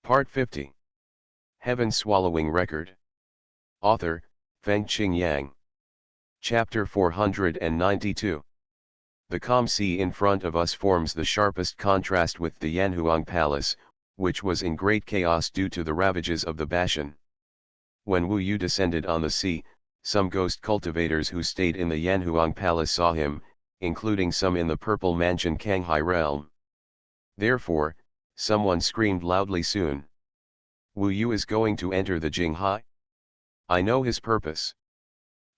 Part 50. Heaven Swallowing Record. Author, Fengqing Yang. Chapter 492. The calm sea in front of us forms the sharpest contrast with the Yanhuang Palace, which was in great chaos due to the ravages of the Bashan. When Wu Yu descended on the sea, some ghost cultivators who stayed in the Yanhuang Palace saw him, including some in the Purple Mansion Kanghai realm. Therefore, someone screamed loudly soon. Wu Yu is going to enter the Jinghai? I know his purpose.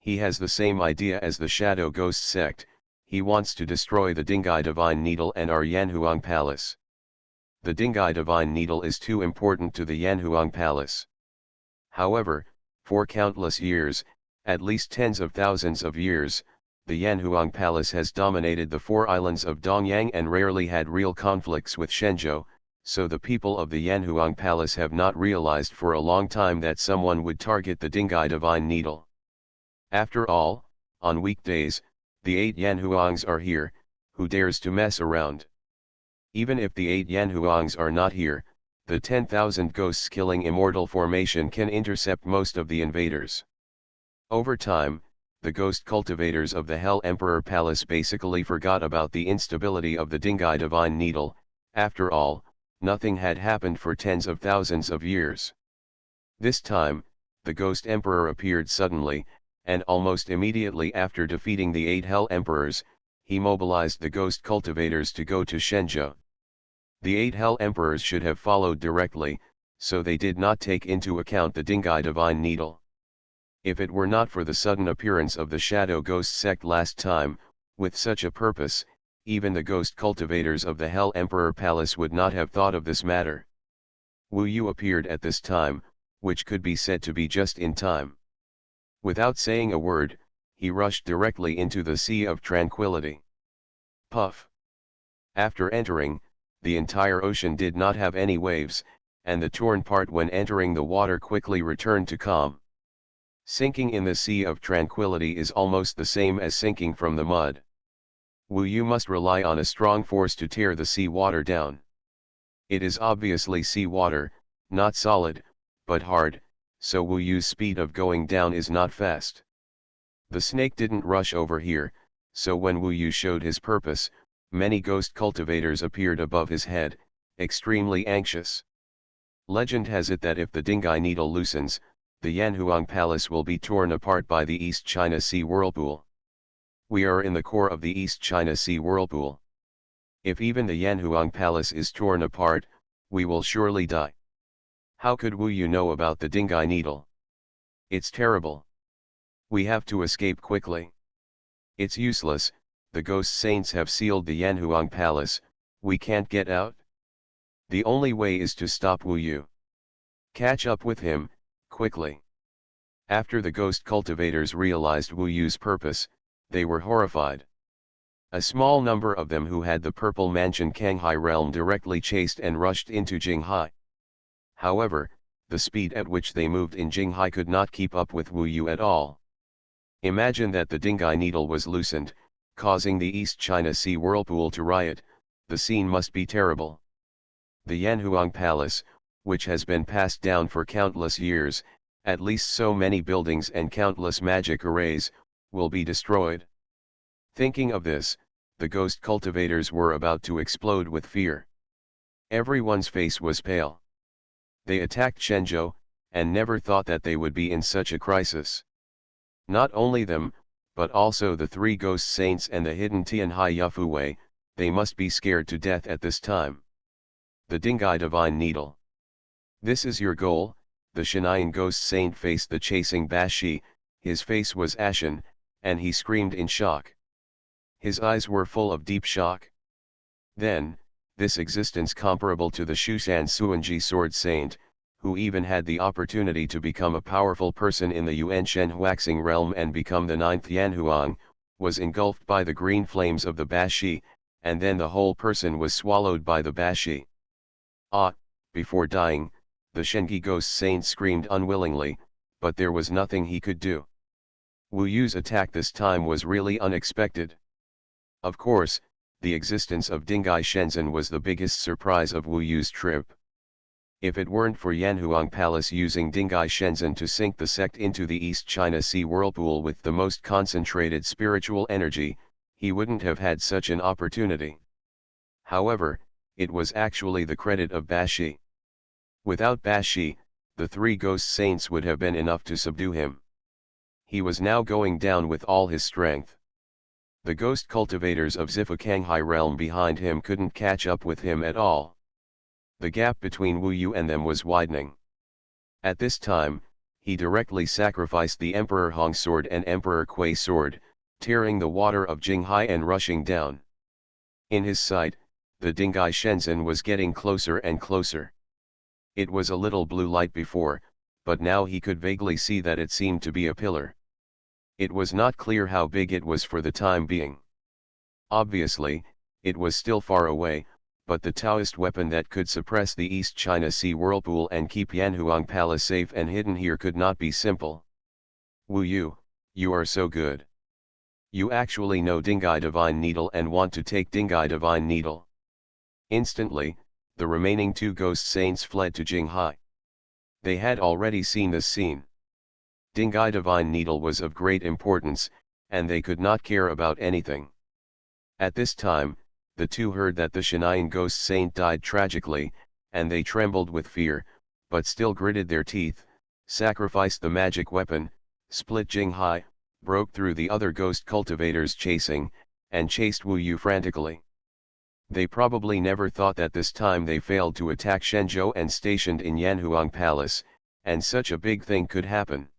He has the same idea as the Shadow Ghost sect. He wants to destroy the Dingai Divine Needle and our Yanhuang Palace. The Dingai Divine Needle is too important to the Yanhuang Palace. However, for countless years, at least tens of thousands of years, the Yanhuang Palace has dominated the four islands of Dongyang and rarely had real conflicts with Shenzhou, so the people of the Yanhuang Palace have not realized for a long time that someone would target the Dingai Divine Needle. After all, on weekdays, the 8 Yanhuangs are here. Who dares to mess around? Even if the 8 Yanhuangs are not here, the 10,000 ghosts killing Immortal formation can intercept most of the invaders. Over time, the ghost cultivators of the Hell Emperor Palace basically forgot about the instability of the Dingai Divine Needle. After all, nothing had happened for tens of thousands of years. This time, the Ghost Emperor appeared suddenly, and almost immediately after defeating the 8 Hell Emperors, he mobilized the Ghost Cultivators to go to Shenzhou. The 8 Hell Emperors should have followed directly, so they did not take into account the Dingai Divine Needle. If it were not for the sudden appearance of the Shadow Ghost sect last time, with such a purpose, even the Ghost Cultivators of the Hell Emperor Palace would not have thought of this matter. Wu Yu appeared at this time, which could be said to be just in time. Without saying a word, he rushed directly into the Sea of Tranquility. Puff! After entering, the entire ocean did not have any waves, and the torn part when entering the water quickly returned to calm. Sinking in the Sea of Tranquility is almost the same as sinking from the mud. Wu Yu must rely on a strong force to tear the sea water down. It is obviously sea water, not solid, but hard, so Wu Yu's speed of going down is not fast. The snake didn't rush over here, so when Wu Yu showed his purpose, many ghost cultivators appeared above his head, extremely anxious. Legend has it that if the Dingai Needle loosens, the Yanhuang Palace will be torn apart by the East China Sea whirlpool. We are in the core of the East China Sea whirlpool. If even the Yanhuang Palace is torn apart, we will surely die. How could Wu Yu know about the Dingai Needle? It's terrible. We have to escape quickly. It's useless, the ghost saints have sealed the Yanhuang Palace, we can't get out. The only way is to stop Wu Yu. Catch up with him, quickly. After the ghost cultivators realized Wu Yu's purpose, they were horrified. A small number of them who had the Purple Mansion Kanghai realm directly chased and rushed into Jinghai. However, the speed at which they moved in Jinghai could not keep up with Wu Yu at all. Imagine that the Dingai Needle was loosened, causing the East China Sea whirlpool to riot. The scene must be terrible. The Yanhuang Palace, which has been passed down for countless years, at least so many buildings and countless magic arrays, will be destroyed. Thinking of this, the ghost cultivators were about to explode with fear. Everyone's face was pale. They attacked Shenzhou, and never thought that they would be in such a crisis. Not only them, but also the 3 ghost saints and the hidden Tianhai Yufuwei, they must be scared to death at this time. The Dingai Divine Needle. This is your goal. The Shenayan ghost saint faced the chasing Bashi, his face was ashen, and he screamed in shock. His eyes were full of deep shock. Then, this existence comparable to the Shushan Suanji sword saint, who even had the opportunity to become a powerful person in the Yuan Shen Huaxing realm and become the 9th Yanhuang, was engulfed by the green flames of the Bashi, and then the whole person was swallowed by the Bashi. Before dying, the Shengi ghost saint screamed unwillingly, but there was nothing he could do. Wu Yu's attack this time was really unexpected. Of course, the existence of Dingai Shenzhen was the biggest surprise of Wu Yu's trip. If it weren't for Yanhuang Palace using Dingai Shenzhen to sink the sect into the East China Sea whirlpool with the most concentrated spiritual energy, he wouldn't have had such an opportunity. However, it was actually the credit of Bashi. Without Bashi, the three ghost saints would have been enough to subdue him. He was now going down with all his strength. The ghost cultivators of Zifukanghai realm behind him couldn't catch up with him at all. The gap between Wu Yu and them was widening. At this time, he directly sacrificed the Emperor Hong sword and Emperor Kui sword, tearing the water of Jinghai and rushing down. In his sight, the Dingai Shenzhen was getting closer and closer. It was a little blue light before, but now he could vaguely see that it seemed to be a pillar. It was not clear how big it was for the time being. Obviously, it was still far away, but the Taoist weapon that could suppress the East China Sea whirlpool and keep Yanhuang Palace safe and hidden here could not be simple. Wu Yu, you are so good. You actually know Dingai Divine Needle and want to take Dingai Divine Needle. Instantly, the remaining two ghost saints fled to Jinghai. They had already seen this scene. Dingai Divine Needle was of great importance, and they could not care about anything. At this time, the two heard that the Shinayan ghost saint died tragically, and they trembled with fear, but still gritted their teeth, sacrificed the magic weapon, split Jinghai, broke through the other ghost cultivators chasing, and chased Wu Yu frantically. They probably never thought that this time they failed to attack Shenzhou and stationed in Yanhuang Palace, and such a big thing could happen.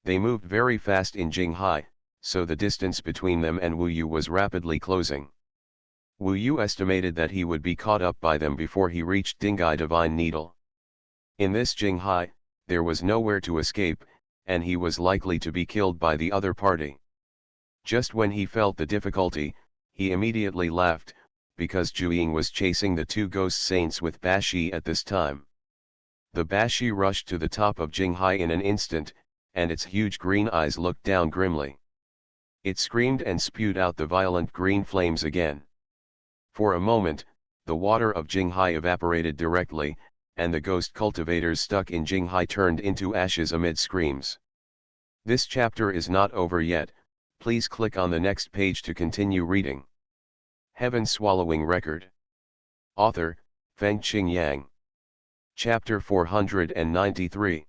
They moved very fast in Jinghai, so the distance between them and Wu Yu was rapidly closing. Wu Yu estimated that he would be caught up by them before he reached Dingai Divine Needle. In this Jinghai, there was nowhere to escape, and he was likely to be killed by the other party. Just when he felt the difficulty, he immediately left, because Zhu was chasing the two ghost saints with Bashi at this time. The Bashi rushed to the top of Jinghai in an instant, and its huge green eyes looked down grimly. It screamed and spewed out the violent green flames again. For a moment, the water of Jinghai evaporated directly, and the ghost cultivators stuck in Jinghai turned into ashes amid screams. This chapter is not over yet, please click on the next page to continue reading. Heaven Swallowing Record. Author, Fengqing Yang. Chapter 493.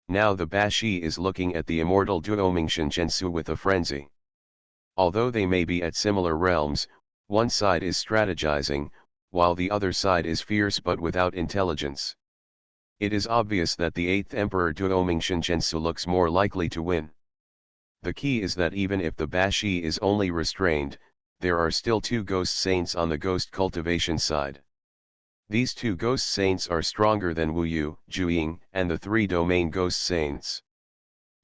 Now the Bashi is looking at the immortal Duomingxian Zhensu with a frenzy. Although they may be at similar realms, one side is strategizing, while the other side is fierce but without intelligence. It is obvious that the 8th Emperor Duomingxian Zhensu looks more likely to win. The key is that even if the Bashi is only restrained, there are still two ghost saints on the ghost cultivation side. These two ghost saints are stronger than Wu Yu, Zhu, and the three domain ghost saints.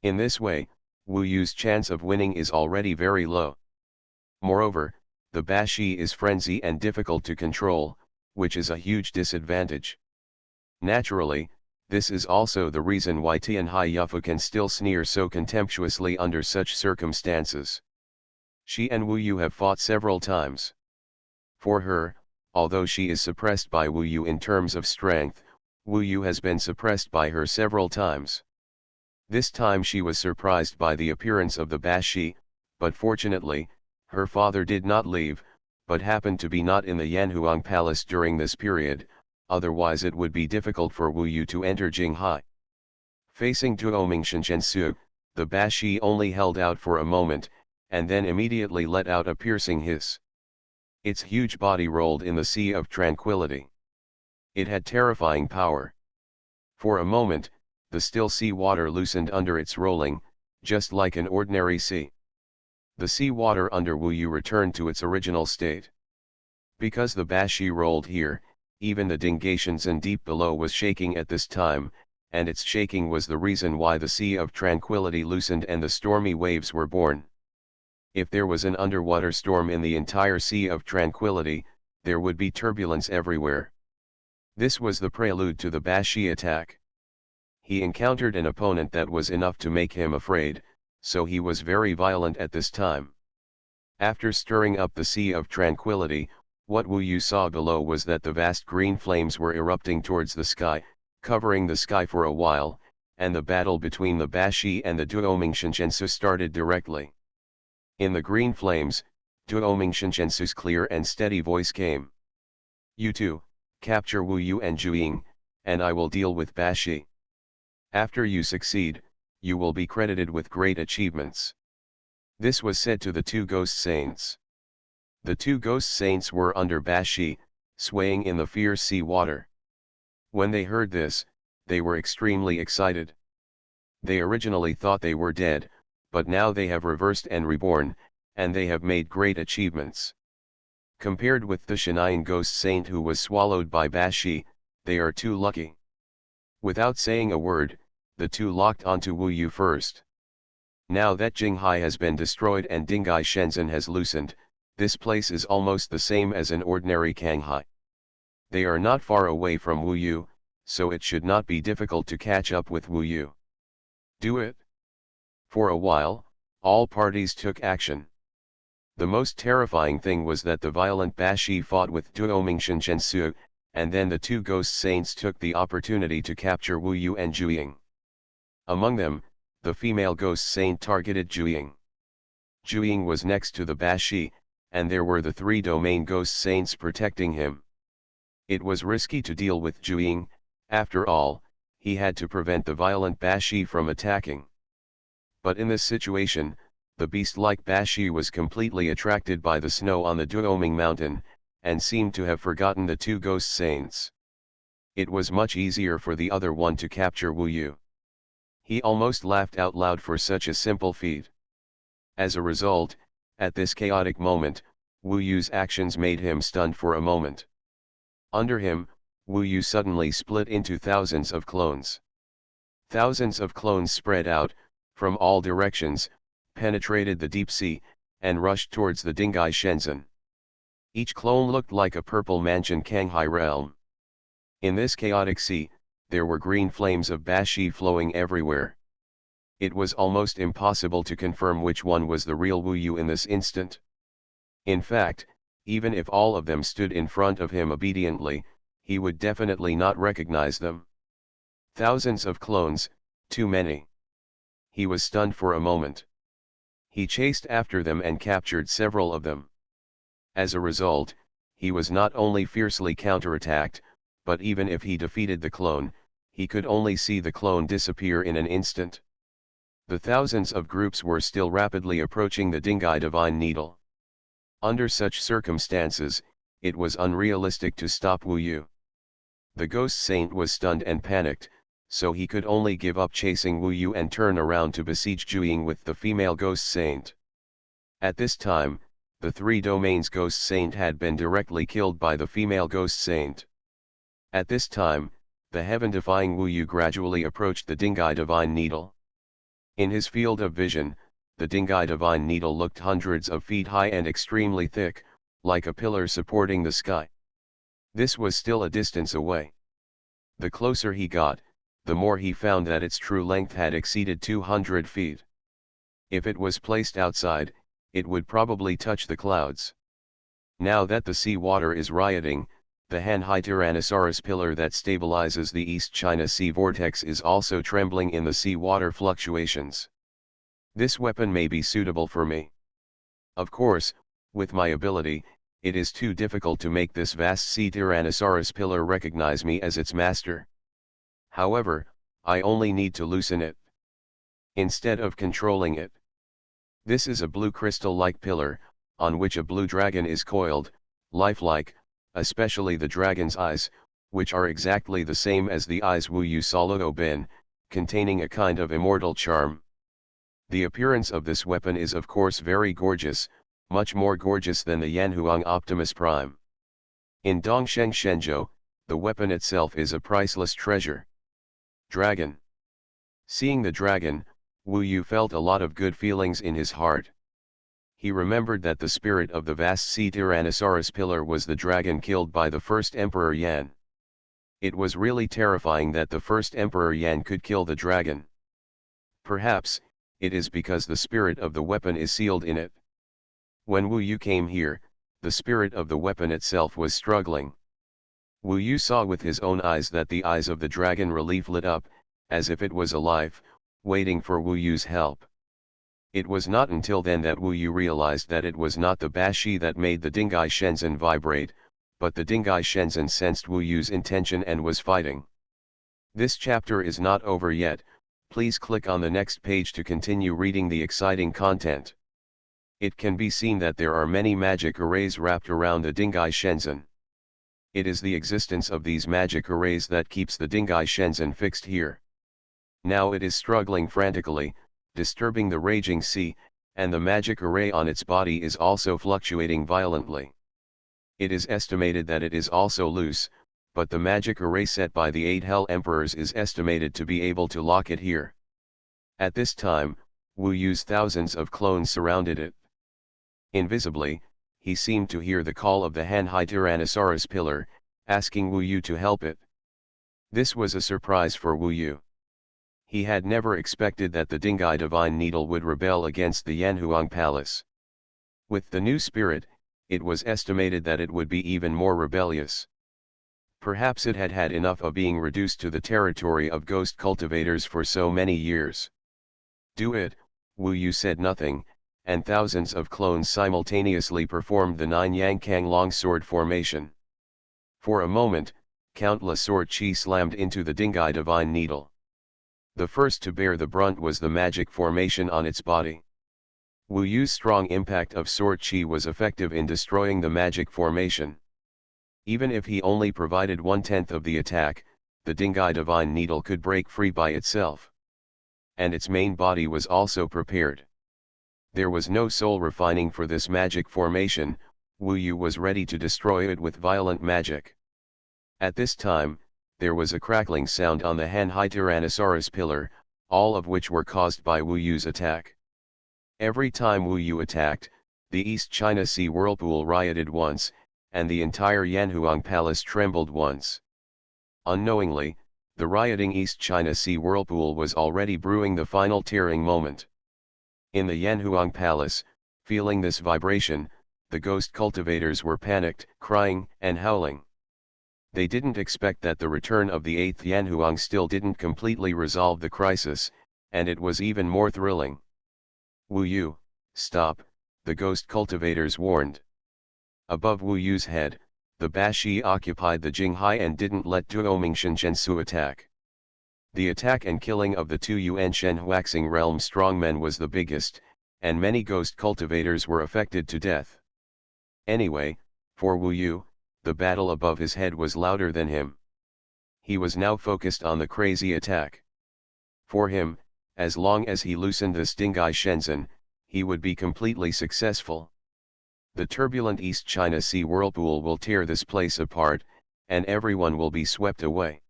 In this way, Wu Yu's chance of winning is already very low. Moreover, the Bashi is frenzy and difficult to control, which is a huge disadvantage. Naturally, this is also the reason why Tianhai Yufu can still sneer so contemptuously under such circumstances. She and Wu Yu have fought several times. For her, although she is suppressed by Wu Yu in terms of strength, Wu Yu has been suppressed by her several times. This time she was surprised by the appearance of the Bashi, but fortunately, her father did not leave, but happened to be not in the Yanhuang Palace during this period, otherwise it would be difficult for Wu Yu to enter Jinghai. Facing Duomingxian Zhensu, the Bashi only held out for a moment, and then immediately let out a piercing hiss. Its huge body rolled in the sea of tranquility. It had terrifying power. For a moment, the still sea water loosened under its rolling, just like an ordinary sea. The sea water under Wu Yu returned to its original state. Because the Bashi rolled here, even the Dingaishanzhen deep below was shaking at this time, and its shaking was the reason why the sea of tranquility loosened and the stormy waves were born. If there was an underwater storm in the entire Sea of Tranquility, there would be turbulence everywhere. This was the prelude to the Bashi attack. He encountered an opponent that was enough to make him afraid, so he was very violent at this time. After stirring up the Sea of Tranquility, What Wu Yu saw below was that the vast green flames were erupting towards the sky, covering the sky for a while, and the battle between the Bashi and the Duomingshensu started directly. In the green flames, Duomingshensu's clear and steady voice came. "You two, capture Wu Yu and Zhuying, and I will deal with Bashi. After you succeed, you will be credited with great achievements." This was said to the two ghost saints. The two ghost saints were under Bashi, swaying in the fierce sea water. When they heard this, they were extremely excited. They originally thought they were dead, but now they have reversed and reborn, and they have made great achievements. Compared with the Xuanhuan ghost saint who was swallowed by Bashi, they are too lucky. Without saying a word, the two locked onto Wu Yu first. Now that Jinghai has been destroyed and Dingai Shenzhen has loosened, this place is almost the same as an ordinary Kanghai. They are not far away from Wu Yu, so it should not be difficult to catch up with Wu Yu. Do it. For a while, all parties took action. The most terrifying thing was that the violent Bashi fought with Duomingshensu, and then the two ghost saints took the opportunity to capture Wu Yu and Zhuying. Among them, the female ghost saint targeted Zhuying. Zhuying was next to the Bashi, and there were the three domain ghost saints protecting him. It was risky to deal with Zhuying. After all, he had to prevent the violent Bashi from attacking. But in this situation, the beast-like Bashi was completely attracted by the snow on the Duoming mountain, and seemed to have forgotten the two ghost saints. It was much easier for the other one to capture Wu Yu. He almost laughed out loud for such a simple feat. As a result, at this chaotic moment, Wu Yu's actions made him stunned for a moment. Under him, Wu Yu suddenly split into thousands of clones. Thousands of clones spread out, from all directions, penetrated the deep sea, and rushed towards the Dingai Shenzhen. Each clone looked like a purple mansion Kanghai realm. In this chaotic sea, there were green flames of Bashi flowing everywhere. It was almost impossible to confirm which one was the real Wu Yu in this instant. In fact, even if all of them stood in front of him obediently, he would definitely not recognize them. Thousands of clones, too many. He was stunned for a moment. He chased after them and captured several of them. As a result, he was not only fiercely counterattacked, but even if he defeated the clone, he could only see the clone disappear in an instant. The thousands of groups were still rapidly approaching the Dingai Divine Needle. Under such circumstances, it was unrealistic to stop Wu Yu. The ghost saint was stunned and panicked, so he could only give up chasing Wu Yu and turn around to besiege Zhuying with the female ghost saint. At this time, the three domains ghost saint had been directly killed by the female ghost saint. At this time, the heaven-defying Wu Yu gradually approached the Dingai Divine Needle. In his field of vision, the Dingai Divine Needle looked hundreds of feet high and extremely thick, like a pillar supporting the sky. This was still a distance away. The closer he got, the more he found that its true length had exceeded 200 feet. If it was placed outside, it would probably touch the clouds. Now that the sea water is rioting, the Hanhai Tyrannosaurus pillar that stabilizes the East China Sea vortex is also trembling in the sea water fluctuations. This weapon may be suitable for me. Of course, with my ability, it is too difficult to make this vast sea Tyrannosaurus pillar recognize me as its master. However, I only need to loosen it, instead of controlling it. This is a blue crystal-like pillar, on which a blue dragon is coiled, lifelike, especially the dragon's eyes, which are exactly the same as the eyes Wu Yu saw bin, containing a kind of immortal charm. The appearance of this weapon is of course very gorgeous, much more gorgeous than the Yanhuang Optimus Prime. In Dongsheng Shenzhou, the weapon itself is a priceless treasure. Dragon. Seeing the dragon, Wu Yu felt a lot of good feelings in his heart. He remembered that the spirit of the vast sea Tyrannosaurus pillar was the dragon killed by the first Emperor Yan. It was really terrifying that the first Emperor Yan could kill the dragon. Perhaps, it is because the spirit of the weapon is sealed in it. When Wu Yu came here, the spirit of the weapon itself was struggling. Wu Yu saw with his own eyes that the eyes of the dragon relief lit up, as if it was alive, waiting for Wu Yu's help. It was not until then that Wu Yu realized that it was not the bashi that made the Dingai Shenzhen vibrate, but the Dingai Shenzhen sensed Wu Yu's intention and was fighting. This chapter is not over yet, please click on the next page to continue reading the exciting content. It can be seen that there are many magic arrays wrapped around the Dingai Shenzhen. It is the existence of these magic arrays that keeps the Dingai Shenzhen fixed here. Now it is struggling frantically, disturbing the raging sea, and the magic array on its body is also fluctuating violently. It is estimated that it is also loose, but the magic array set by the 8 Hell Emperors is estimated to be able to lock it here. At this time, Wu Yu's thousands of clones surrounded it. Invisibly, he seemed to hear the call of the Hanhai Tyrannosaurus pillar, asking Wu Yu to help it. This was a surprise for Wu Yu. He had never expected that the Dingai Divine Needle would rebel against the Yanhuang Palace. With the new spirit, it was estimated that it would be even more rebellious. Perhaps it had had enough of being reduced to the territory of ghost cultivators for so many years. Do it, Wu Yu said nothing, and thousands of clones simultaneously performed the 9 Yang-Kang longsword formation. For a moment, countless sword chi slammed into the Dingai Divine Needle. The first to bear the brunt was the magic formation on its body. Wu Yu's strong impact of sword chi was effective in destroying the magic formation. Even if he only provided 1/10 of the attack, the Dingai Divine Needle could break free by itself. And its main body was also prepared. There was no soul refining for this magic formation, Wu Yu was ready to destroy it with violent magic. At this time, there was a crackling sound on the Hanhai Tyrannosaurus pillar, all of which were caused by Wu Yu's attack. Every time Wu Yu attacked, the East China Sea whirlpool rioted once, and the entire Yanhuang Palace trembled once. Unknowingly, the rioting East China Sea whirlpool was already brewing the final tearing moment. In the Yanhuang Palace, feeling this vibration, the ghost cultivators were panicked, crying, and howling. They didn't expect that the return of the 8th Yanhuang still didn't completely resolve the crisis, and it was even more thrilling. Wu Yu, stop, the ghost cultivators warned. Above Wu Yu's head, the Bashi occupied the Jinghai and didn't let Duomingchen Zhensu attack. The attack and killing of the 2 Yuanshen Huaxing realm strongmen was the biggest, and many ghost cultivators were affected to death. Anyway, for Wu Yu, the battle above his head was louder than him. He was now focused on the crazy attack. For him, as long as he loosened the Dingai Shenzhen, he would be completely successful. The turbulent East China Sea whirlpool will tear this place apart, and everyone will be swept away.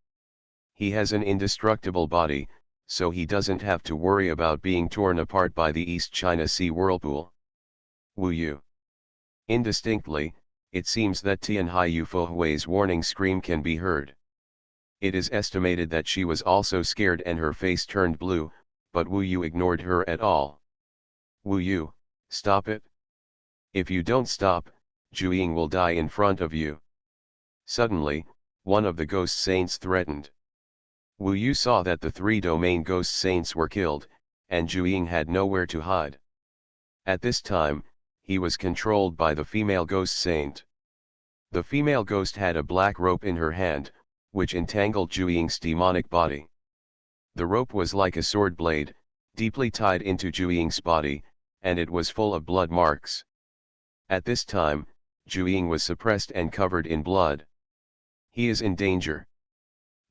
He has an indestructible body, so he doesn't have to worry about being torn apart by the East China Sea whirlpool. Wu Yu. Indistinctly, it seems that Tianhai Yufuhui's warning scream can be heard. It is estimated that she was also scared and her face turned blue, but Wu Yu ignored her at all. Wu Yu, stop it. If you don't stop, Zhuiying will die in front of you. Suddenly, one of the ghost saints threatened. Wu Yu saw that the 3 domain ghost saints were killed, and Zhuiying had nowhere to hide. At this time, he was controlled by the female ghost saint. The female ghost had a black rope in her hand, which entangled Zhuiying's demonic body. The rope was like a sword blade, deeply tied into Zhuiying's body, and it was full of blood marks. At this time, Zhuiying was suppressed and covered in blood. He is in danger.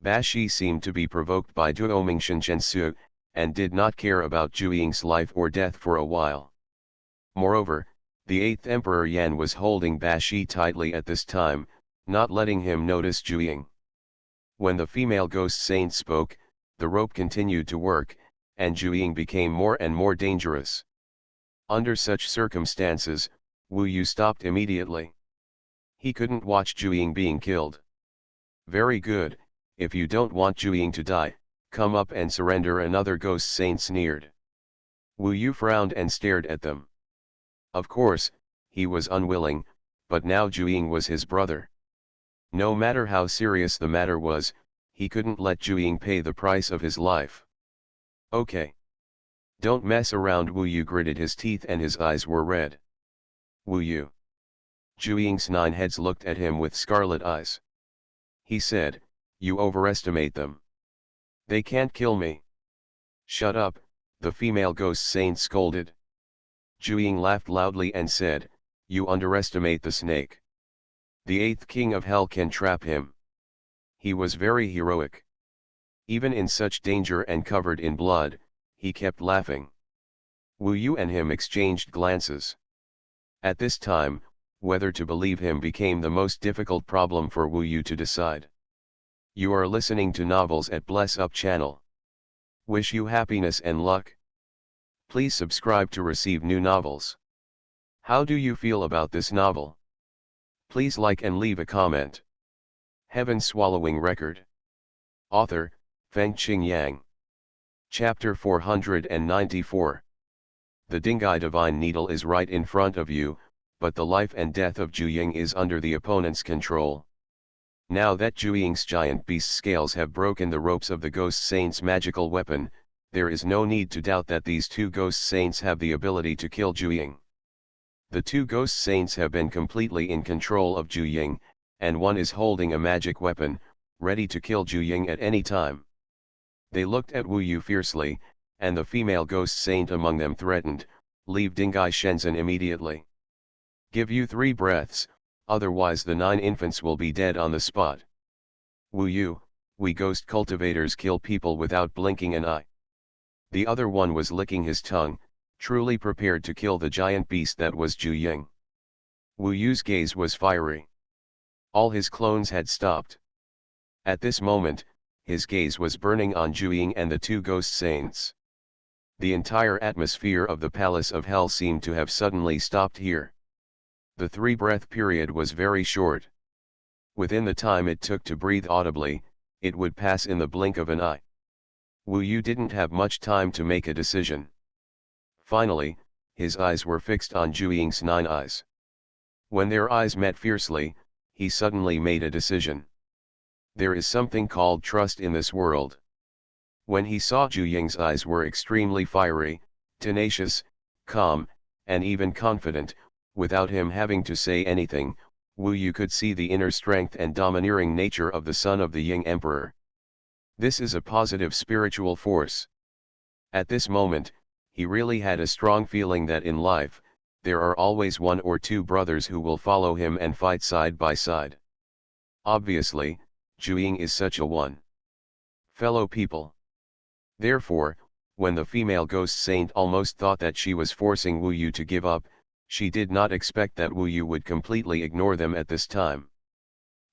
Bashi seemed to be provoked by Duomingchen Zhensu, and did not care about Zhuiying's life or death for a while. Moreover, the 8th Emperor Yan was holding Bashi tightly at this time, not letting him notice Zhuiying. When the female ghost saint spoke, the rope continued to work, and Zhuiying became more and more dangerous. Under such circumstances, Wu Yu stopped immediately. He couldn't watch Zhuiying being killed. Very good, if you don't want Zhuiying to die, come up and surrender, another ghost saint sneered. Wu Yu frowned and stared at them. Of course, he was unwilling, but now Zhu was his brother. No matter how serious the matter was, he couldn't let Zhu pay the price of his life. Okay. Don't mess around. Wu Yu gritted his teeth and his eyes were red. Wu Yu. Zhu 9 heads looked at him with scarlet eyes. He said, you overestimate them. They can't kill me. Shut up, the female ghost saint scolded. Zhu laughed loudly and said, you underestimate the snake. The 8th king of hell can trap him. He was very heroic. Even in such danger and covered in blood, he kept laughing. Wu Yu and him exchanged glances. At this time, whether to believe him became the most difficult problem for Wu Yu to decide. You are listening to Novels at Bless Up channel. Wish you happiness and luck. Please subscribe to receive new novels. How do you feel about this novel? Please like and leave a comment. Heaven Swallowing Record. Author, Fengqing Yang. Chapter 494. The Dingai Divine Needle is right in front of you, but the life and death of Zhu is under the opponent's control. Now that Zhu giant beast scales have broken the ropes of the Ghost Saint's magical weapon, there is no need to doubt that these two Ghost Saints have the ability to kill Zhu. The two Ghost Saints have been completely in control of Zhu, and one is holding a magic weapon, ready to kill Zhu at any time. They looked at Wu Yu fiercely, and the female Ghost Saint among them threatened, leave Dingai Shenzhen immediately. Give you 3 breaths, otherwise the 9 infants will be dead on the spot. Wu Yu, we ghost cultivators kill people without blinking an eye. The other one was licking his tongue, truly prepared to kill the giant beast that was Zhu. Wu Yu's gaze was fiery. All his clones had stopped. At this moment, his gaze was burning on Zhu and the two Ghost Saints. The entire atmosphere of the Palace of Hell seemed to have suddenly stopped here. The 3-breath period was very short. Within the time it took to breathe audibly, it would pass in the blink of an eye. Wu Yu didn't have much time to make a decision. Finally, his eyes were fixed on Zhu 9 eyes. When their eyes met fiercely, he suddenly made a decision. There is something called trust in this world. When he saw Zhu eyes were extremely fiery, tenacious, calm, and even confident, without him having to say anything, Wu Yu could see the inner strength and domineering nature of the son of the Ying Emperor. This is a positive spiritual force. At this moment, he really had a strong feeling that in life, there are always 1 or 2 brothers who will follow him and fight side by side. Obviously, Zhu is such a one. Fellow people. Therefore, when the female Ghost Saint almost thought that she was forcing Wu Yu to give up, she did not expect that Wu Yu would completely ignore them at this time.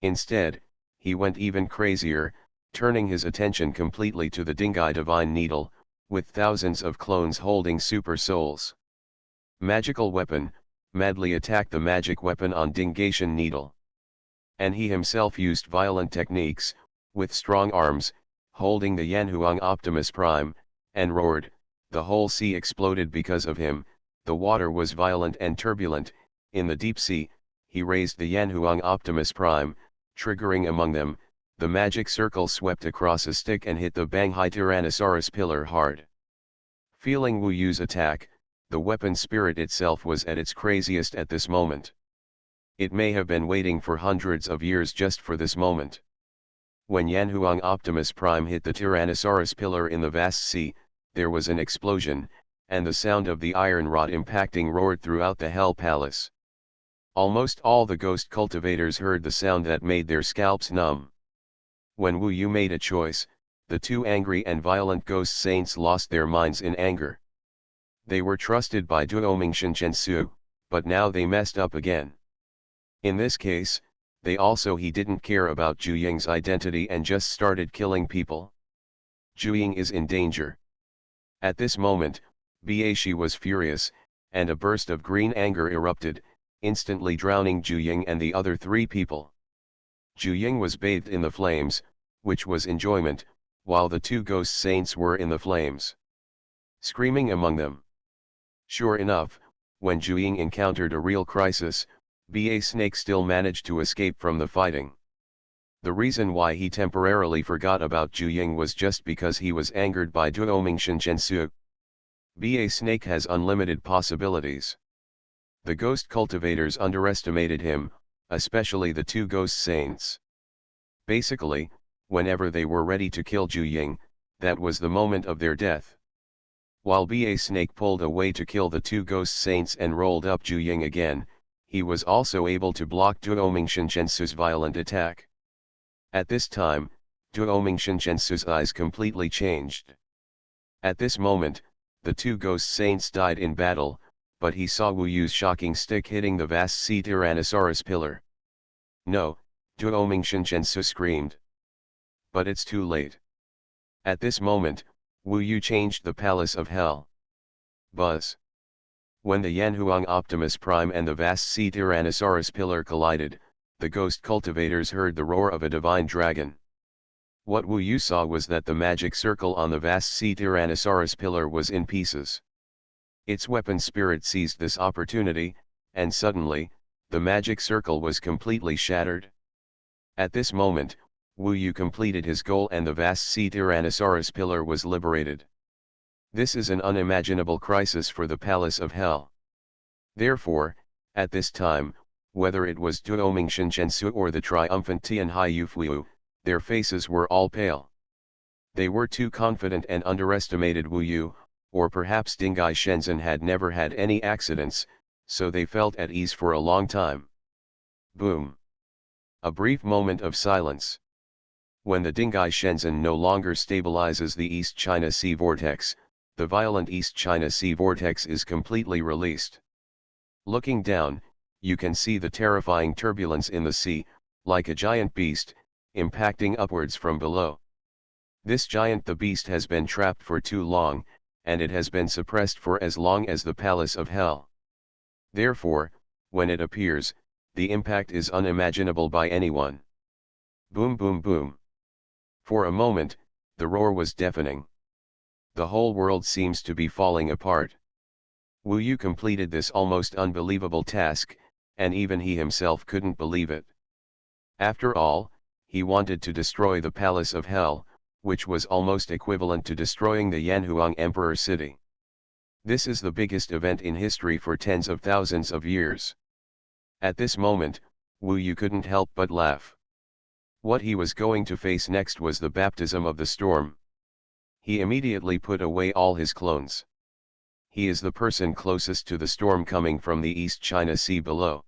Instead, he went even crazier, turning his attention completely to the Dingai Divine Needle, with thousands of clones holding super souls. Magical weapon, madly attacked the magic weapon on Dingation Needle. And he himself used violent techniques, with strong arms, holding the Yanhuang Optimus Prime, and roared. The whole sea exploded because of him. The water was violent and turbulent. In the deep sea, he raised the Yanhuang Optimus Prime, triggering among them. The magic circle swept across a stick and hit the Banghai Tyrannosaurus pillar hard. Feeling Wu Yu's attack, the weapon spirit itself was at its craziest at this moment. It may have been waiting for hundreds of years just for this moment. When Yanhuang Optimus Prime hit the Tyrannosaurus pillar in the vast sea, there was an explosion, and the sound of the iron rod impacting roared throughout the Hell Palace. Almost all the ghost cultivators heard the sound that made their scalps numb. When Wu Yu made a choice, the 2 angry and violent Ghost Saints lost their minds in anger. They were trusted by Duomingxian Chensu, but now they messed up again. In this case, he didn't care about Zhu identity and just started killing people. Zhu is in danger. At this moment, Shi was furious, and a burst of green anger erupted, instantly drowning Zhu and the other 3 people. Zhu was bathed in the flames, which was enjoyment, while the 2 Ghost Saints were in the flames, screaming among them. Sure enough, when Zhu encountered a real crisis, Ba Snake still managed to escape from the fighting. The reason why he temporarily forgot about Zhu Ying was just because he was angered by Duomingxian Zhensu. Ba Snake has unlimited possibilities. The ghost cultivators underestimated him, especially the two ghost saints. Basically, whenever they were ready to kill Zhu Ying, that was the moment of their death. While Ba Snake pulled away to kill the two ghost saints and rolled up Zhu Ying again, he was also able to block Duomingxian Zhensu's violent attack. At this time, Duomingxian Zhensu's eyes completely changed. At this moment, the two ghost saints died in battle, but he saw Wu Yu's shocking stick hitting the vast sea Tyrannosaurus pillar. No, Duomingxian Zhensu screamed. But it's too late. At this moment, Wu Yu changed the palace of hell. Buzz. When the Yanhuang Optimus Prime and the vast sea Tyrannosaurus pillar collided, the ghost cultivators heard the roar of a divine dragon. What Wu Yu saw was that the magic circle on the vast sea Tyrannosaurus pillar was in pieces. Its weapon spirit seized this opportunity, and suddenly, the magic circle was completely shattered. At this moment, Wu Yu completed his goal and the vast sea Tyrannosaurus pillar was liberated. This is an unimaginable crisis for the Palace of Hell. Therefore, at this time, whether it was Duomingxian Zhensu or the triumphant Tian Hai Yufuyu, their faces were all pale. They were too confident and underestimated Wu Yu, or perhaps Dingai Shenzhen had never had any accidents, so they felt at ease for a long time. Boom. A brief moment of silence. When the Dingai Shenzhen no longer stabilizes the East China Sea vortex, the violent East China Sea vortex is completely released. Looking down, you can see the terrifying turbulence in the sea, like a giant beast, impacting upwards from below. This giant the beast has been trapped for too long, and it has been suppressed for as long as the Palace of Hell. Therefore, when it appears, the impact is unimaginable by anyone. Boom boom boom. For a moment, the roar was deafening. The whole world seems to be falling apart. Wu Yu completed this almost unbelievable task, and even he himself couldn't believe it. After all, he wanted to destroy the Palace of Hell, which was almost equivalent to destroying the Yanhuang Emperor city. This is the biggest event in history for tens of thousands of years. At this moment, Wu Yu couldn't help but laugh. What he was going to face next was the baptism of the storm. He immediately put away all his clones. He is the person closest to the storm coming from the East China Sea below.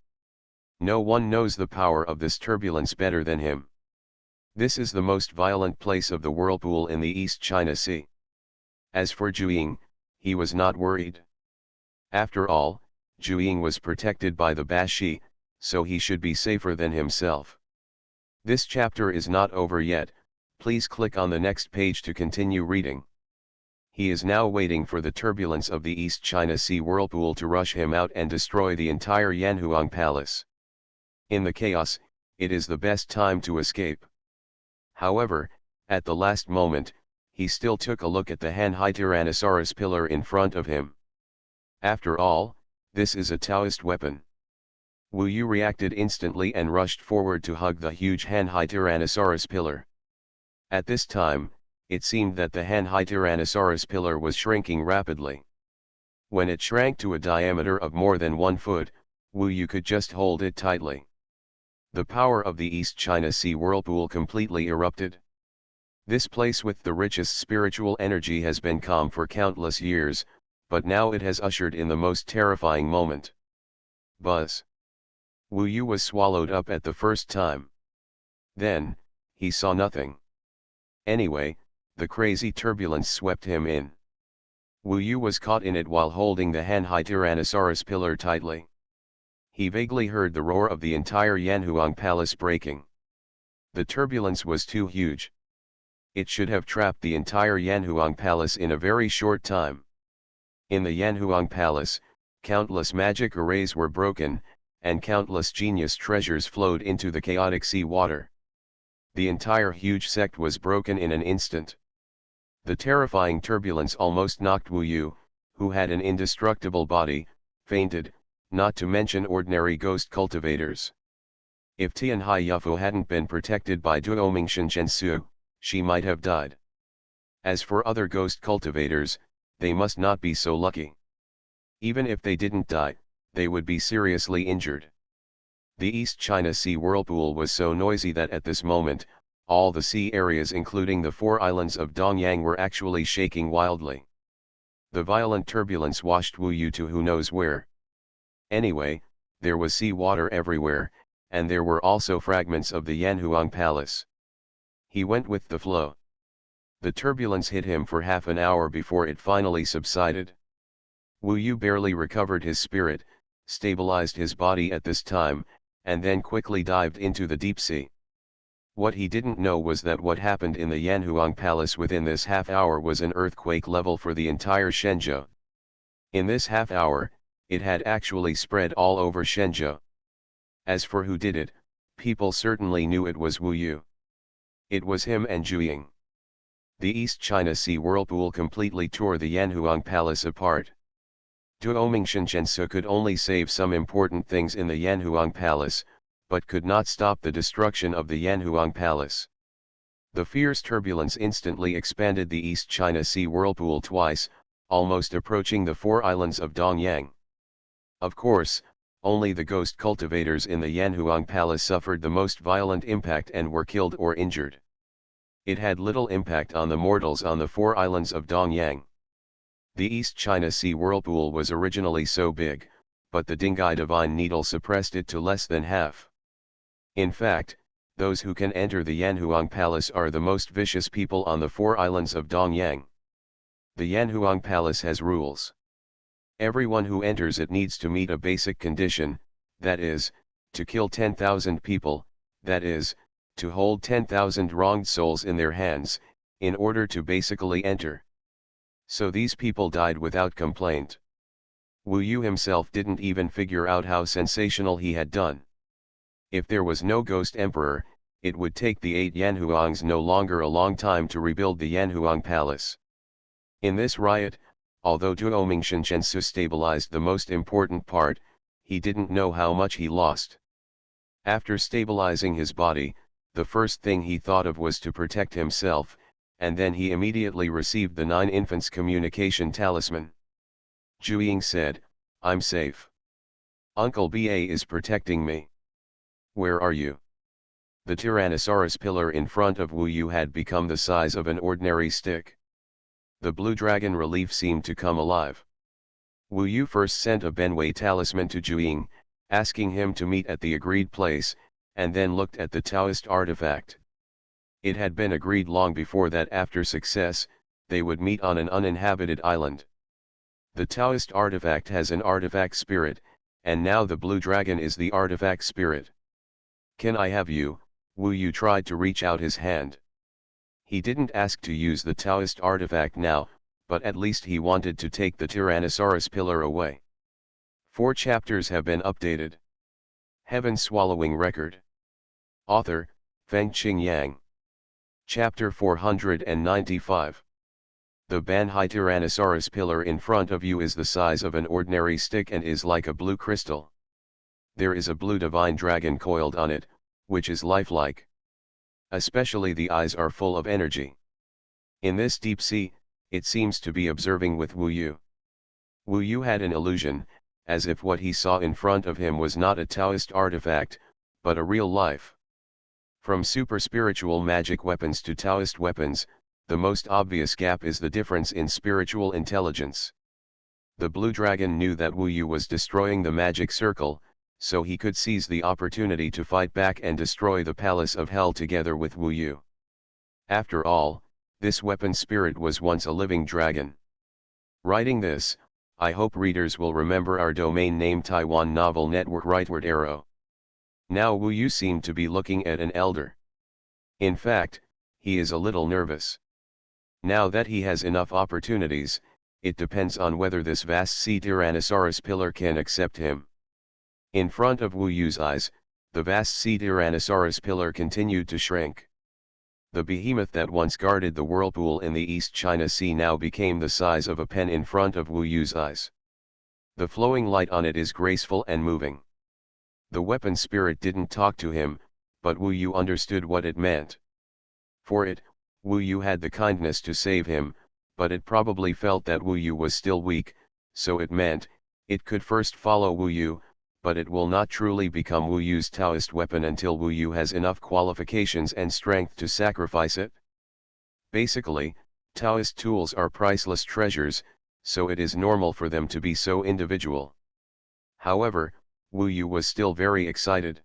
No one knows the power of this turbulence better than him. This is the most violent place of the whirlpool in the East China Sea. As for Zhu Ying, he was not worried. After all, Zhu Ying was protected by the Bashi, so he should be safer than himself. This chapter is not over yet, please click on the next page to continue reading. He is now waiting for the turbulence of the East China Sea whirlpool to rush him out and destroy the entire Yanhuang Palace. In the chaos, it is the best time to escape. However, at the last moment, he still took a look at the Hanhai Tyrannosaurus pillar in front of him. After all, this is a Taoist weapon. Wu Yu reacted instantly and rushed forward to hug the huge Hanhai Tyrannosaurus pillar. At this time, it seemed that the Hanhai Tyrannosaurus pillar was shrinking rapidly. When it shrank to a diameter of more than 1 foot, Wu Yu could just hold it tightly. The power of the East China Sea whirlpool completely erupted. This place with the richest spiritual energy has been calm for countless years, but now it has ushered in the most terrifying moment. Buzz. Wu Yu was swallowed up at the first time. Then, he saw nothing. Anyway, the crazy turbulence swept him in. Wu Yu was caught in it while holding the Hanhai Tyrannosaurus pillar tightly. He vaguely heard the roar of the entire Yanhuang Palace breaking. The turbulence was too huge. It should have trapped the entire Yanhuang Palace in a very short time. In the Yanhuang Palace, countless magic arrays were broken, and countless genius treasures flowed into the chaotic sea water. The entire huge sect was broken in an instant. The terrifying turbulence almost knocked Wu Yu, who had an indestructible body, fainted, not to mention ordinary ghost cultivators. If Tianhai Yufo hadn't been protected by Duomingxian Zhensu, she might have died. As for other ghost cultivators, they must not be so lucky. Even if they didn't die, they would be seriously injured. The East China Sea whirlpool was so noisy that at this moment, all the sea areas including the 4 islands of Dongyang were actually shaking wildly. The violent turbulence washed Wu Yu to who knows where. Anyway, there was sea water everywhere, and there were also fragments of the Yanhuang Palace. He went with the flow. The turbulence hit him for half an hour before it finally subsided. Wu Yu barely recovered his spirit, stabilized his body at this time, and then quickly dived into the deep sea. What he didn't know was that what happened in the Yanhuang Palace within this half hour was an earthquake level for the entire Shenzhou. In this half hour, it had actually spread all over Shenzhou. As for who did it, people certainly knew it was Wu Yu. It was him and Zhu. The East China Sea whirlpool completely tore the Yanhuang Palace apart. Duomingxian Zhensu could only save some important things in the Yanhuang Palace, but could not stop the destruction of the Yanhuang Palace. The fierce turbulence instantly expanded the East China Sea whirlpool twice, almost approaching the 4 islands of Dongyang. Of course, only the ghost cultivators in the Yanhuang Palace suffered the most violent impact and were killed or injured. It had little impact on the mortals on the 4 islands of Dongyang. The East China Sea whirlpool was originally so big, but the Dingai Divine Needle suppressed it to less than half. In fact, those who can enter the Yanhuang Palace are the most vicious people on the 4 islands of Dongyang. The Yanhuang Palace has rules. Everyone who enters it needs to meet a basic condition, that is, to kill 10,000 people, that is, to hold 10,000 wronged souls in their hands, in order to basically enter. So these people died without complaint. Wu Yu himself didn't even figure out how sensational he had done. If there was no ghost emperor, it would take the 8 Yanhuangs no longer a long time to rebuild the Yanhuang Palace. In this riot, although Duomingxian Zhensu stabilized the most important part, he didn't know how much he lost. After stabilizing his body, the first thing he thought of was to protect himself, and then he immediately received the 9 infants communication talisman. Zhu said, "I'm safe. Uncle Ba is protecting me." "Where are you?" The Tyrannosaurus pillar in front of Wu Yu had become the size of an ordinary stick. The blue dragon relief seemed to come alive. Wu Yu first sent a Benwei talisman to Zhu, asking him to meet at the agreed place, and then looked at the Taoist artifact. It had been agreed long before that after success, they would meet on an uninhabited island. The Taoist artifact has an artifact spirit, and now the blue dragon is the artifact spirit. "Can I have you?" Wu Yu tried to reach out his hand. He didn't ask to use the Taoist artifact now, but at least he wanted to take the Tyrannosaurus pillar away. 4 chapters have been updated. Heaven Swallowing Record. Author, Fengqing Yang. Chapter 495. The Banhai Tyrannosaurus pillar in front of you is the size of an ordinary stick and is like a blue crystal. There is a blue divine dragon coiled on it, which is lifelike. Especially the eyes are full of energy. In this deep sea, it seems to be observing with Wu Yu. Wu Yu had an illusion, as if what he saw in front of him was not a Taoist artifact, but a real life. From super spiritual magic weapons to Taoist weapons, the most obvious gap is the difference in spiritual intelligence. The blue dragon knew that Wu Yu was destroying the magic circle, so he could seize the opportunity to fight back and destroy the palace of hell together with Wu Yu. After all, this weapon spirit was once a living dragon. Writing this, I hope readers will remember our domain name Taiwan Novel Network rightward arrow. Now Wu Yu seemed to be looking at an elder. In fact, he is a little nervous. Now that he has enough opportunities, it depends on whether this vast sea Tyrannosaurus pillar can accept him. In front of Wu Yu's eyes, the vast sea Tyrannosaurus pillar continued to shrink. The behemoth that once guarded the whirlpool in the East China Sea now became the size of a pen in front of Wu Yu's eyes. The flowing light on it is graceful and moving. The weapon spirit didn't talk to him, but Wu Yu understood what it meant. For it, Wu Yu had the kindness to save him, but it probably felt that Wu Yu was still weak, so it meant, it could first follow Wu Yu, but it will not truly become Wu Yu's Taoist weapon until Wu Yu has enough qualifications and strength to sacrifice it. Basically, Taoist tools are priceless treasures, so it is normal for them to be so individual. However, Wu Yu was still very excited.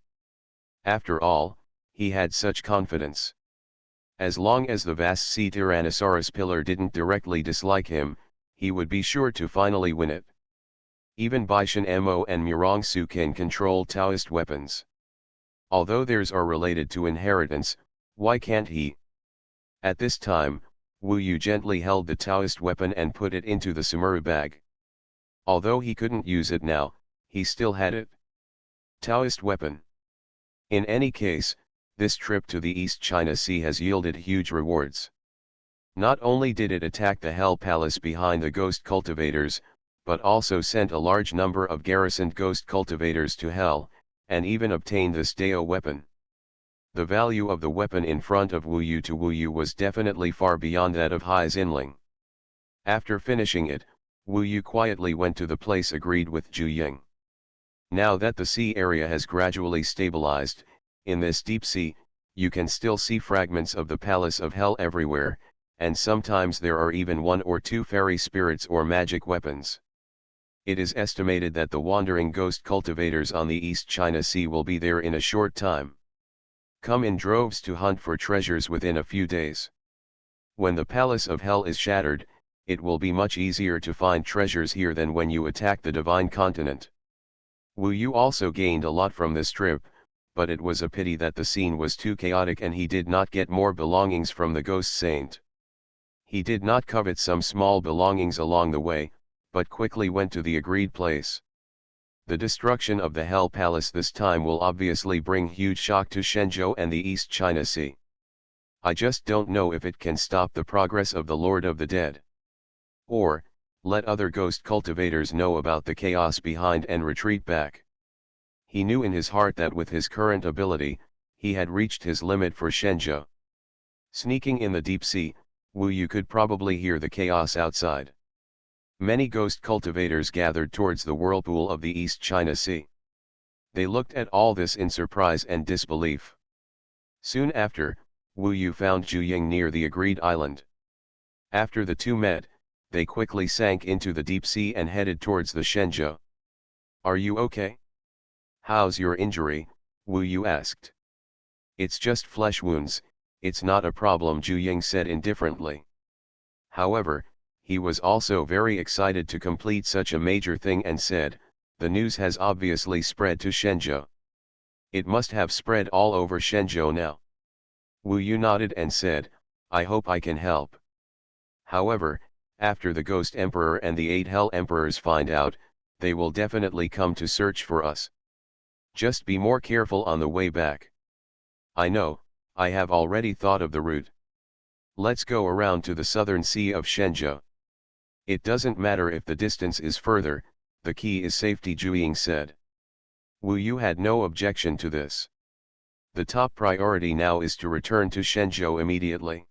After all, he had such confidence. As long as the vast sea Tyrannosaurus pillar didn't directly dislike him, he would be sure to finally win it. Even Baishan Mo and Murong Su can control Taoist weapons. Although theirs are related to inheritance, why can't he? At this time, Wu Yu gently held the Taoist weapon and put it into the samurai bag. Although he couldn't use it now, he still had it. Taoist weapon. In any case, this trip to the East China Sea has yielded huge rewards. Not only did it attack the Hell Palace behind the ghost cultivators, but also sent a large number of garrisoned ghost cultivators to Hell, and even obtained this Dao weapon. The value of the weapon in front of Wu Yu was definitely far beyond that of Hai Xinling. After finishing it, Wu Yu quietly went to the place agreed with Zhu Ying. Now that the sea area has gradually stabilized, in this deep sea, you can still see fragments of the Palace of Hell everywhere, and sometimes there are even one or two fairy spirits or magic weapons. It is estimated that the wandering ghost cultivators on the East China Sea will be there in a short time. Come in droves to hunt for treasures within a few days. When the Palace of Hell is shattered, it will be much easier to find treasures here than when you attack the Divine Continent. Wu Yu also gained a lot from this trip, but it was a pity that the scene was too chaotic and he did not get more belongings from the Ghost Saint. He did not covet some small belongings along the way, but quickly went to the agreed place. The destruction of the Hell Palace this time will obviously bring huge shock to Shenzhou and the East China Sea. I just don't know if it can stop the progress of the Lord of the Dead. Or, let other ghost cultivators know about the chaos behind and retreat back. He knew in his heart that with his current ability, he had reached his limit for Shenzhou. Sneaking in the deep sea, Wu Yu could probably hear the chaos outside. Many ghost cultivators gathered towards the whirlpool of the East China Sea. They looked at all this in surprise and disbelief. Soon after, Wu Yu found Zhu Ying near the agreed island. After the two met, they quickly sank into the deep sea and headed towards the Shenzhou. "Are you okay? How's your injury?" Wu Yu asked. "It's just flesh wounds, it's not a problem," Zhu Ying said indifferently. However, he was also very excited to complete such a major thing and said, "The news has obviously spread to Shenzhou. It must have spread all over Shenzhou now." Wu Yu nodded and said, "I hope I can help. However, after the Ghost Emperor and the 8 Hell Emperors find out, they will definitely come to search for us. Just be more careful on the way back." "I know, I have already thought of the route. Let's go around to the southern sea of Shenzhou. It doesn't matter if the distance is further, the key is safety," Zhu Ying said. Wu Yu had no objection to this. The top priority now is to return to Shenzhou immediately.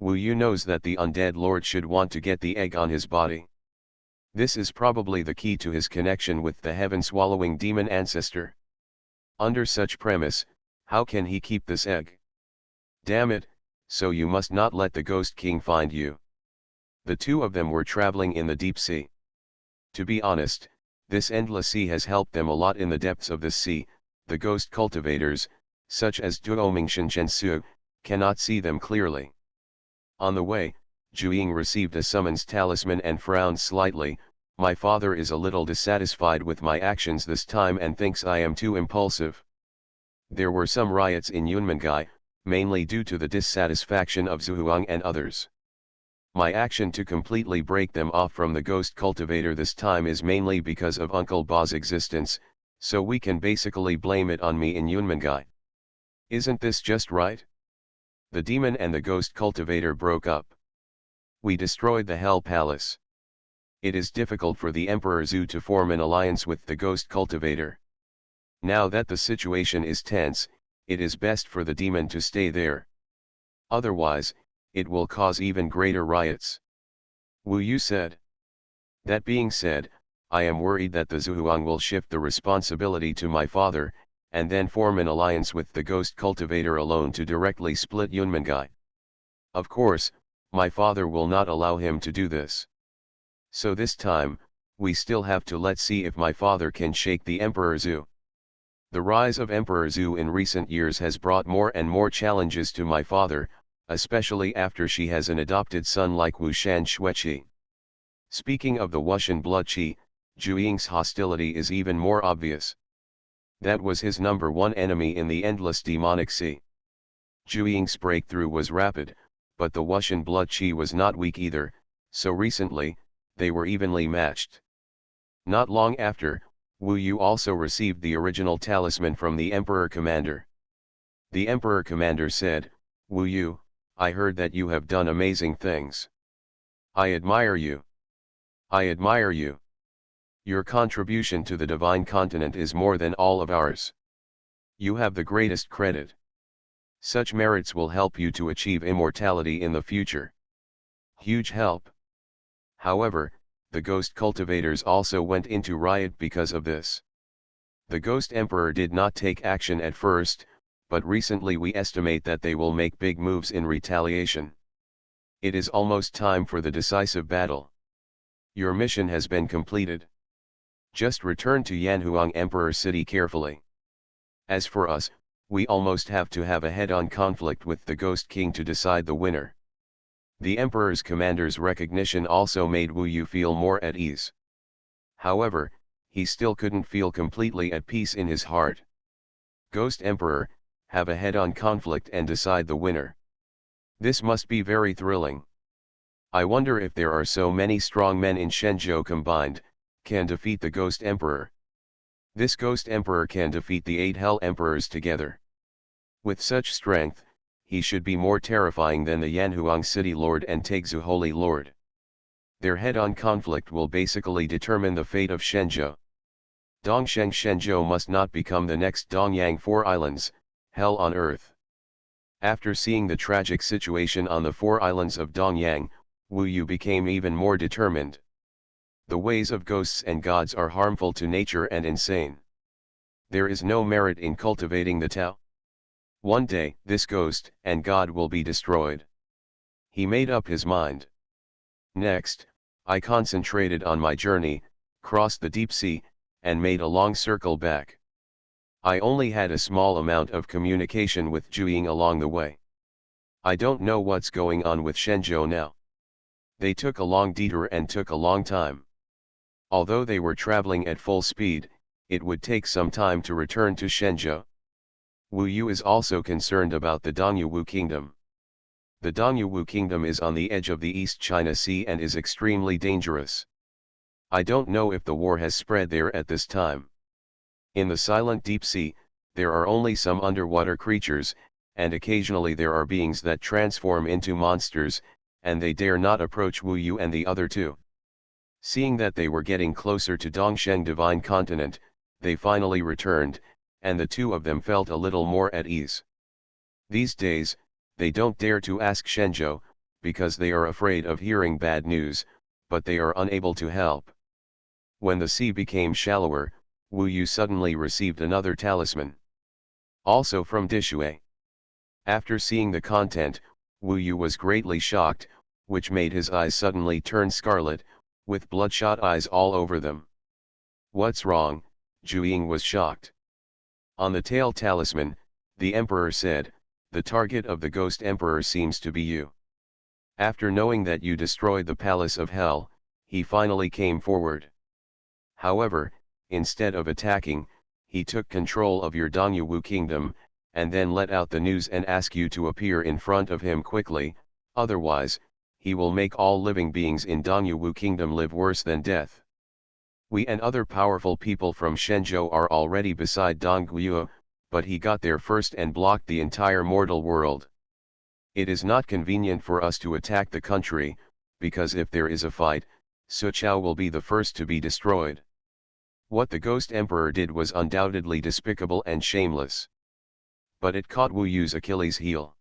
Wu Yu knows that the undead lord should want to get the egg on his body. This is probably the key to his connection with the heaven-swallowing demon ancestor. Under such premise, how can he keep this egg? Damn it, so you must not let the Ghost King find you. The two of them were traveling in the deep sea. To be honest, this endless sea has helped them a lot in the depths of this sea. The ghost cultivators, such as Duomingchen Shensu, cannot see them clearly. On the way, Zhu Ying received a summons talisman and frowned slightly. "My father is a little dissatisfied with my actions this time and thinks I am too impulsive. There were some riots in Yunmengai, mainly due to the dissatisfaction of Xuanhuan and others. My action to completely break them off from the ghost cultivator this time is mainly because of Uncle Ba's existence, so we can basically blame it on me in Yunmengai. Isn't this just right?" The demon and the ghost cultivator broke up. "We destroyed the Hell Palace. It is difficult for the Emperor Zhu to form an alliance with the ghost cultivator. Now that the situation is tense, it is best for the demon to stay there. Otherwise, it will cause even greater riots. Wu Yu said. That being said, I am worried that the Xuanhuan will shift the responsibility to my father, and then form an alliance with the ghost cultivator alone to directly split Yunmengai. Of course, my father will not allow him to do this. So this time, we still have to let's see if my father can shake the Emperor Zhu. The rise of Emperor Zhu in recent years has brought more and more challenges to my father, especially after she has an adopted son like Wushan Xueqi. Speaking of the Wuxian blood qi, Zhu Ying's hostility is even more obvious. That was his number one enemy in the endless demonic sea. Zhu Ying's breakthrough was rapid, but the Wuxian blood qi was not weak either, so recently, they were evenly matched. Not long after, Wu Yu also received the original talisman from the Emperor Commander. The Emperor Commander said, Wu Yu, I heard that you have done amazing things. I admire you. I admire you. Your contribution to the divine continent is more than all of ours. You have the greatest credit. Such merits will help you to achieve immortality in the future. Huge help. However, the ghost cultivators also went into riot because of this. The ghost emperor did not take action at first, but recently we estimate that they will make big moves in retaliation. It is almost time for the decisive battle. Your mission has been completed. Just return to Yanhuang Emperor City carefully. As for us, we almost have to have a head-on conflict with the Ghost King to decide the winner. The Emperor's commander's recognition also made Wu Yu feel more at ease. However, he still couldn't feel completely at peace in his heart. Ghost Emperor, have a head-on conflict and decide the winner. This must be very thrilling. I wonder if there are so many strong men in Shenzhou combined, can defeat the Ghost Emperor. This Ghost Emperor can defeat the 8 Hell Emperors together. With such strength, he should be more terrifying than the Yanhuang City Lord and Taixu Holy Lord. Their head-on conflict will basically determine the fate of Shenzhou. Dongsheng Shenzhou must not become the next Dongyang Four Islands, hell on earth. After seeing the tragic situation on the 4 islands of Dongyang, Wu Yu became even more determined. The ways of ghosts and gods are harmful to nature and insane. There is no merit in cultivating the Tao. One day, this ghost and god will be destroyed. He made up his mind. Next, I concentrated on my journey, crossed the deep sea, and made a long circle back. I only had a small amount of communication with Zhu along the way. I don't know what's going on with Shenzhou now. They took a long detour and took a long time. Although they were traveling at full speed, it would take some time to return to Shenzhou. Wu Yu is also concerned about the Dongyuwu Kingdom. The Dongyuwu Kingdom is on the edge of the East China Sea and is extremely dangerous. I don't know if the war has spread there at this time. In the silent deep sea, there are only some underwater creatures, and occasionally there are beings that transform into monsters, and they dare not approach Wu Yu and the other two. Seeing that they were getting closer to Dongsheng Divine Continent, they finally returned, and the two of them felt a little more at ease. These days, they don't dare to ask Shenzhou, because they are afraid of hearing bad news, but they are unable to help. When the sea became shallower, Wu Yu suddenly received another talisman. Also from Dishue. After seeing the content, Wu Yu was greatly shocked, which made his eyes suddenly turn scarlet, with bloodshot eyes all over them. What's wrong? Zhu Ying was shocked. On the tail talisman, the emperor said, the target of the ghost emperor seems to be you. After knowing that you destroyed the palace of hell, he finally came forward. However, instead of attacking, he took control of your Dongyuwu kingdom, and then let out the news and asked you to appear in front of him quickly, otherwise, he will make all living beings in Dongyuwu kingdom live worse than death. We and other powerful people from Shenzhou are already beside Dongguo, but he got there first and blocked the entire mortal world. It is not convenient for us to attack the country, because if there is a fight, Suqiao will be the first to be destroyed. What the Ghost Emperor did was undoubtedly despicable and shameless. But it caught Wu Yu's Achilles heel.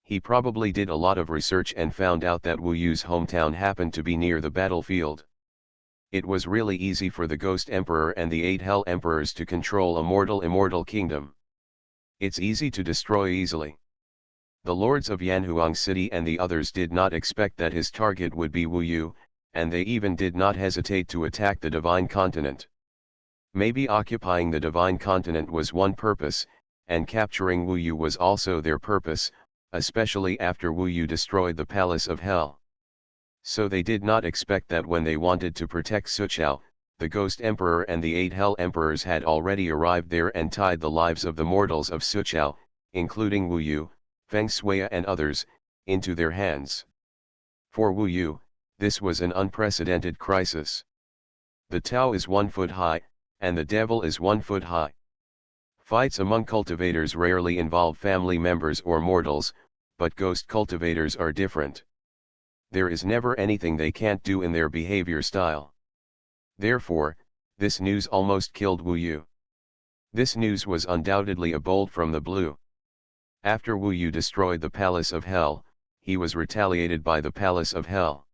He probably did a lot of research and found out that Wu Yu's hometown happened to be near the battlefield. It was really easy for the Ghost Emperor and the 8 Hell Emperors to control a immortal kingdom. It's easy to destroy easily. The lords of Yanhuang City and the others did not expect that his target would be Wu Yu, and they even did not hesitate to attack the Divine Continent. Maybe occupying the Divine Continent was one purpose, and capturing Wu Yu was also their purpose, especially after Wu Yu destroyed the Palace of Hell. So they did not expect that when they wanted to protect Suqiao, the Ghost Emperor and the 8 Hell Emperors had already arrived there and tied the lives of the mortals of Suqiao, including Wu Yu, Feng Shui and others, into their hands. For Wu Yu, this was an unprecedented crisis. The Tao is 1 foot high, and the devil is 1 foot high. Fights among cultivators rarely involve family members or mortals, but ghost cultivators are different. There is never anything they can't do in their behavior style. Therefore, this news almost killed Wu Yu. This news was undoubtedly a bolt from the blue. After Wu Yu destroyed the Palace of Hell, he was retaliated by the Palace of Hell.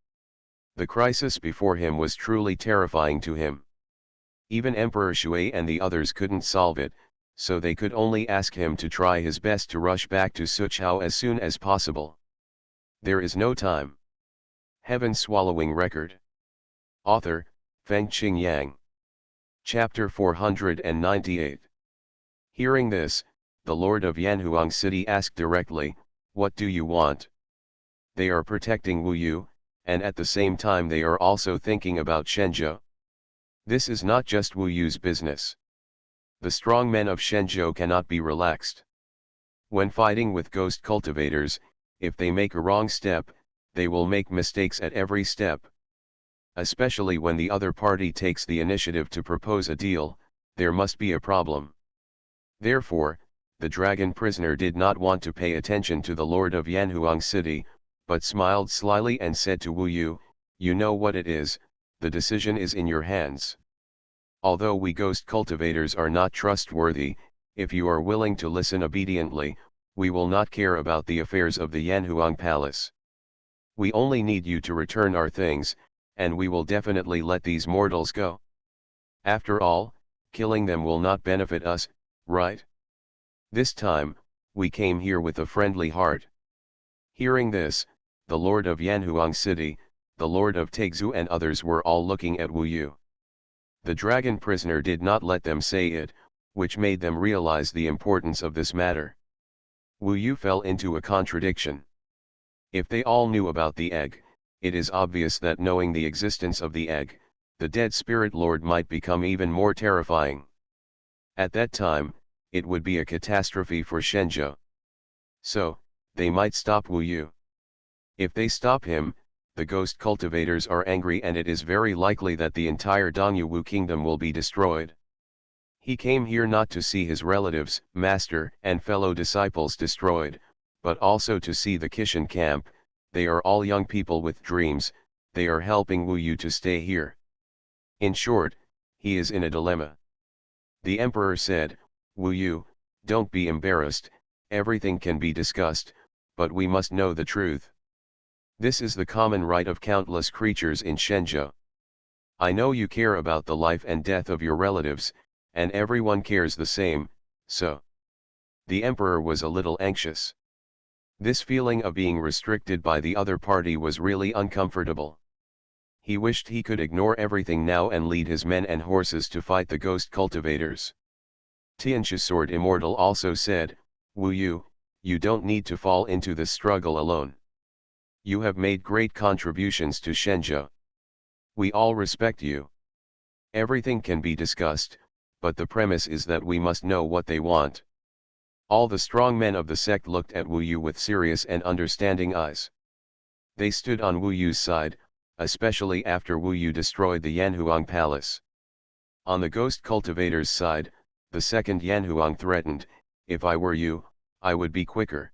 The crisis before him was truly terrifying to him. Even Emperor Shui and the others couldn't solve it, so they could only ask him to try his best to rush back to Suqiao as soon as possible. There is no time. Heaven-swallowing record. Author, Fengqing Yang. Chapter 498. Hearing this, the Lord of Yanhuang City asked directly, "What do you want?" They are protecting Wu Yu, and at the same time they are also thinking about Shenzhou. This is not just Wu Yu's business. The strong men of Shenzhou cannot be relaxed. When fighting with ghost cultivators, if they make a wrong step, they will make mistakes at every step. Especially when the other party takes the initiative to propose a deal, there must be a problem. Therefore, the dragon prisoner did not want to pay attention to the Lord of Yanhuang City, but smiled slyly and said to Wu Yu, "You know what it is, the decision is in your hands. Although we ghost cultivators are not trustworthy, if you are willing to listen obediently, we will not care about the affairs of the Yanhuang Palace. We only need you to return our things, and we will definitely let these mortals go. After all, killing them will not benefit us, right? This time, we came here with a friendly heart." Hearing this, the Lord of Yanhuang City, the Lord of Taizhou and others were all looking at Wu Yu. The dragon prisoner did not let them say it, which made them realize the importance of this matter. Wu Yu fell into a contradiction. If they all knew about the egg, it is obvious that knowing the existence of the egg, the dead spirit lord might become even more terrifying. At that time, it would be a catastrophe for Shenzhou. So, they might stop Wu Yu. If they stop him, the ghost cultivators are angry and it is very likely that the entire Dongyu Wu kingdom will be destroyed. He came here not to see his relatives, master and fellow disciples destroyed, but also to see the Kishan camp. They are all young people with dreams, they are helping Wu Yu to stay here. In short, he is in a dilemma. The emperor said, "Wu Yu, don't be embarrassed, everything can be discussed, but we must know the truth. This is the common right of countless creatures in Shenzhou. I know you care about the life and death of your relatives, and everyone cares the same, so." The emperor was a little anxious. This feeling of being restricted by the other party was really uncomfortable. He wished he could ignore everything now and lead his men and horses to fight the ghost cultivators. Tianshi Sword Immortal also said, "Wu Yu, you don't need to fall into this struggle alone. You have made great contributions to Shenzhou. We all respect you. Everything can be discussed, but the premise is that we must know what they want." All the strong men of the sect looked at Wu Yu with serious and understanding eyes. They stood on Wu Yu's side, especially after Wu Yu destroyed the Yanhuang Palace. On the ghost cultivator's side, the second Yanhuang threatened, "If I were you, I would be quicker."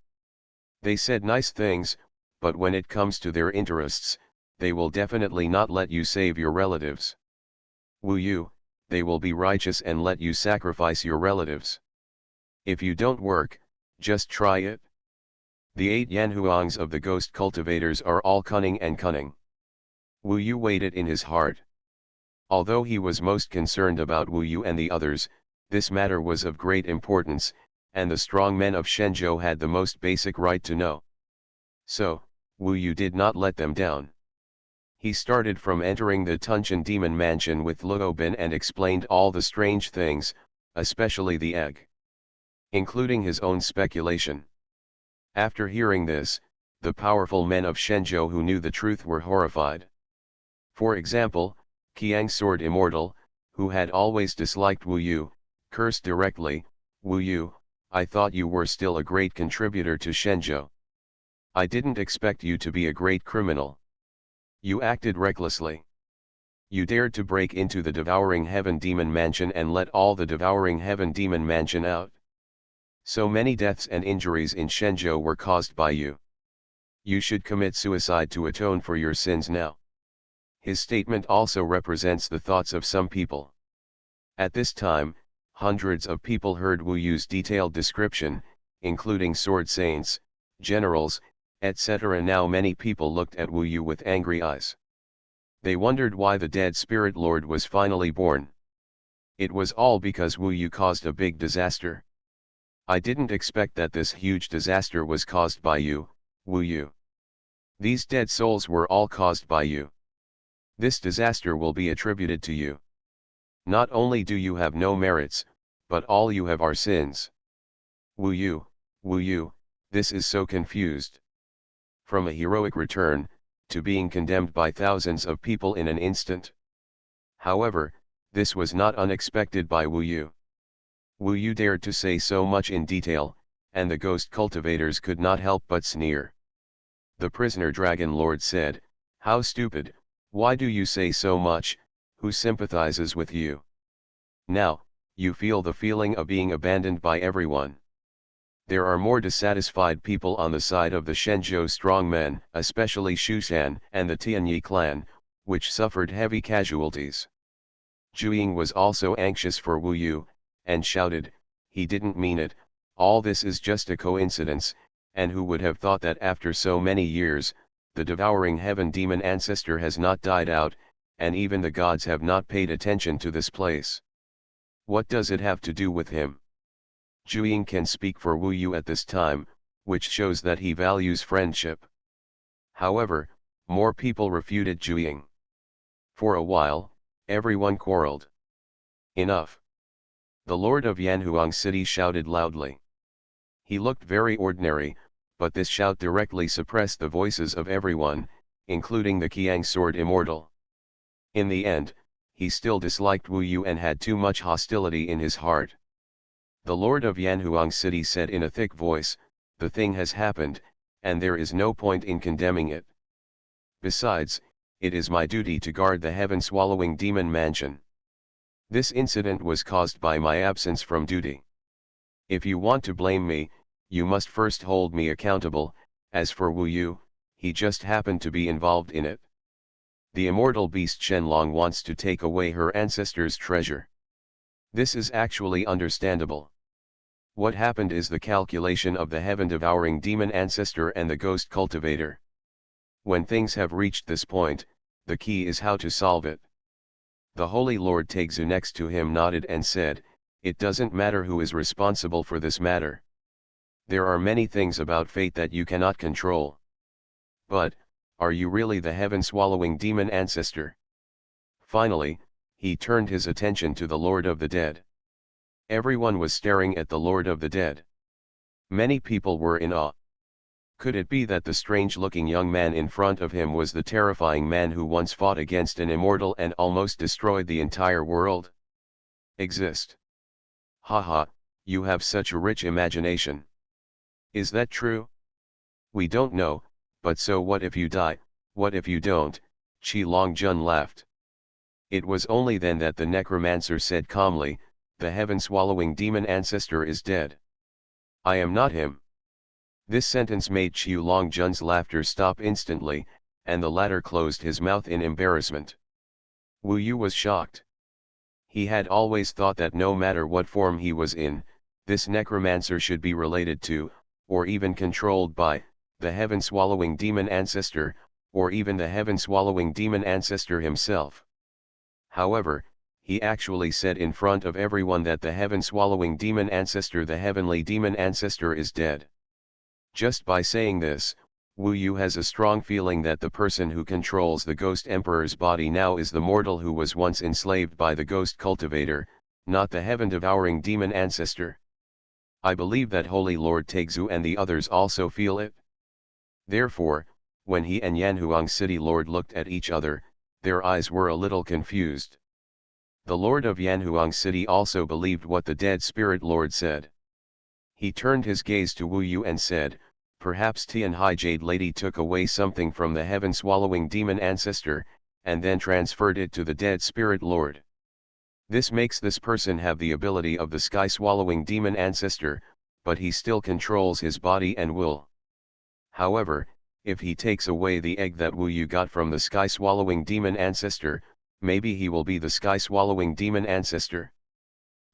They said nice things, but when it comes to their interests, they will definitely not let you save your relatives. Wu Yu, they will be righteous and let you sacrifice your relatives. If you don't work, just try it. The 8 Yanhuangs of the ghost cultivators are all cunning and cunning. Wu Yu weighed it in his heart. Although he was most concerned about Wu Yu and the others, this matter was of great importance, and the strong men of Shenzhou had the most basic right to know. So, Wu Yu did not let them down. He started from entering the Tunchen demon mansion with Luo Bin and explained all the strange things, especially the egg, including his own speculation. After hearing this, the powerful men of Shenzhou who knew the truth were horrified. For example, Qiang's sword Immortal, who had always disliked Wu Yu, cursed directly, "Wu Yu, I thought you were still a great contributor to Shenzhou. I didn't expect you to be a great criminal. You acted recklessly. You dared to break into the Devouring Heaven Demon Mansion and let all the Devouring Heaven Demon Mansion out. So many deaths and injuries in Shenzhou were caused by you. You should commit suicide to atone for your sins now." His statement also represents the thoughts of some people. At this time, hundreds of people heard Wu Yu's detailed description, including sword saints, generals, etc. Now many people looked at Wu Yu with angry eyes. They wondered why the dead spirit lord was finally born. It was all because Wu Yu caused a big disaster. I didn't expect that this huge disaster was caused by you, Wu Yu. These dead souls were all caused by you. This disaster will be attributed to you. Not only do you have no merits, but all you have are sins. Wu Yu, this is so confused. From a heroic return, to being condemned by thousands of people in an instant. However, this was not unexpected by Wu Yu. Wu Yu dared to say so much in detail, and the ghost cultivators could not help but sneer. The prisoner Dragon Lord said, "How stupid, why do you say so much, who sympathizes with you? Now, you feel the feeling of being abandoned by everyone. There are more dissatisfied people on the side of the Shenzhou strongmen, especially Xuanhuan and the Tianyi clan, which suffered heavy casualties." Zhu was also anxious for Wu Yu, and shouted, "He didn't mean it, all this is just a coincidence, and who would have thought that after so many years, the devouring heaven demon ancestor has not died out, and even the gods have not paid attention to this place. What does it have to do with him?" Zhu can speak for Wu Yu at this time, which shows that he values friendship. However, more people refuted Zhu. For a while, everyone quarreled. "Enough!" The Lord of Yanhuang City shouted loudly. He looked very ordinary, but this shout directly suppressed the voices of everyone, including the Qiang sword Immortal. In the end, he still disliked Wu Yu and had too much hostility in his heart. The Lord of Yanhuang City said in a thick voice, "The thing has happened, and there is no point in condemning it. Besides, it is my duty to guard the heaven-swallowing demon mansion. This incident was caused by my absence from duty. If you want to blame me, you must first hold me accountable. As for Wu Yu, he just happened to be involved in it. The immortal beast Shenlong wants to take away her ancestors' treasure. This is actually understandable. What happened is the calculation of the heaven-devouring demon ancestor and the ghost cultivator. When things have reached this point, the key is how to solve it." The Holy Lord Taixu next to him nodded and said, "It doesn't matter who is responsible for this matter. There are many things about fate that you cannot control. But, are you really the heaven-swallowing demon ancestor?" Finally, he turned his attention to the Lord of the Dead. Everyone was staring at the Lord of the Dead. Many people were in awe. Could it be that the strange-looking young man in front of him was the terrifying man who once fought against an immortal and almost destroyed the entire world? Exist. Haha, you have such a rich imagination. Is that true? We don't know, but so what if you die, what if you don't? Qi Longjun laughed. It was only then that the necromancer said calmly, "The heaven-swallowing demon ancestor is dead. I am not him." This sentence made Qi Longjun's laughter stop instantly, and the latter closed his mouth in embarrassment. Wu Yu was shocked. He had always thought that no matter what form he was in, this necromancer should be related to, or even controlled by, the heaven-swallowing demon ancestor, or even the heaven-swallowing demon ancestor himself. However, he actually said in front of everyone that the heaven-swallowing demon ancestor, the heavenly demon ancestor, is dead. Just by saying this, Wu Yu has a strong feeling that the person who controls the Ghost Emperor's body now is the mortal who was once enslaved by the Ghost Cultivator, not the heaven-devouring demon ancestor. I believe that Holy Lord Taixu and the others also feel it. Therefore, when he and Yanhuang City Lord looked at each other, their eyes were a little confused. The Lord of Yanhuang City also believed what the dead spirit lord said. He turned his gaze to Wu Yu and said, "Perhaps Tianhai Jade Lady took away something from the heaven-swallowing demon ancestor, and then transferred it to the dead spirit lord. This makes this person have the ability of the sky-swallowing demon ancestor, but he still controls his body and will. However, if he takes away the egg that Wu Yu got from the sky-swallowing demon ancestor, maybe he will be the sky-swallowing demon ancestor.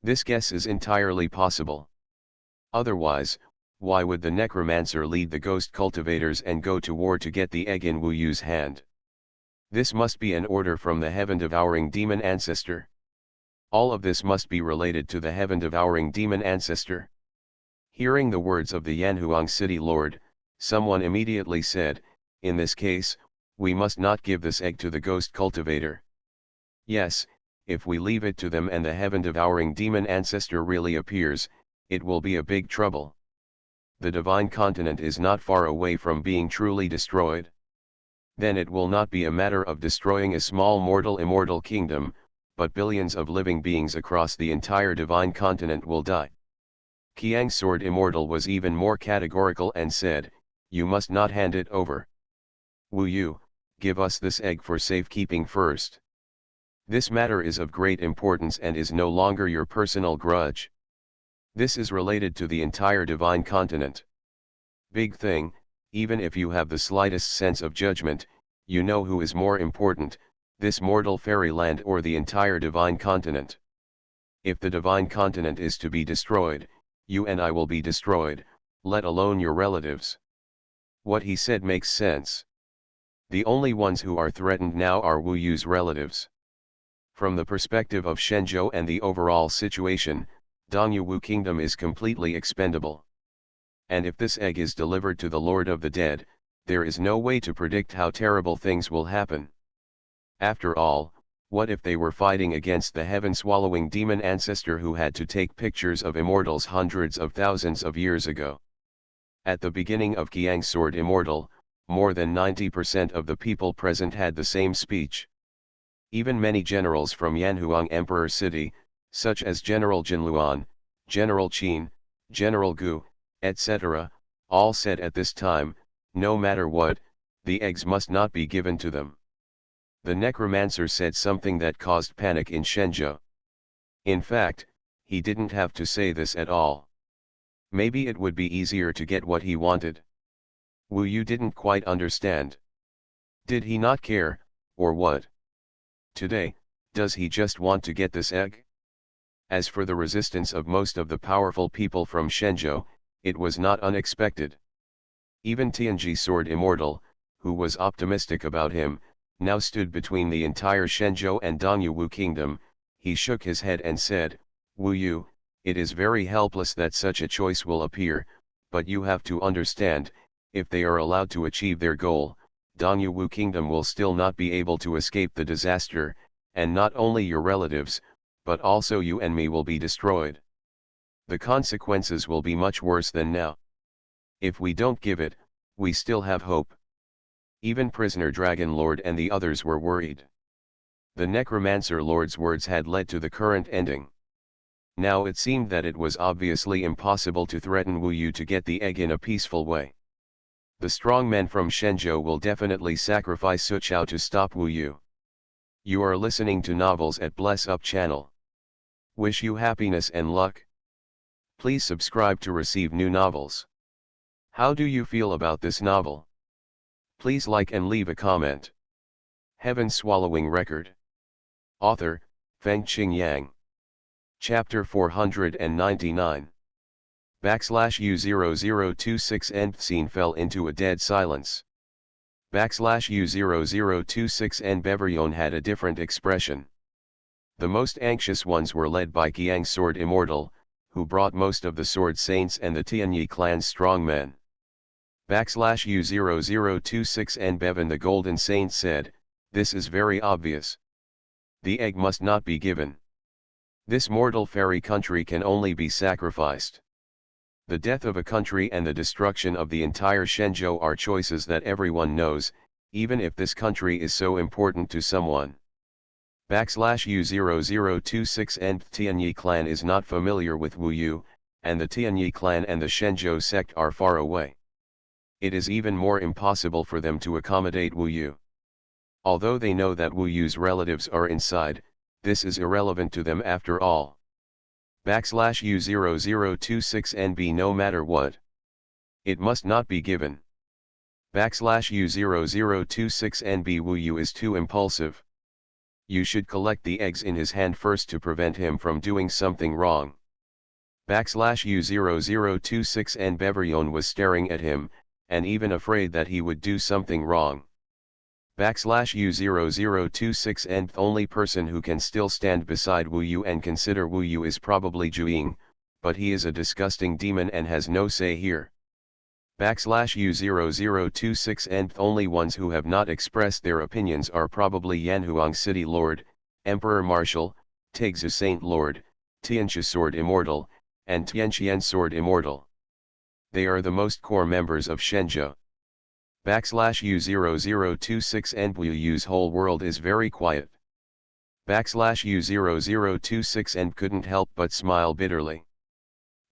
This guess is entirely possible. Otherwise, why would the necromancer lead the ghost cultivators and go to war to get the egg in Wu Yu's hand? This must be an order from the heaven-devouring demon ancestor. All of this must be related to the heaven-devouring demon ancestor." Hearing the words of the Yanhuang City Lord, someone immediately said, "In this case, we must not give this egg to the ghost cultivator. Yes, if we leave it to them and the heaven-devouring demon ancestor really appears, it will be a big trouble. The divine continent is not far away from being truly destroyed. Then it will not be a matter of destroying a small mortal immortal kingdom, but billions of living beings across the entire divine continent will die." Qiang's sword immortal was even more categorical and said, "You must not hand it over. Wu Yu, give us this egg for safekeeping first. This matter is of great importance and is no longer your personal grudge. This is related to the entire divine continent. Big thing, even if you have the slightest sense of judgment, you know who is more important, this mortal fairyland or the entire divine continent. If the divine continent is to be destroyed, you and I will be destroyed, let alone your relatives." What he said makes sense. The only ones who are threatened now are Wu Yu's relatives. From the perspective of Shenzhou and the overall situation, Dongyu Wu Kingdom is completely expendable. And if this egg is delivered to the Lord of the Dead, there is no way to predict how terrible things will happen. After all, what if they were fighting against the heaven-swallowing demon ancestor who had to take pictures of immortals hundreds of thousands of years ago? At the beginning of Qiang's sword immortal, more than 90% of the people present had the same speech. Even many generals from Yanhuang Emperor City, such as General Jinluan, General Qin, General Gu, etc., all said at this time, no matter what, the eggs must not be given to them. The necromancer said something that caused panic in Shenzhou. In fact, he didn't have to say this at all. Maybe it would be easier to get what he wanted. Wu Yu didn't quite understand. Did he not care, or what? Today, does he just want to get this egg? As for the resistance of most of the powerful people from Shenzhou, it was not unexpected. Even Tianji Sword Immortal, who was optimistic about him, now stood between the entire Shenzhou and Dongyu Wu Kingdom. He shook his head and said, "Wu Yu, it is very helpless that such a choice will appear, but you have to understand, if they are allowed to achieve their goal, Dongyu Wu Kingdom will still not be able to escape the disaster, and not only your relatives, but also you and me will be destroyed. The consequences will be much worse than now. If we don't give it, we still have hope." Even Prisoner Dragon Lord and the others were worried. The Necromancer Lord's words had led to the current ending. Now it seemed that it was obviously impossible to threaten Wu Yu to get the egg in a peaceful way. The strong men from Shenzhou will definitely sacrifice Suqiao to stop Wu Yu. You are listening to Novels at Bless Up channel. Wish you happiness and luck. Please subscribe to receive new novels. How do you feel about this novel? Please like and leave a comment. Heaven Swallowing Record. Author, Fengqing Yang. Chapter 499. U0026 Nth scene fell into a dead silence. U0026 N Beveryon had a different expression. The most anxious ones were led by Qiang Sword Immortal, who brought most of the Sword Saints and the Tianyi clan's strongmen. U0026 N Bevan the Golden Saint said, "This is very obvious. The egg must not be given. This mortal fairy country can only be sacrificed. The death of a country and the destruction of the entire Shenzhou are choices that everyone knows, even if this country is so important to someone." U0026 Nth Tianyi clan is not familiar with Wu Yu, and the Tianyi clan and the Shenzhou sect are far away. It is even more impossible for them to accommodate Wu Yu. Although they know that Wu Yu's relatives are inside, this is irrelevant to them after all. U0026 NB no matter what. It must not be given. U0026 NB Wu Yu is too impulsive. You should collect the eggs in his hand first to prevent him from doing something wrong. U0026 N Beveryon was staring at him, and even afraid that he would do something wrong. U0026 N only person who can still stand beside Wu Yu and consider Wu Yu is probably Jueying, but he is a disgusting demon and has no say here. U0026 N only ones who have not expressed their opinions are probably Yanhuang City Lord, Emperor Marshal, Taixu Saint Lord, Tianxia Sword Immortal, and Tianxian Sword Immortal. They are the most core members of Shenzhou. U0026 N Wu Yu's whole world is very quiet. U0026 N couldn't help but smile bitterly.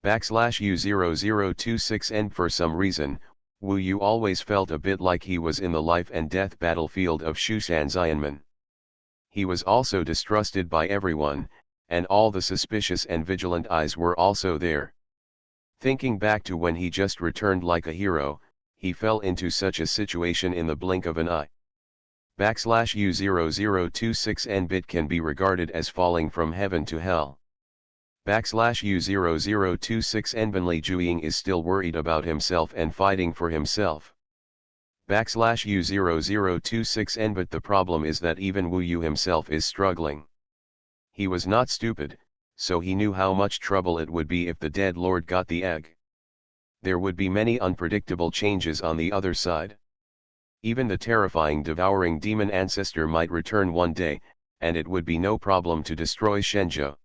U0026 N for some reason, Wu Yu always felt a bit like he was in the life and death battlefield of Shushan Xianmen. He was also distrusted by everyone, and all the suspicious and vigilant eyes were also there. Thinking back to when he just returned like a hero, he fell into such a situation in the blink of an eye. U0026 N bit can be regarded as falling from heaven to hell. U0026 N Benli Jueying is still worried about himself and fighting for himself. U0026 N but the problem is that even Wu Yu himself is struggling. He was not stupid, so he knew how much trouble it would be if the dead lord got the egg. There would be many unpredictable changes on the other side. Even the terrifying devouring demon ancestor might return one day, and it would be no problem to destroy Shenzhou.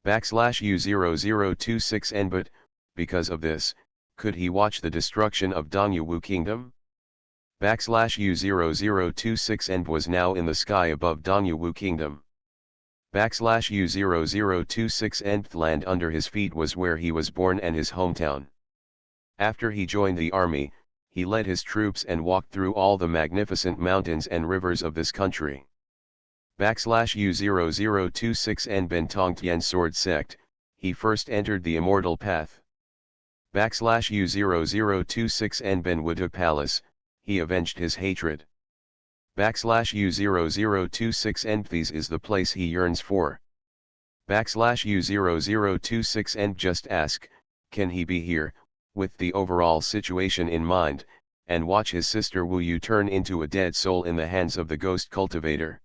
U0026 N but, because of this, could he watch the destruction of Dongyu Kingdom? U0026 N was now in the sky above Dongyu Kingdom. U0026 Nth land under his feet was where he was born and his hometown. After he joined the army, he led his troops and walked through all the magnificent mountains and rivers of this country. U0026 N Ben Tongtian Sword Sect, he first entered the immortal path. U0026 N Ben Wudu Palace, he avenged his hatred. U0026 N These is the place he yearns for. U0026 N just ask, can he be here, with the overall situation in mind, and watch his sister Wu Yu turn into a dead soul in the hands of the ghost cultivator.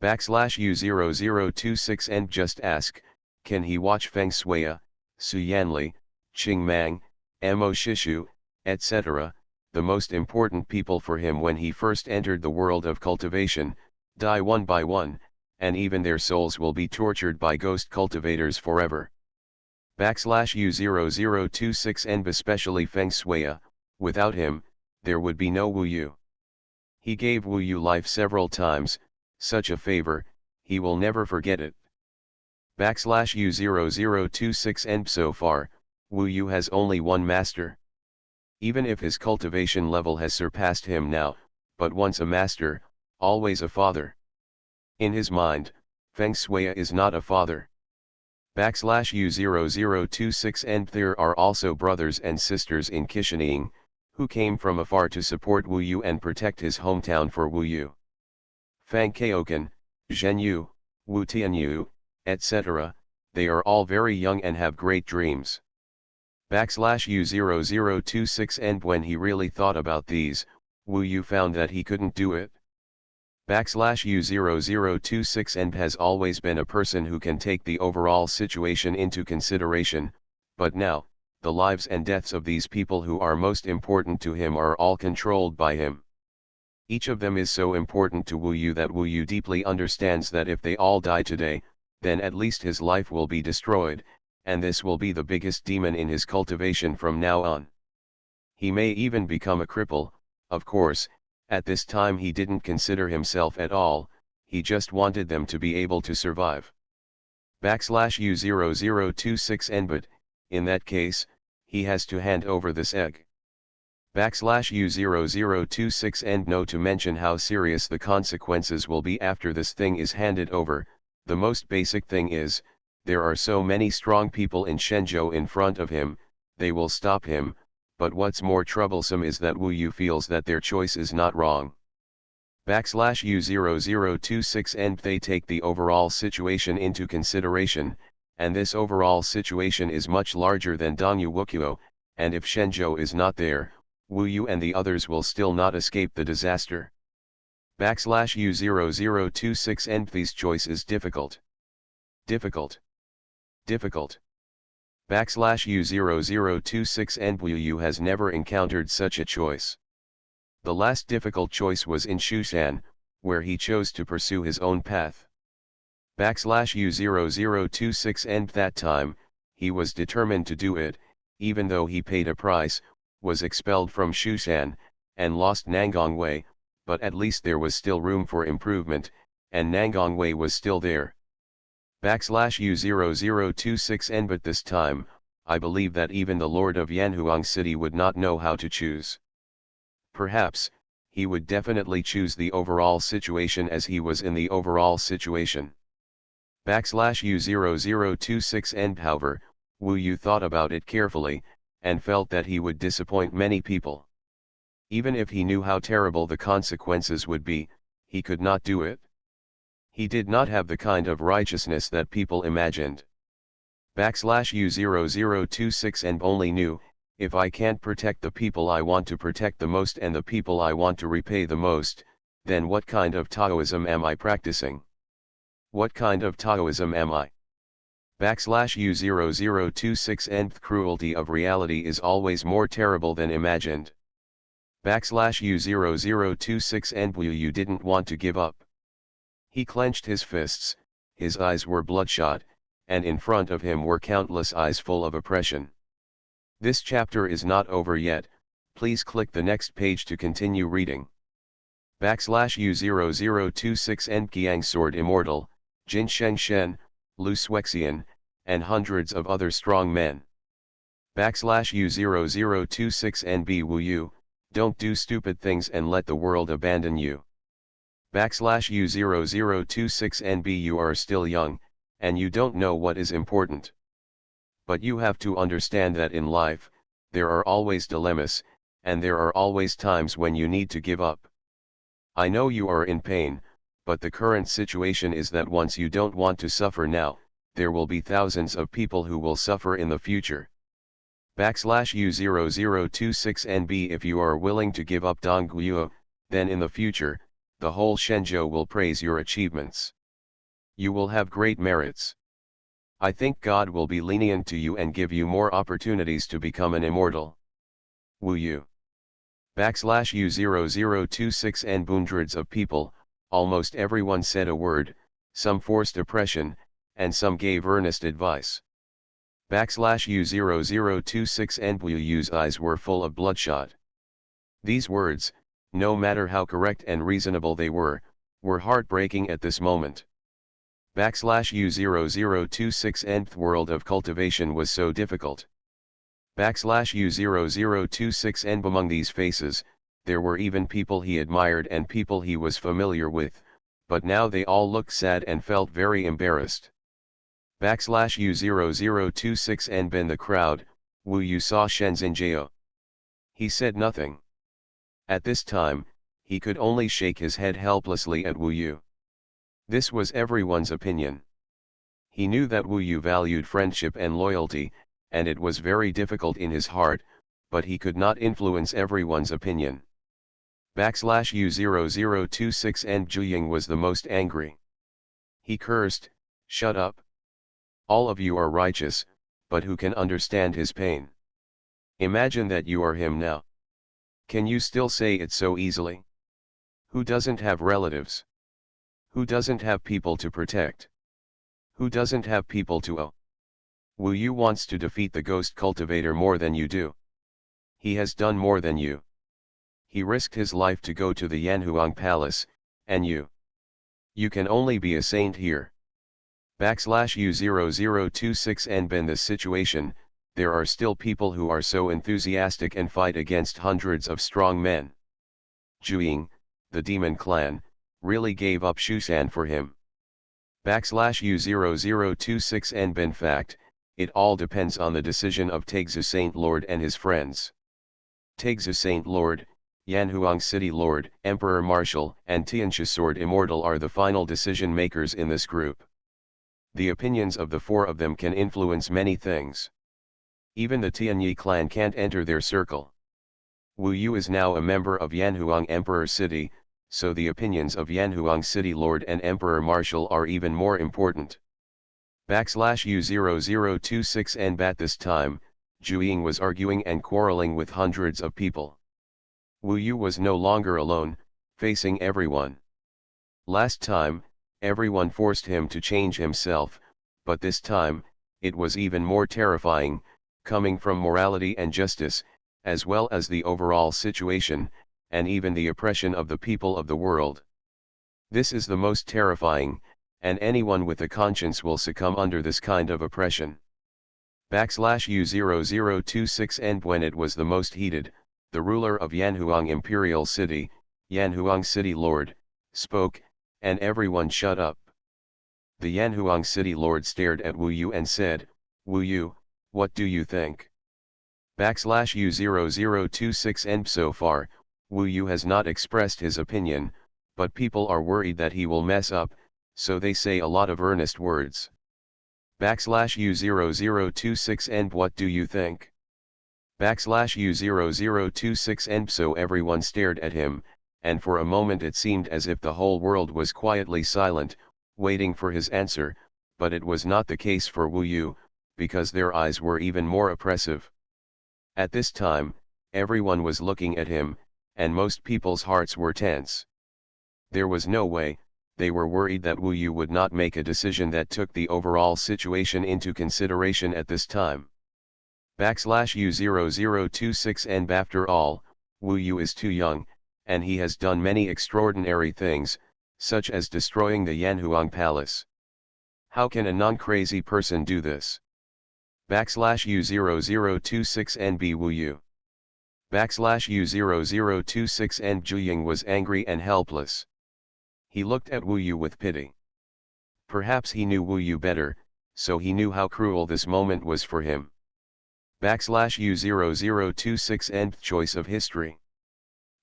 U0026 N just ask, can he watch Feng Shui, Su Yanli, Qing Mang, Mo Shishu, etc., the most important people for him when he first entered the world of cultivation, die one by one, and even their souls will be tortured by ghost cultivators forever. U0026 N especially Feng Shui, without him, there would be no Wu Yu. He gave Wu Yu life several times, such a favor, he will never forget it. U0026 N so far, Wu Yu has only one master. Even if his cultivation level has surpassed him now, but once a master, always a father. In his mind, Feng Shui is not a father. U0026 N there are also brothers and sisters in Kishineing, who came from afar to support Wu Yu and protect his hometown for Wu Yu. Fang Kaoken, Zhen Yu, Wu Tianyu, etc., they are all very young and have great dreams. /U0026 And when he really thought about these, Wu Yu found that he couldn't do it. /U0026 And has always been a person who can take the overall situation into consideration, but now, the lives and deaths of these people who are most important to him are all controlled by him. Each of them is so important to Wu Yu that Wu Yu deeply understands that if they all die today, then at least his life will be destroyed, and this will be the biggest demon in his cultivation from now on. He may even become a cripple. Of course, at this time he didn't consider himself at all, he just wanted them to be able to survive. /U0026 And but, in that case, he has to hand over this egg. /U0026 And no to mention how serious the consequences will be after this thing is handed over. The most basic thing is, there are so many strong people in Shenzhou in front of him, they will stop him, but what's more troublesome is that Wu Yu feels that their choice is not wrong. /U0026 And they take the overall situation into consideration, and this overall situation is much larger than Dongyu Wukuo, and if Shenzhou is not there, Wu Yu and the others will still not escape the disaster. /U0026 And this choice is difficult. Difficult. Difficult. /U0026 And Wu Yu has never encountered such a choice. The last difficult choice was in Xuanhuan, where he chose to pursue his own path. /U0026 And that time, he was determined to do it, even though he paid a price, was expelled from Xuanhuan, and lost Nangongwei, but at least there was still room for improvement, and Nangongwei was still there. /U0026 And but this time, I believe that even the Lord of Yanhuang City would not know how to choose. Perhaps, he would definitely choose the overall situation as he was in the overall situation. /U0026 And however, Wu Yu thought about it carefully, and felt that he would disappoint many people. Even if he knew how terrible the consequences would be, he could not do it. He did not have the kind of righteousness that people imagined. /U0026 And only knew, if I can't protect the people I want to protect the most and the people I want to repay the most, then what kind of Taoism am I practicing? What kind of Taoism am I? /U0026 And the cruelty of reality is always more terrible than imagined. /U0026 And Wu Yu didn't want to give up. He clenched his fists, his eyes were bloodshot, and in front of him were countless eyes full of oppression. This chapter is not over yet, please click the next page to continue reading. /U0026 And Qiang Sword Immortal, Jin Shengshen, Lu Shuexian, and hundreds of other strong men. /U0026 And be Wu Yu, don't do stupid things and let the world abandon you. /U0026 And be you are still young, and you don't know what is important. But you have to understand that in life, there are always dilemmas, and there are always times when you need to give up. I know you are in pain, but the current situation is that once you don't want to suffer now, there will be thousands of people who will suffer in the future. /U0026 And be if you are willing to give up Dongguo, then in the future, the whole Shenzhou will praise your achievements. You will have great merits. I think God will be lenient to you and give you more opportunities to become an immortal. Wu Yu. /U0026 And hundreds of people, almost everyone said a word, some forced oppression, and some gave earnest advice. /U0026 And Wu Yu's eyes were full of bloodshot. These words, no matter how correct and reasonable they were heartbreaking at this moment. /U0026 And the world of cultivation was so difficult. /U0026 And among these faces, there were even people he admired and people he was familiar with, but now they all looked sad and felt very embarrassed. /U0026 And in the crowd, Wu Yu saw Shenzhen Jiao. He said nothing. At this time, he could only shake his head helplessly at Wu Yu. This was everyone's opinion. He knew that Wu Yu valued friendship and loyalty, and it was very difficult in his heart, but he could not influence everyone's opinion. /U0026 and Juying was the most angry. He cursed, "Shut up. All of you are righteous, but who can understand his pain? Imagine that you are him now. Can you still say it so easily? Who doesn't have relatives? Who doesn't have people to protect? Who doesn't have people to owe? Wu Yu wants to defeat the ghost cultivator more than you do. He has done more than you. He risked his life to go to the Yanhuang Palace, and you can only be a saint here. /U0026 and in this situation, there are still people who are so enthusiastic and fight against hundreds of strong men. Juying, the demon clan, really gave up Xuanhuan for him. /U0026 and in fact, it all depends on the decision of Taixu Saint Lord and his friends. Taixu Saint Lord, Yanhuang City Lord, Emperor Marshal, and Tianxia Sword Immortal are the final decision makers in this group. The opinions of the four of them can influence many things. Even the Tianyi clan can't enter their circle. Wu Yu is now a member of Yanhuang Emperor City, so the opinions of Yanhuang City Lord and Emperor Marshal are even more important. /U0026 and at this time, Juying was arguing and quarreling with hundreds of people. Wu Yu was no longer alone, facing everyone. Last time, everyone forced him to change himself, but this time, it was even more terrifying, coming from morality and justice, as well as the overall situation, and even the oppression of the people of the world. This is the most terrifying, and anyone with a conscience will succumb under this kind of oppression. /U0026 and when it was the most heated, the ruler of Yanhuang Imperial City, Yanhuang City Lord, spoke, and everyone shut up. The Yanhuang City Lord stared at Wu Yu and said, "Wu Yu, what do you think?" /U0026 and so far, Wu Yu has not expressed his opinion, but people are worried that he will mess up, so they say a lot of earnest words. /U0026 and what do you think? /U0026 and so everyone stared at him, and for a moment it seemed as if the whole world was quietly silent, waiting for his answer, but it was not the case for Wu Yu, because their eyes were even more oppressive. At this time, everyone was looking at him, and most people's hearts were tense. There was no way, they were worried that Wu Yu would not make a decision that took the overall situation into consideration at this time. /U0026 and after all, Wu Yu is too young, and he has done many extraordinary things, such as destroying the Yanhuang Palace. How can a non-crazy person do this? /U0026 and be Wu Yu. /U0026 and Juying was angry and helpless. He looked at Wu Yu with pity. Perhaps he knew Wu Yu better, so he knew how cruel this moment was for him. /U0026 and choice of history.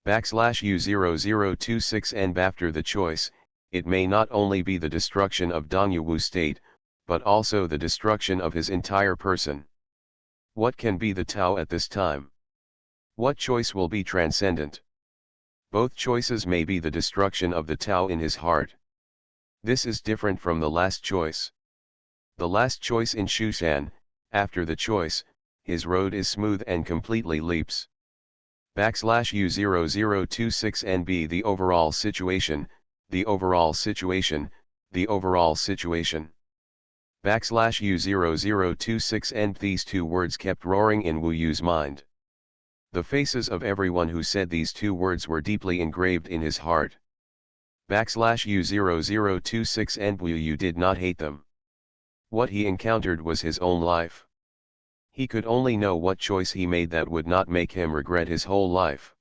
/U0026 and after the choice, it may not only be the destruction of Dongyu state, but also the destruction of his entire person. What can be the Tao at this time? What choice will be transcendent? Both choices may be the destruction of the Tao in his heart. This is different from the last choice. The last choice in Xuanhuan, after the choice, his road is smooth and completely leaps. /U0026 and be the overall situation, the overall situation, the overall situation. /U0026 and these two words kept roaring in Wu Yu's mind. The faces of everyone who said these two words were deeply engraved in his heart. /U0026 and Wu Yu did not hate them. What he encountered was his own life. He could only know what choice he made that would not make him regret his whole life.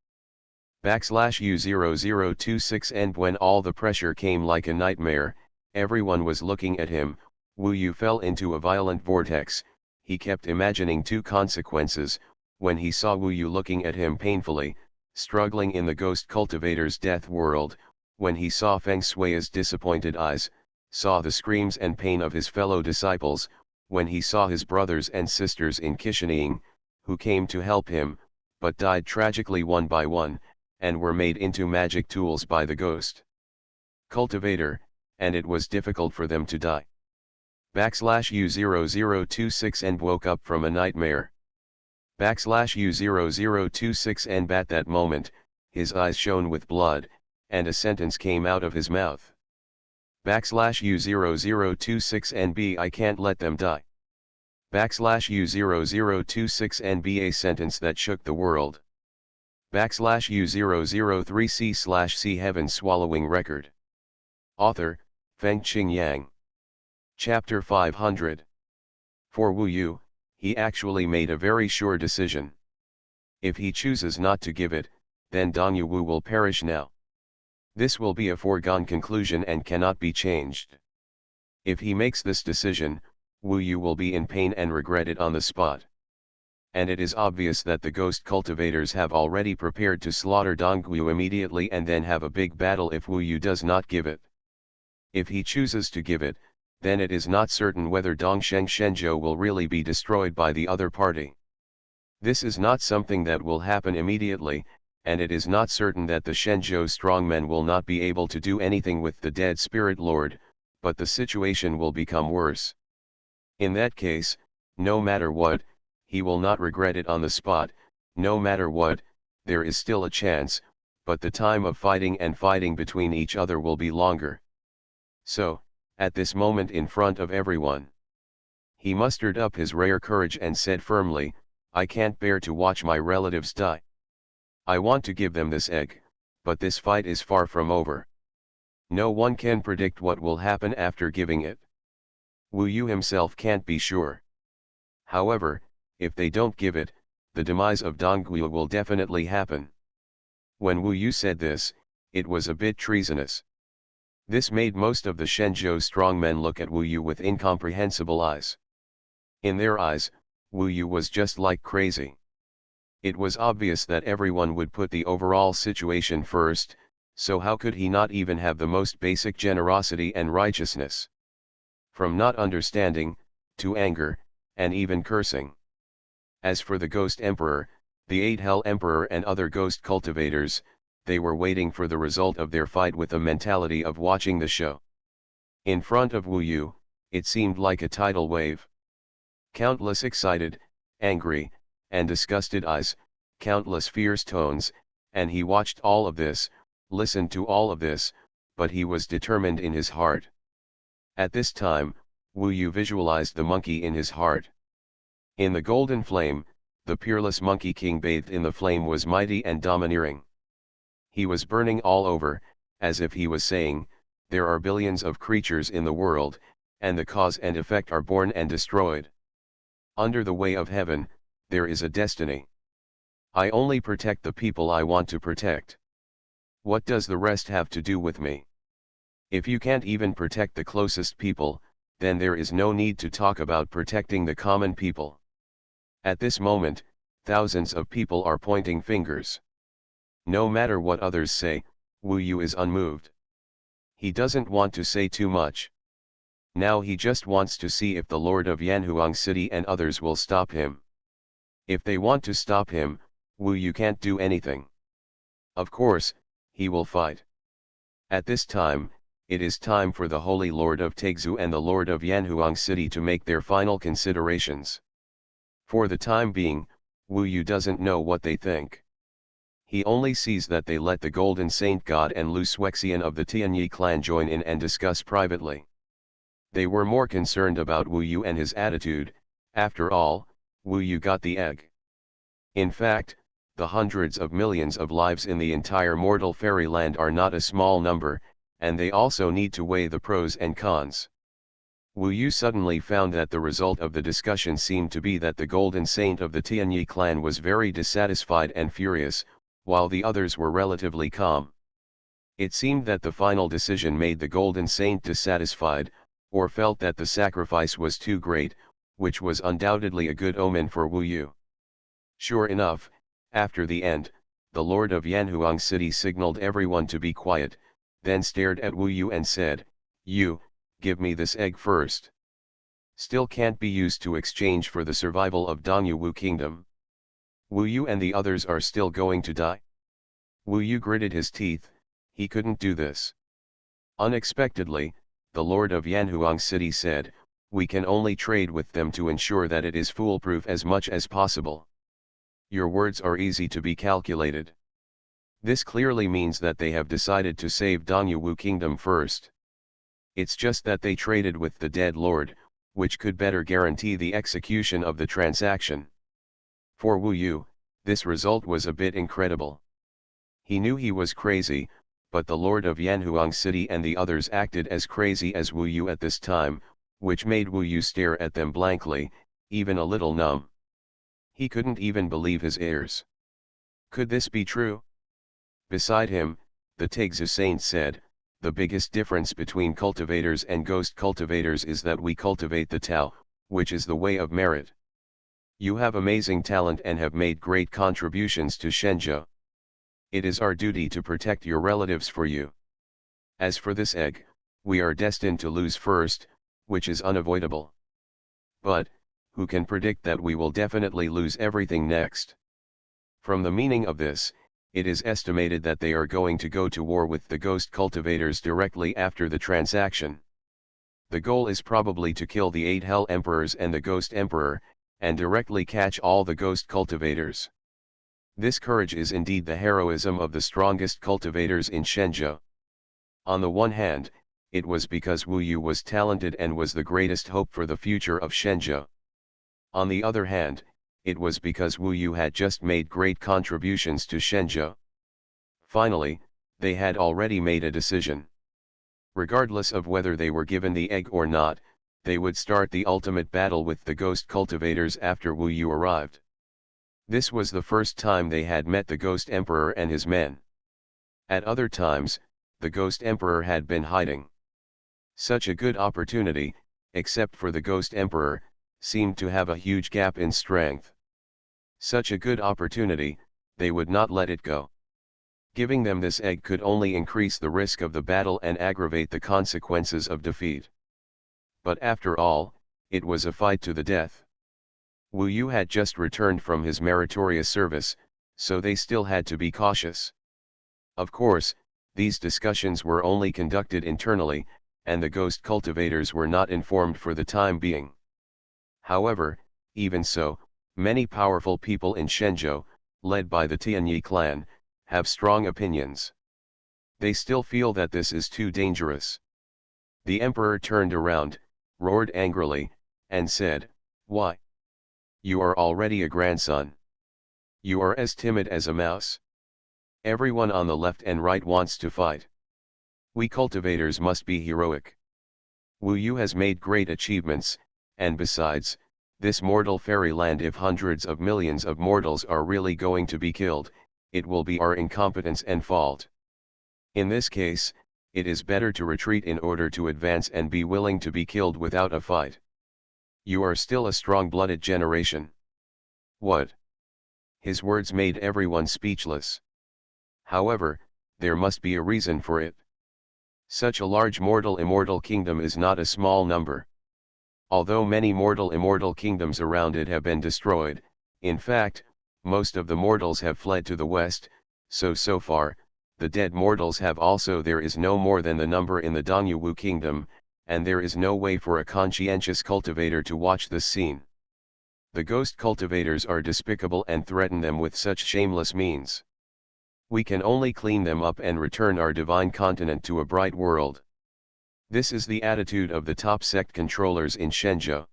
/U0026 and when all the pressure came like a nightmare, everyone was looking at him, Wu Yu fell into a violent vortex. He kept imagining two consequences: when he saw Wu Yu looking at him painfully, struggling in the ghost cultivator's death world, when he saw Feng Shui's disappointed eyes, saw the screams and pain of his fellow disciples, when he saw his brothers and sisters in Kishineing, who came to help him, but died tragically one by one, and were made into magic tools by the ghost cultivator, and it was difficult for them to die. U0026 and woke up from a nightmare. U0026 and at that moment, his eyes shone with blood, and a sentence came out of his mouth. U0026 and B I can't let them die. U0026 and B a sentence that shook the world. U003C/C Heaven Swallowing Record. Author, Fengqing Yang. Chapter 500. For Wu Yu, he actually made a very sure decision. If he chooses not to give it, then Dongyu Wu will perish now. This will be a foregone conclusion and cannot be changed. If he makes this decision, Wu Yu will be in pain and regret it on the spot. And it is obvious that the ghost cultivators have already prepared to slaughter Dongyu immediately and then have a big battle if Wu Yu does not give it. If he chooses to give it, then it is not certain whether Dongsheng Shenzhou will really be destroyed by the other party. This is not something that will happen immediately, and it is not certain that the Shenzhou strongmen will not be able to do anything with the dead spirit lord, but the situation will become worse. In that case, no matter what, he will not regret it on the spot. No matter what, there is still a chance, but the time of fighting and fighting between each other will be longer. So, at this moment in front of everyone, he mustered up his rare courage and said firmly, I can't bear to watch my relatives die. I want to give them this egg, but this fight is far from over. No one can predict what will happen after giving it. Wu Yu himself can't be sure. However, if they don't give it, the demise of Dongyu will definitely happen. When Wu Yu said this, it was a bit treasonous. This made most of the Shenzhou strongmen look at Wu Yu with incomprehensible eyes. In their eyes, Wu Yu was just like crazy. It was obvious that everyone would put the overall situation first, so how could he not even have the most basic generosity and righteousness? From not understanding, to anger, and even cursing. As for the Ghost Emperor, the 8 Hell Emperor and other ghost cultivators, they were waiting for the result of their fight with a mentality of watching the show. In front of Wu Yu, it seemed like a tidal wave. Countless excited, angry, and disgusted eyes, countless fierce tones, and he watched all of this, listened to all of this, but he was determined in his heart. At this time, Wu Yu visualized the monkey in his heart. In the golden flame, the peerless Monkey King bathed in the flame was mighty and domineering. He was burning all over, as if he was saying, there are billions of creatures in the world, and the cause and effect are born and destroyed. Under the way of heaven, there is a destiny. I only protect the people I want to protect. What does the rest have to do with me? If you can't even protect the closest people, then there is no need to talk about protecting the common people. At this moment, thousands of people are pointing fingers. No matter what others say, Wu Yu is unmoved. He doesn't want to say too much. Now he just wants to see if the Lord of Yanhuang City and others will stop him. If they want to stop him, Wu Yu can't do anything. Of course, he will fight. At this time, it is time for the Holy Lord of Taizhou and the Lord of Yanhuang City to make their final considerations. For the time being, Wu Yu doesn't know what they think. He only sees that they let the Golden Saint God and Lu Xuexian of the Tianyi clan join in and discuss privately. They were more concerned about Wu Yu and his attitude. After all, Wu Yu got the egg. In fact, the hundreds of millions of lives in the entire mortal fairyland are not a small number, and they also need to weigh the pros and cons. Wu Yu suddenly found that the result of the discussion seemed to be that the Golden Saint of the Tianyi clan was very dissatisfied and furious, while the others were relatively calm. It seemed that the final decision made the Golden Saint dissatisfied, or felt that the sacrifice was too great, which was undoubtedly a good omen for Wu Yu. Sure enough, after the end, the Lord of Yanhuang City signaled everyone to be quiet, then stared at Wu Yu and said, "You, give me this egg first. Still can't be used to exchange for the survival of Dongyu Wu Kingdom. Wu Yu and the others are still going to die." Wu Yu gritted his teeth, he couldn't do this. Unexpectedly, the Lord of Yanhuang City said, "We can only trade with them to ensure that it is foolproof as much as possible." Your words are easy to be calculated. This clearly means that they have decided to save Dongyu Wu Kingdom first. It's just that they traded with the dead lord, which could better guarantee the execution of the transaction. For Wu Yu, this result was a bit incredible. He knew he was crazy, but the Lord of Yanhuang City and the others acted as crazy as Wu Yu at this time, which made Wu Yu stare at them blankly, even a little numb. He couldn't even believe his ears. Could this be true? Beside him, the Taixu saint said, "The biggest difference between cultivators and ghost cultivators is that we cultivate the Tao, which is the way of merit. You have amazing talent and have made great contributions to Shenzhou. It is our duty to protect your relatives for you. As for this egg, we are destined to lose first, which is unavoidable. But, who can predict that we will definitely lose everything next?" From the meaning of this, it is estimated that they are going to go to war with the ghost cultivators directly after the transaction. The goal is probably to kill the 8 Hell Emperors and the Ghost Emperor, and directly catch all the ghost cultivators. This courage is indeed the heroism of the strongest cultivators in Shenzhou. On the one hand, it was because Wu Yu was talented and was the greatest hope for the future of Shenzhou. On the other hand, it was because Wu Yu had just made great contributions to Shenzhou. Finally, they had already made a decision. Regardless of whether they were given the egg or not, they would start the ultimate battle with the ghost cultivators after Wu Yu arrived. This was the first time they had met the Ghost Emperor and his men. At other times, the Ghost Emperor had been hiding. Such a good opportunity, except for the Ghost Emperor, seemed to have a huge gap in strength. Such a good opportunity, they would not let it go. Giving them this egg could only increase the risk of the battle and aggravate the consequences of defeat. But after all, it was a fight to the death. Wu Yu had just returned from his meritorious service, so they still had to be cautious. Of course, these discussions were only conducted internally, and the ghost cultivators were not informed for the time being. However, even so, many powerful people in Shenzhou, led by the Tianyi clan, have strong opinions. They still feel that this is too dangerous. The emperor turned around, roared angrily, and said, "Why? You are already a grandson. You are as timid as a mouse. Everyone on the left and right wants to fight. We cultivators must be heroic. Wu Yu has made great achievements, and besides, this mortal fairyland, if hundreds of millions of mortals are really going to be killed, it will be our incompetence and fault. In this case, it is better to retreat in order to advance and be willing to be killed without a fight. You are still a strong-blooded generation." What? His words made everyone speechless. However, there must be a reason for it. Such a large immortal kingdom is not a small number. Although many immortal kingdoms around it have been destroyed, in fact, most of the mortals have fled to the west, so far, the dead mortals have also. There is no more than the number in the Dongyu Wu kingdom, and there is no way for a conscientious cultivator to watch this scene. The ghost cultivators are despicable and threaten them with such shameless means. We can only clean them up and return our divine continent to a bright world. This is the attitude of the top sect controllers in Shenzhou.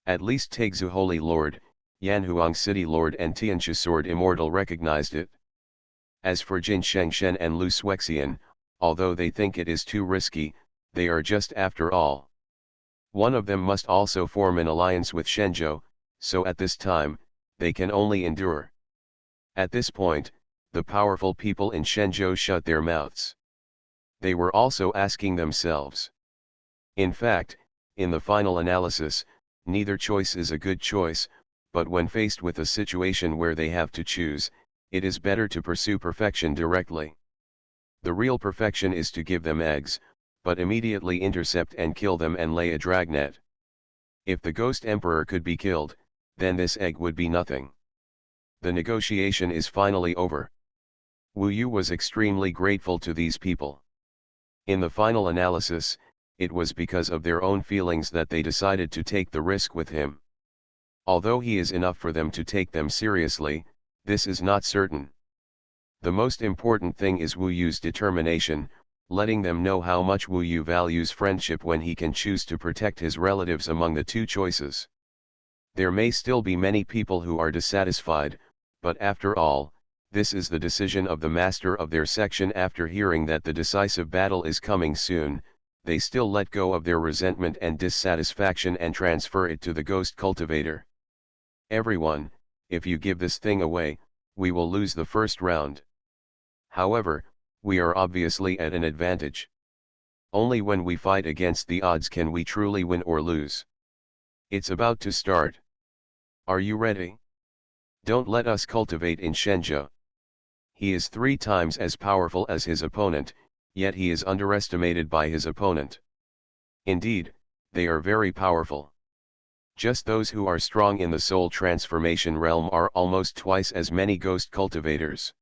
At least Taixu Holy Lord, Yanhuang City Lord and Tianchi Sword Immortal recognized it. As for Jin Shengshen and Lu Shuexian, although they think it is too risky, they are just after all. One of them must also form an alliance with Shenzhou, so at this time, they can only endure. At this point, the powerful people in Shenzhou shut their mouths. They were also asking themselves. In fact, in the final analysis, neither choice is a good choice, but when faced with a situation where they have to choose, it is better to pursue perfection directly. The real perfection is to give them eggs, but immediately intercept and kill them and lay a dragnet. If the Ghost Emperor could be killed, then this egg would be nothing. The negotiation is finally over. Wu Yu was extremely grateful to these people. In the final analysis, it was because of their own feelings that they decided to take the risk with him. Although he is enough for them to take them seriously, this is not certain. The most important thing is Wu Yu's determination, letting them know how much Wu Yu values friendship when he can choose to protect his relatives among the two choices. There may still be many people who are dissatisfied, but after all, this is the decision of the master of their section. After hearing that the decisive battle is coming soon, they still let go of their resentment and dissatisfaction and transfer it to the ghost cultivator. Everyone, if you give this thing away, we will lose the first round. However, we are obviously at an advantage. Only when we fight against the odds can we truly win or lose. It's about to start. Are you ready? Don't let us cultivate in Shenzhou. He is 3 times as powerful as his opponent, yet he is underestimated by his opponent. Indeed, they are very powerful. Just those who are strong in the soul transformation realm are almost twice as many ghost cultivators.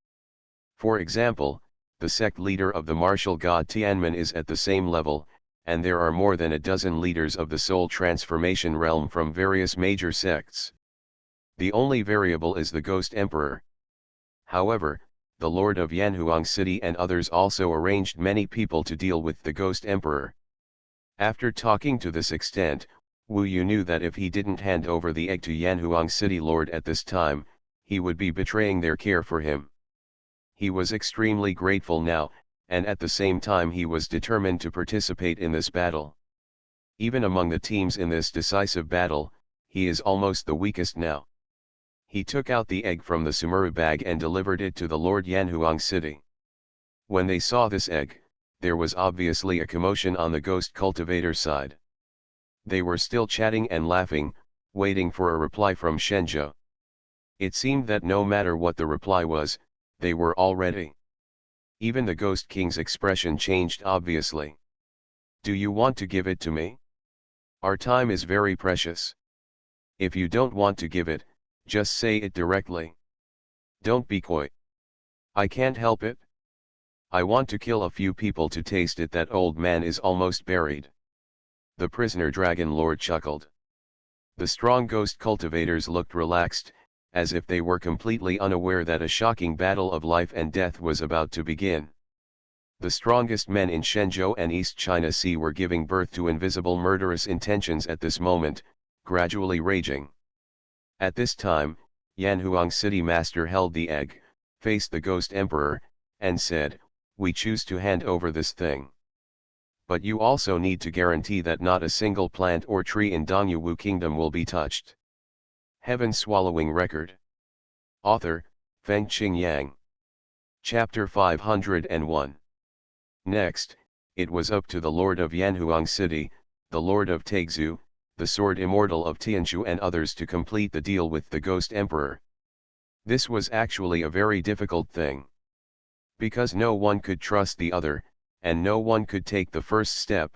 For example, the sect leader of the martial god Tianmen is at the same level, and there are more than a dozen leaders of the soul transformation realm from various major sects. The only variable is the Ghost Emperor. However, the Lord of Yanhuang City and others also arranged many people to deal with the Ghost Emperor. After talking to this extent, Wu Yu knew that if he didn't hand over the egg to Yanhuang City Lord at this time, he would be betraying their care for him. He was extremely grateful now, and at the same time he was determined to participate in this battle. Even among the teams in this decisive battle, he is almost the weakest now. He took out the egg from the Sumuru bag and delivered it to the Lord Yanhuang City. When they saw this egg, there was obviously a commotion on the ghost cultivator side. They were still chatting and laughing, waiting for a reply from Shenzhou. It seemed that no matter what the reply was, they were all ready. Even the Ghost King's expression changed obviously. Do you want to give it to me? Our time is very precious. If you don't want to give it, just say it directly. Don't be coy. I can't help it. I want to kill a few people to taste it. That old man is almost buried. The prisoner dragon lord chuckled. The strong ghost cultivators looked relaxed, as if they were completely unaware that a shocking battle of life and death was about to begin. The strongest men in Shenzhou and East China Sea were giving birth to invisible murderous intentions at this moment, gradually raging. At this time, Yanhuang City Master held the egg, faced the Ghost Emperor, and said, "We choose to hand over this thing. But you also need to guarantee that not a single plant or tree in Dongyu Kingdom will be touched." Heaven Swallowing Record. Author, Fengqing Yang. Chapter 501. Next, it was up to the Lord of Yanhuang City, the Lord of Taizhou, the Sword Immortal of Tianshu and others to complete the deal with the Ghost Emperor. This was actually a very difficult thing. Because no one could trust the other, and no one could take the first step.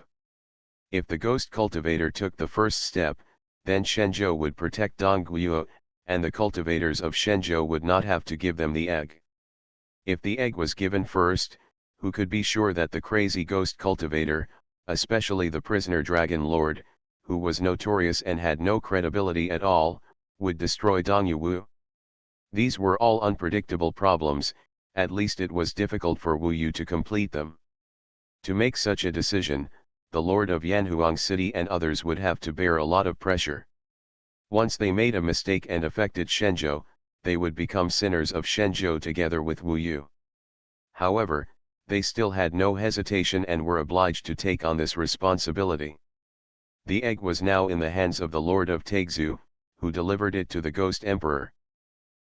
If the Ghost Cultivator took the first step, then Shenzhou would protect Dongguo, and the cultivators of Shenzhou would not have to give them the egg. If the egg was given first, who could be sure that the crazy Ghost Cultivator, especially the prisoner Dragon Lord, who was notorious and had no credibility at all, would destroy Dongyu? These were all unpredictable problems, at least it was difficult for Wu Yu to complete them. To make such a decision, the Lord of Yanhuang City and others would have to bear a lot of pressure. Once they made a mistake and affected Shenzhou, they would become sinners of Shenzhou together with Wu Yu. However, they still had no hesitation and were obliged to take on this responsibility. The egg was now in the hands of the Lord of Taizhou, who delivered it to the Ghost Emperor.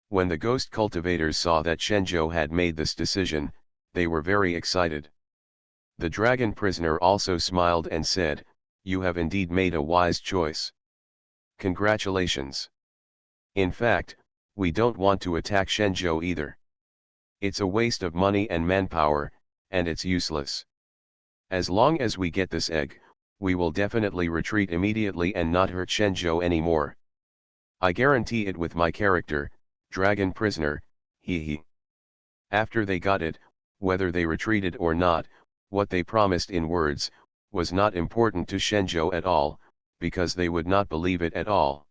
When the Ghost Cultivators saw that Shenzhou had made this decision, they were very excited. The dragon prisoner also smiled and said, "You have indeed made a wise choice. Congratulations. In fact, we don't want to attack Shenzhou either. It's a waste of money and manpower, and it's useless. As long as we get this egg, we will definitely retreat immediately and not hurt Shenzhou anymore. I guarantee it with my character, Dragon Prisoner, hee hee. After they got it, whether they retreated or not, what they promised in words, was not important to Shenzhou at all, because they would not believe it at all.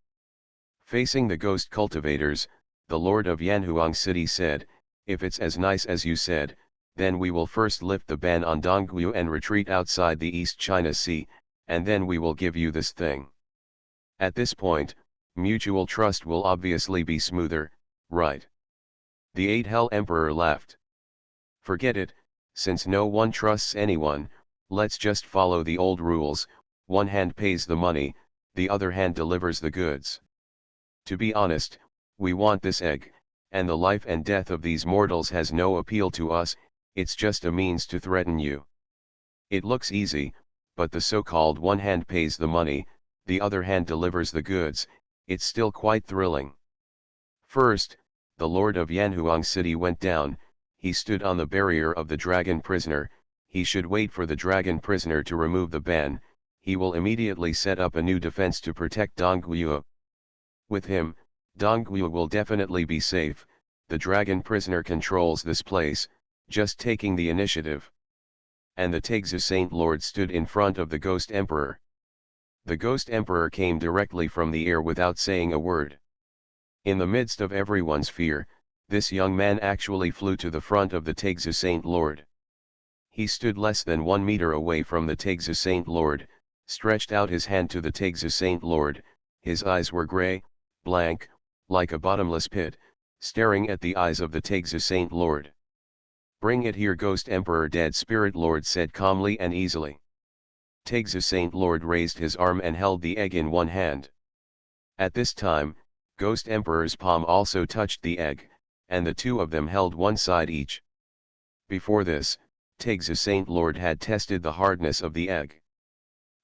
Facing the ghost cultivators, the Lord of Yanhuang City said, "If it's as nice as you said, then we will first lift the ban on Dongguo and retreat outside the East China Sea, and then we will give you this thing." At this point, mutual trust will obviously be smoother, right? The 8 Hell Emperor laughed. "Forget it, since no one trusts anyone, let's just follow the old rules, one hand pays the money, the other hand delivers the goods. To be honest, we want this egg, and the life and death of these mortals has no appeal to us, it's just a means to threaten you. It looks easy, but the so-called one hand pays the money, the other hand delivers the goods, it's still quite thrilling." First, the Lord of Yanhuang City went down, he stood on the barrier of the dragon prisoner, he should wait for the dragon prisoner to remove the ban, he will immediately set up a new defense to protect Dongguo. With him, Dongguo will definitely be safe, the dragon prisoner controls this place, just taking the initiative. And the Taixu Saint Lord stood in front of the Ghost Emperor. The Ghost Emperor came directly from the air without saying a word. In the midst of everyone's fear, this young man actually flew to the front of the Taixu Saint Lord. He stood less than 1 meter away from the Taixu Saint Lord, stretched out his hand to the Taixu Saint Lord, his eyes were grey, blank, like a bottomless pit, staring at the eyes of the Taixu Saint Lord. "Bring it here," Ghost Emperor Dead Spirit Lord said calmly and easily. Taixu Saint Lord raised his arm and held the egg in one hand. At this time, Ghost Emperor's palm also touched the egg, and the two of them held one side each. Before this, Taixu Saint Lord had tested the hardness of the egg.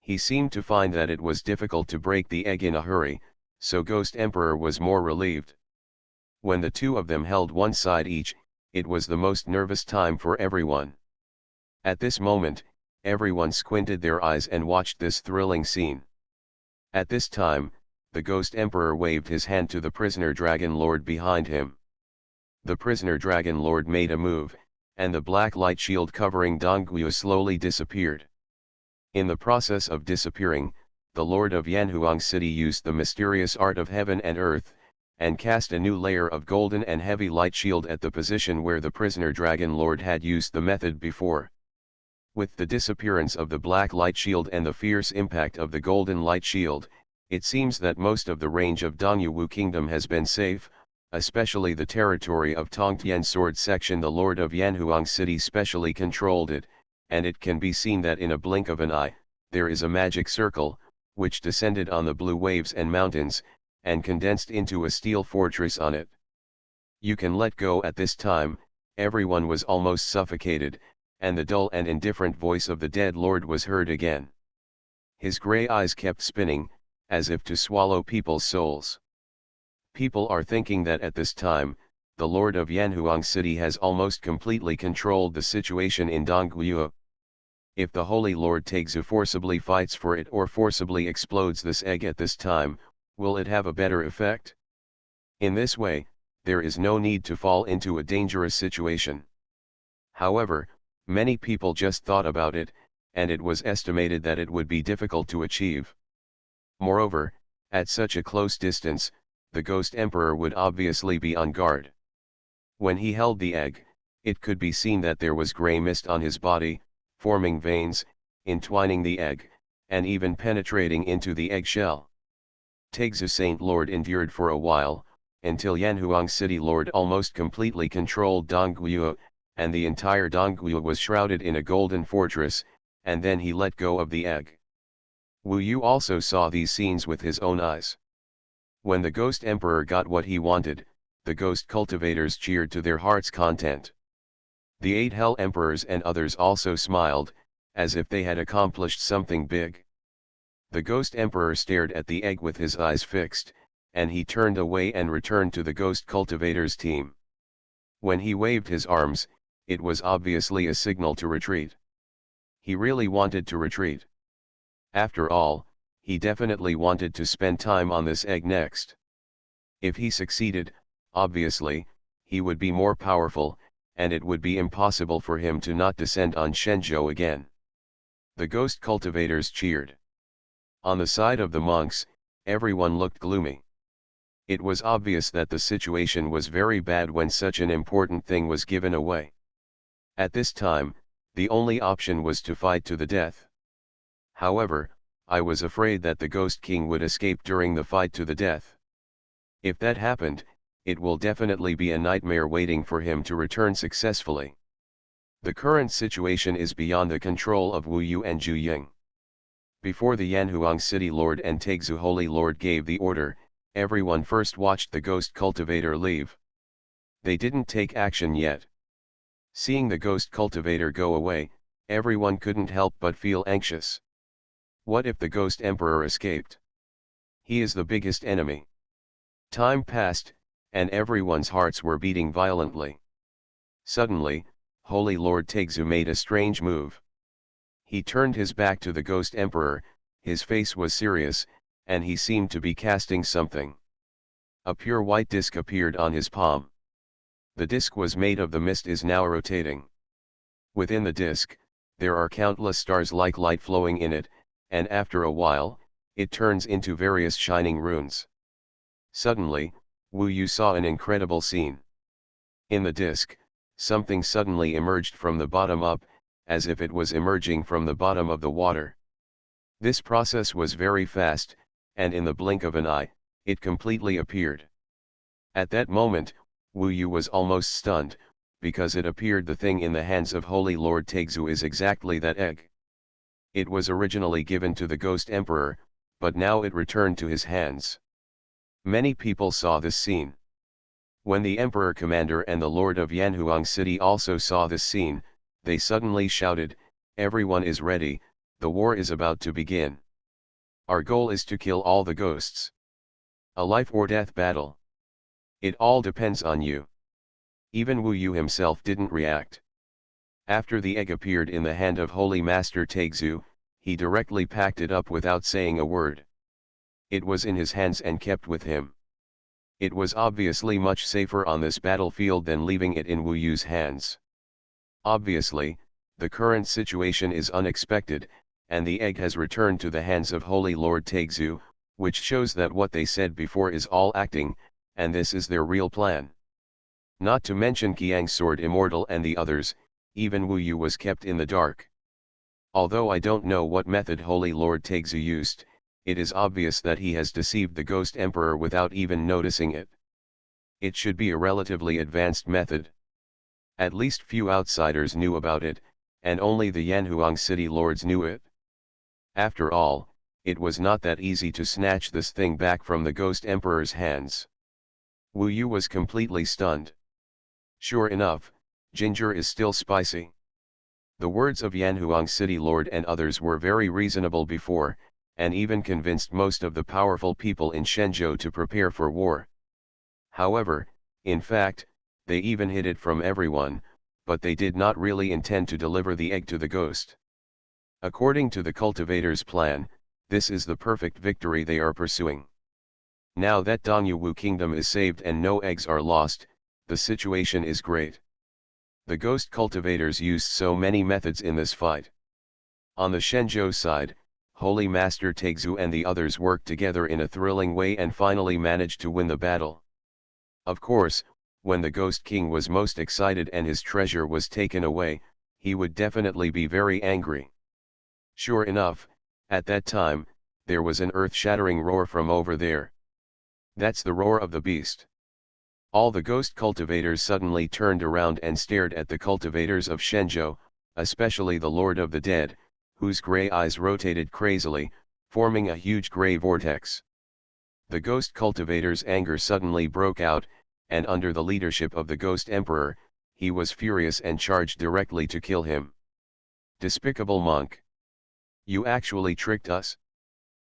He seemed to find that it was difficult to break the egg in a hurry, so Ghost Emperor was more relieved. When the two of them held one side each, it was the most nervous time for everyone. At this moment, everyone squinted their eyes and watched this thrilling scene. At this time, the Ghost Emperor waved his hand to the prisoner Dragon Lord behind him. The prisoner Dragon Lord made a move, and the black light shield covering Dongguo slowly disappeared. In the process of disappearing, the Lord of Yanhuang City used the mysterious art of heaven and earth, and cast a new layer of golden and heavy light shield at the position where the prisoner Dragon Lord had used the method before. With the disappearance of the black light shield and the fierce impact of the golden light shield, it seems that most of the range of Dongyu Kingdom has been safe, especially the territory of Tongtian Sword Section. The Lord of Yanhuang City specially controlled it, and it can be seen that in a blink of an eye, there is a magic circle, which descended on the blue waves and mountains, and condensed into a steel fortress on it. You can let go at this time, everyone was almost suffocated, and the dull and indifferent voice of the dead lord was heard again. His grey eyes kept spinning, as if to swallow people's souls. People are thinking that at this time, the Lord of Yanhuang City has almost completely controlled the situation in Dongguo. If the Holy Lord Taixu forcibly fights for it or forcibly explodes this egg at this time, will it have a better effect? In this way, there is no need to fall into a dangerous situation. However, many people just thought about it, and it was estimated that it would be difficult to achieve. Moreover, at such a close distance, the Ghost Emperor would obviously be on guard. When he held the egg, it could be seen that there was grey mist on his body, forming veins, entwining the egg, and even penetrating into the eggshell. Taixu Saint Lord endured for a while, until Yanhuang City Lord almost completely controlled Dongguo, and the entire Dongguo was shrouded in a golden fortress, and then he let go of the egg. Wu Yu also saw these scenes with his own eyes. When the Ghost Emperor got what he wanted, the Ghost Cultivators cheered to their heart's content. The 8 Hell Emperors and others also smiled, as if they had accomplished something big. The Ghost Emperor stared at the egg with his eyes fixed, and he turned away and returned to the Ghost Cultivator's team. When he waved his arms, it was obviously a signal to retreat. He really wanted to retreat. After all, he definitely wanted to spend time on this egg next. If he succeeded, obviously, he would be more powerful, and it would be impossible for him to not descend on Shenzhou again. The Ghost Cultivators cheered. On the side of the monks, everyone looked gloomy. It was obvious that the situation was very bad when such an important thing was given away. At this time, the only option was to fight to the death. However, I was afraid that the Ghost King would escape during the fight to the death. If that happened, it will definitely be a nightmare waiting for him to return successfully. The current situation is beyond the control of Wu Yu and Zhu Ying. Before the Yanhuang City Lord and Taixu Holy Lord gave the order, everyone first watched the Ghost Cultivator leave. They didn't take action yet. Seeing the Ghost Cultivator go away, everyone couldn't help but feel anxious. What if the Ghost Emperor escaped? He is the biggest enemy. Time passed, and everyone's hearts were beating violently. Suddenly, Holy Lord Taixu made a strange move. He turned his back to the Ghost Emperor, his face was serious, and he seemed to be casting something. A pure white disc appeared on his palm. The disc was made of the mist is now rotating. Within the disc, there are countless stars like light flowing in it, and after a while, it turns into various shining runes. Suddenly, Wu Yu saw an incredible scene. In the disc, something suddenly emerged from the bottom up, as if it was emerging from the bottom of the water. This process was very fast, and in the blink of an eye, it completely appeared. At that moment, Wu Yu was almost stunned, because it appeared the thing in the hands of Holy Lord Taixu is exactly that egg. It was originally given to the Ghost Emperor, but now it returned to his hands. Many people saw this scene. When the Emperor Commander and the Lord of Yanhuang City also saw this scene, they suddenly shouted, "Everyone is ready, the war is about to begin. Our goal is to kill all the ghosts. A life or death battle. It all depends on you." Even Wu Yu himself didn't react. After the egg appeared in the hand of Holy Master Taixu, he directly packed it up without saying a word. It was in his hands and kept with him. It was obviously much safer on this battlefield than leaving it in Wu Yu's hands. Obviously, the current situation is unexpected, and the egg has returned to the hands of Holy Lord Taixu, which shows that what they said before is all acting, and this is their real plan. Not to mention Qiang's sword Immortal and the others, even Wu Yu was kept in the dark. Although I don't know what method Holy Lord Taixu used, it is obvious that he has deceived the Ghost Emperor without even noticing it. It should be a relatively advanced method. At least few outsiders knew about it, and only the Yanhuang City Lords knew it. After all, it was not that easy to snatch this thing back from the Ghost Emperor's hands. Wu Yu was completely stunned. Sure enough, ginger is still spicy. The words of Yanhuang City Lord and others were very reasonable before, and even convinced most of the powerful people in Shenzhou to prepare for war. However, in fact, they even hid it from everyone, but they did not really intend to deliver the egg to the ghost. According to the cultivator's plan, this is the perfect victory they are pursuing. Now that Dongyu Kingdom is saved and no eggs are lost, the situation is great. The ghost cultivators used so many methods in this fight. On the Shenzhou side, Holy Master Taixu and the others worked together in a thrilling way and finally managed to win the battle. Of course, when the Ghost King was most excited and his treasure was taken away, he would definitely be very angry. Sure enough, at that time, there was an earth-shattering roar from over there. That's the roar of the beast. All the ghost cultivators suddenly turned around and stared at the cultivators of Shenzhou, especially the Lord of the Dead, whose grey eyes rotated crazily, forming a huge grey vortex. The ghost cultivator's anger suddenly broke out, and under the leadership of the Ghost Emperor, he was furious and charged directly to kill him. Despicable monk! You actually tricked us?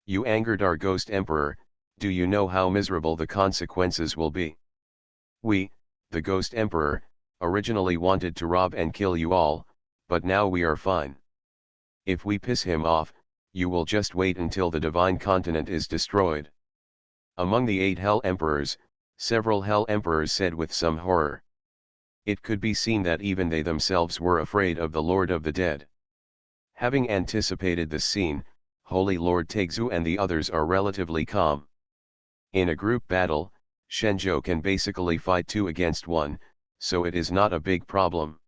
You angered our Ghost Emperor, Do you know how miserable the consequences will be? We, the Ghost Emperor, originally wanted to rob and kill you all, but now we are fine. If we piss him off, you will just wait until the divine continent is destroyed." Among the 8 Hell Emperors, several Hell Emperors said with some horror. It could be seen that even they themselves were afraid of the Lord of the Dead. Having anticipated this scene, Holy Lord Taixu and the others are relatively calm. In a group battle, Shenzhou can basically fight 2 against 1, so it is not a big problem.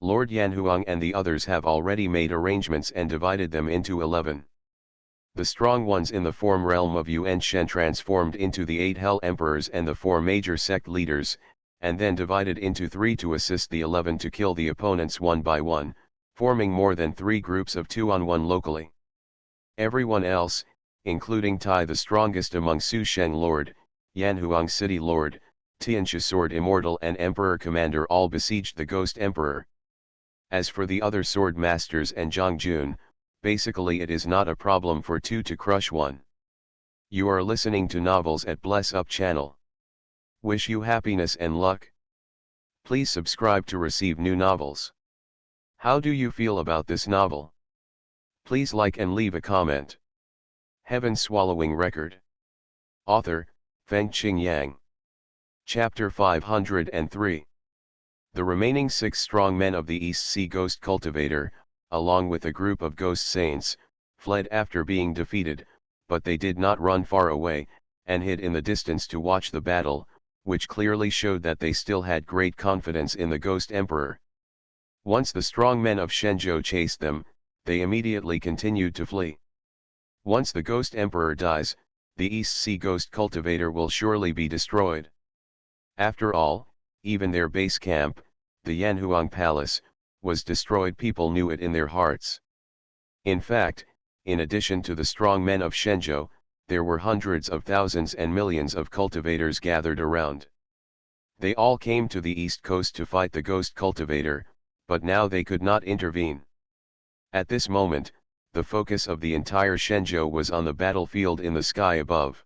Lord Yanhuang and the others have already made arrangements and divided them into 11. The strong ones in the form realm of Yuan Shen transformed into the 8 Hell Emperors and the 4 major sect leaders, and then divided into 3 to assist the 11 to kill the opponents one by one, forming more than 3 groups of 2 on 1 locally. Everyone else, including Tai the strongest among Su Sheng Lord, Yanhuang City Lord, Tianxia Sword Immortal and Emperor Commander all besieged the Ghost Emperor. As for the other sword masters and Zhongjun, basically it is not a problem for 2 to crush 1. You are listening to Novels at Bless Up channel. Wish you happiness and luck. Please subscribe to receive new novels. How do you feel about this novel? Please like and leave a comment. Heaven Swallowing Record. Author, Fengqing Yang. Chapter 503. The remaining 6 strong men of the East Sea Ghost Cultivator, along with a group of ghost saints, fled after being defeated, but they did not run far away, and hid in the distance to watch the battle, which clearly showed that they still had great confidence in the Ghost Emperor. Once the strong men of Shenzhou chased them, they immediately continued to flee. Once the Ghost Emperor dies, the East Sea Ghost Cultivator will surely be destroyed. After all, even their base camp, the Yanhuang Palace, was destroyed. People knew it in their hearts. In fact, in addition to the strong men of Shenzhou, there were hundreds of thousands and millions of cultivators gathered around. They all came to the East Coast to fight the Ghost Cultivator, but now they could not intervene. At this moment, the focus of the entire Shenzhou was on the battlefield in the sky above.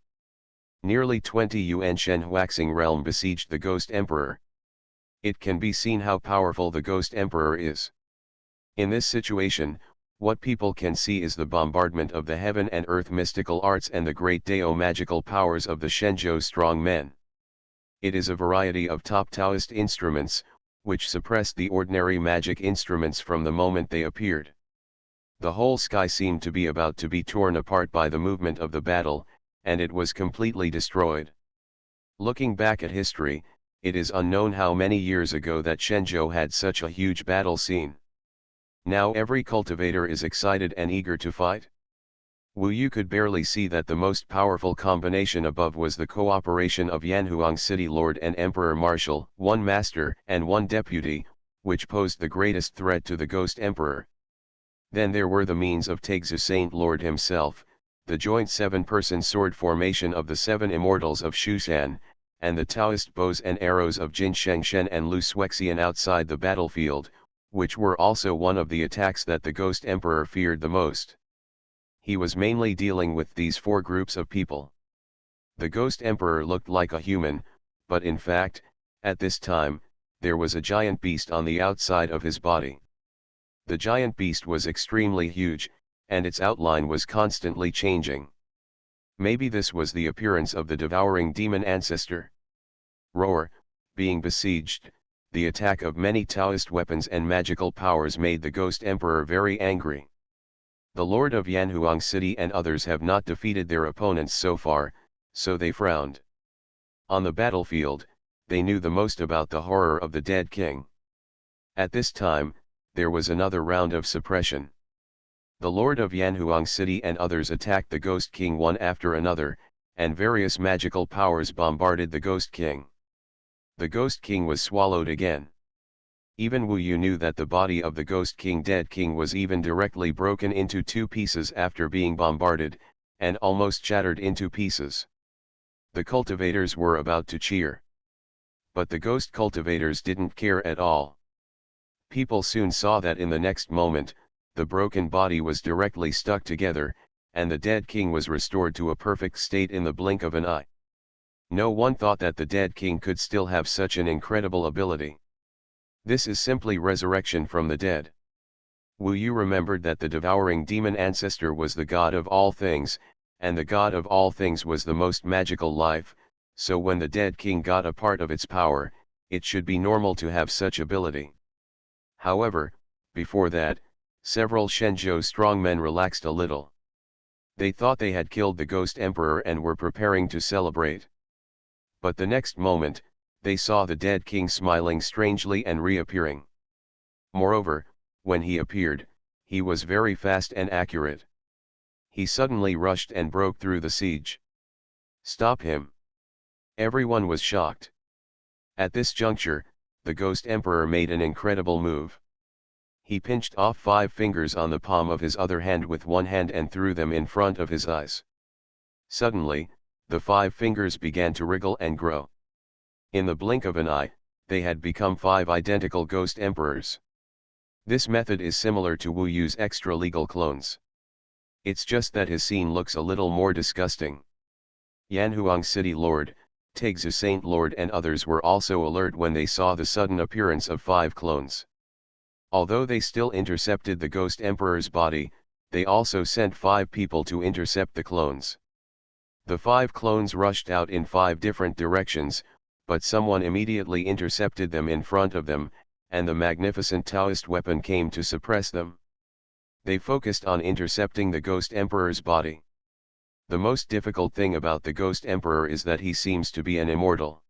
Nearly 20 Yuan Shen waxing realm besieged the Ghost Emperor. It can be seen how powerful the Ghost Emperor is. In this situation, what people can see is the bombardment of the heaven and earth mystical arts and the great Dao magical powers of the Shenzhou strong men. It is a variety of top Taoist instruments, which suppressed the ordinary magic instruments from the moment they appeared. The whole sky seemed to be about to be torn apart by the movement of the battle, and it was completely destroyed. Looking back at history, it is unknown how many years ago that Shenzhou had such a huge battle scene. Now every cultivator is excited and eager to fight. Wu Yu could barely see that the most powerful combination above was the cooperation of Yanhuang City Lord and Emperor Marshal, 1 master and 1 deputy, which posed the greatest threat to the Ghost Emperor. Then there were the means of Taixu Saint Lord himself, the joint 7-person sword formation of the 7 Immortals of Xuanhuan, and the Taoist bows and arrows of Jin Shengshen and Lu Suexian outside the battlefield, which were also one of the attacks that the Ghost Emperor feared the most. He was mainly dealing with these 4 groups of people. The Ghost Emperor looked like a human, but in fact, at this time, there was a giant beast on the outside of his body. The giant beast was extremely huge, and its outline was constantly changing. Maybe this was the appearance of the devouring demon ancestor. Roar, being besieged, the attack of many Taoist weapons and magical powers made the Ghost Emperor very angry. The Lord of Yanhuang City and others have not defeated their opponents so far, so they frowned. On the battlefield, they knew the most about the horror of the dead king. At this time, there was another round of suppression. The Lord of Yanhuang City and others attacked the Ghost King one after another, and various magical powers bombarded the Ghost King. The Ghost King was swallowed again. Even Wu Yu knew that the body of the Ghost King Dead King was even directly broken into 2 pieces after being bombarded, and almost shattered into pieces. The cultivators were about to cheer. But the Ghost cultivators didn't care at all. People soon saw that in the next moment, the broken body was directly stuck together, and the dead king was restored to a perfect state in the blink of an eye. No one thought that the dead king could still have such an incredible ability. This is simply resurrection from the dead. Wu Yu remembered that the devouring demon ancestor was the god of all things, and the god of all things was the most magical life, so when the dead king got a part of its power, it should be normal to have such ability. However, before that, several Shenzhou strongmen relaxed a little. They thought they had killed the ghost emperor and were preparing to celebrate. But the next moment, they saw the dead king smiling strangely and reappearing. Moreover, when he appeared, he was very fast and accurate. He suddenly rushed and broke through the siege. Stop him! Everyone was shocked. At this juncture, the ghost emperor made an incredible move. He pinched off 5 fingers on the palm of his other hand with one hand and threw them in front of his eyes. Suddenly, the 5 fingers began to wriggle and grow. In the blink of an eye, they had become 5 identical ghost emperors. This method is similar to Wu Yu's extra-legal clones. It's just that his scene looks a little more disgusting. Yanhuang City Lord, Taixu Saint Lord and others were also alert when they saw the sudden appearance of 5 clones. Although they still intercepted the ghost emperor's body, they also sent 5 people to intercept the clones. The 5 clones rushed out in 5 different directions, but someone immediately intercepted them in front of them, and the magnificent Taoist weapon came to suppress them. They focused on intercepting the ghost emperor's body. The most difficult thing about the ghost emperor is that he seems to be an immortal.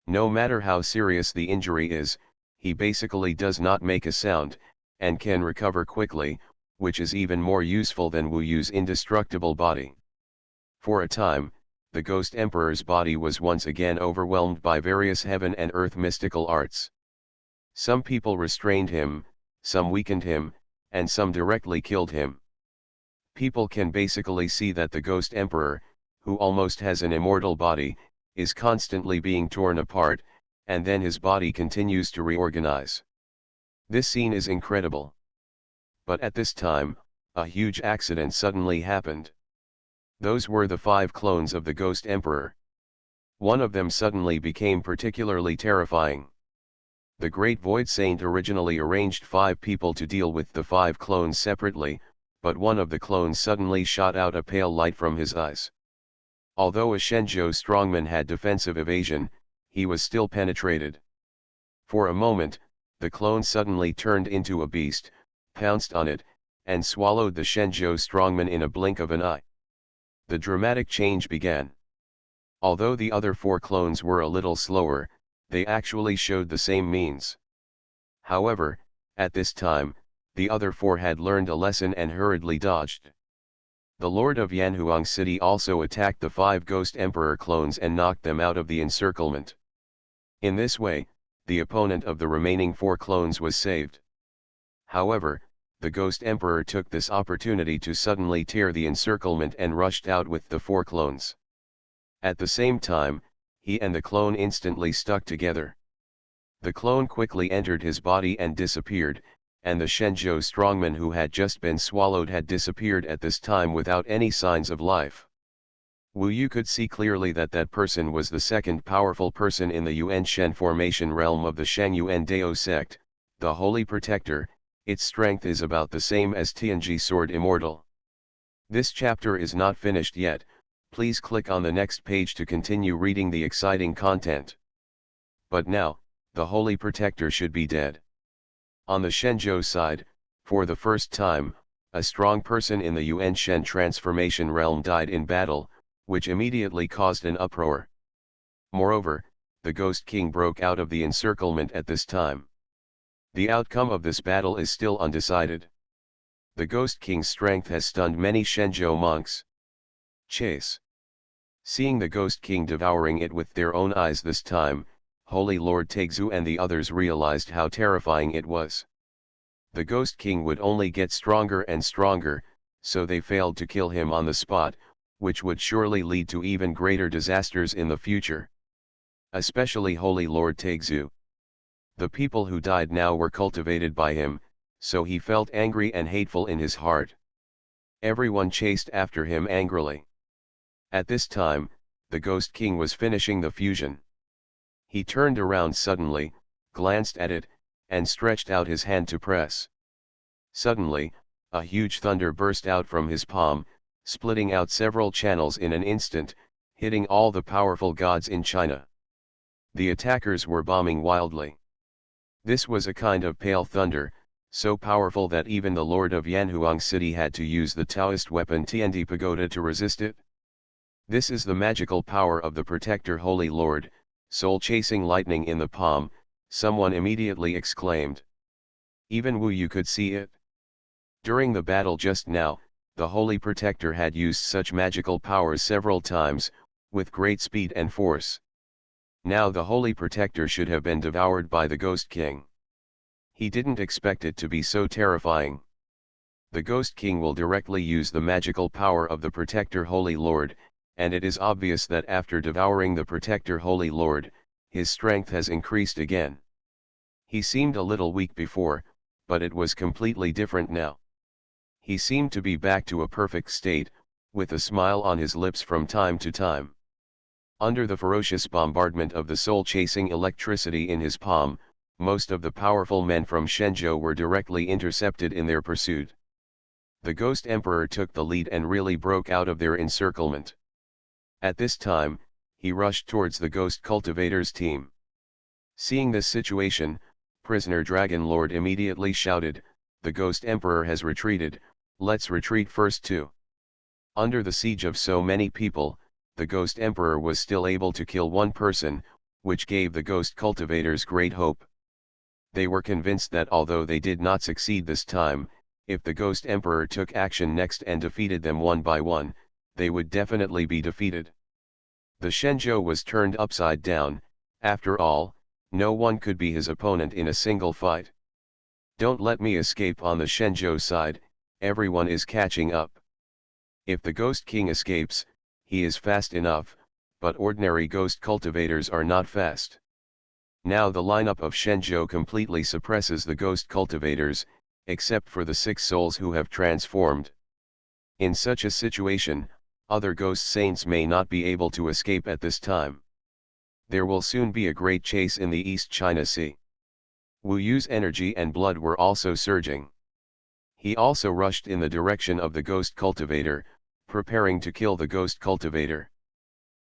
No matter how serious the injury is, he basically does not make a sound, and can recover quickly, which is even more useful than Wu Yu's indestructible body. For a time, the ghost emperor's body was once again overwhelmed by various heaven and earth mystical arts. Some people restrained him, some weakened him, and some directly killed him. People can basically see that the ghost emperor, who almost has an immortal body, is constantly being torn apart, and then his body continues to reorganize. This scene is incredible. But at this time, a huge accident suddenly happened. Those were the 5 clones of the ghost emperor. One of them suddenly became particularly terrifying. The Great Void Saint originally arranged 5 people to deal with the 5 clones separately, but one of the clones suddenly shot out a pale light from his eyes. Although a Shenzhou strongman had defensive evasion, he was still penetrated. For a moment, the clone suddenly turned into a beast, pounced on it, and swallowed the Shenzhou strongman in a blink of an eye. The dramatic change began. Although the other 4 clones were a little slower, they actually showed the same means. However, at this time, the other 4 had learned a lesson and hurriedly dodged. The Lord of Yanhuang City also attacked the 5 Ghost Emperor clones and knocked them out of the encirclement. In this way, the opponent of the remaining 4 clones was saved. However, the Ghost Emperor took this opportunity to suddenly tear the encirclement and rushed out with the 4 clones. At the same time, he and the clone instantly stuck together. The clone quickly entered his body and disappeared, and the Shenzhou strongman who had just been swallowed had disappeared at this time without any signs of life. Wu Yu could see clearly that that person was the second powerful person in the Yuan Shen formation realm of the Shangyuan Dao sect, the Holy Protector. Its strength is about the same as Tianji Sword Immortal. This chapter is not finished yet, please click on the next page to continue reading the exciting content. But now, the Holy Protector should be dead. On the Shenzhou side, for the first time, a strong person in the Yuan Shen transformation realm died in battle, which immediately caused an uproar. Moreover, the Ghost King broke out of the encirclement at this time. The outcome of this battle is still undecided. The Ghost King's strength has stunned many Shenzhou monks. Chase. Seeing the Ghost King devouring it with their own eyes this time, Holy Lord Taixu and the others realized how terrifying it was. The Ghost King would only get stronger and stronger, so they failed to kill him on the spot, which would surely lead to even greater disasters in the future. Especially Holy Lord Taixu. The people who died now were cultivated by him, so he felt angry and hateful in his heart. Everyone chased after him angrily. At this time, the Ghost King was finishing the fusion. He turned around suddenly, glanced at it, and stretched out his hand to press. Suddenly, a huge thunder burst out from his palm, splitting out several channels in an instant, hitting all the powerful gods in China. The attackers were bombing wildly. This was a kind of pale thunder, so powerful that even the Lord of Yanhuang City had to use the Taoist weapon Tiandi Pagoda to resist it. This is the magical power of the Protector Holy Lord, soul-chasing lightning in the palm, someone immediately exclaimed. Even Wu Yu could see it. During the battle just now, the Holy Protector had used such magical powers several times, with great speed and force. Now the Holy Protector should have been devoured by the Ghost King. He didn't expect it to be so terrifying. The Ghost King will directly use the magical power of the Protector Holy Lord, and it is obvious that after devouring the Protector Holy Lord, his strength has increased again. He seemed a little weak before, but it was completely different now. He seemed to be back to a perfect state, with a smile on his lips from time to time. Under the ferocious bombardment of the soul-chasing electricity in his palm, most of the powerful men from Shenzhou were directly intercepted in their pursuit. The Ghost Emperor took the lead and really broke out of their encirclement. At this time, he rushed towards the Ghost Cultivators team. Seeing this situation, Prisoner Dragon Lord immediately shouted, "The Ghost Emperor has retreated, let's retreat first too." Under the siege of so many people, the Ghost Emperor was still able to kill one person, which gave the Ghost Cultivators great hope. They were convinced that although they did not succeed this time, if the Ghost Emperor took action next and defeated them one by one, they would definitely be defeated. The Shenzhou was turned upside down. After all, no one could be his opponent in a single fight. Don't let me escape on the Shenzhou side, everyone is catching up. If the Ghost King escapes, he is fast enough, but ordinary Ghost Cultivators are not fast. Now the lineup of Shenzhou completely suppresses the Ghost Cultivators, except for the 6 souls who have transformed. In such a situation, other Ghost Saints may not be able to escape at this time. There will soon be a great chase in the East China Sea. Wu Yu's energy and blood were also surging. He also rushed in the direction of the Ghost Cultivator, preparing to kill the Ghost Cultivator.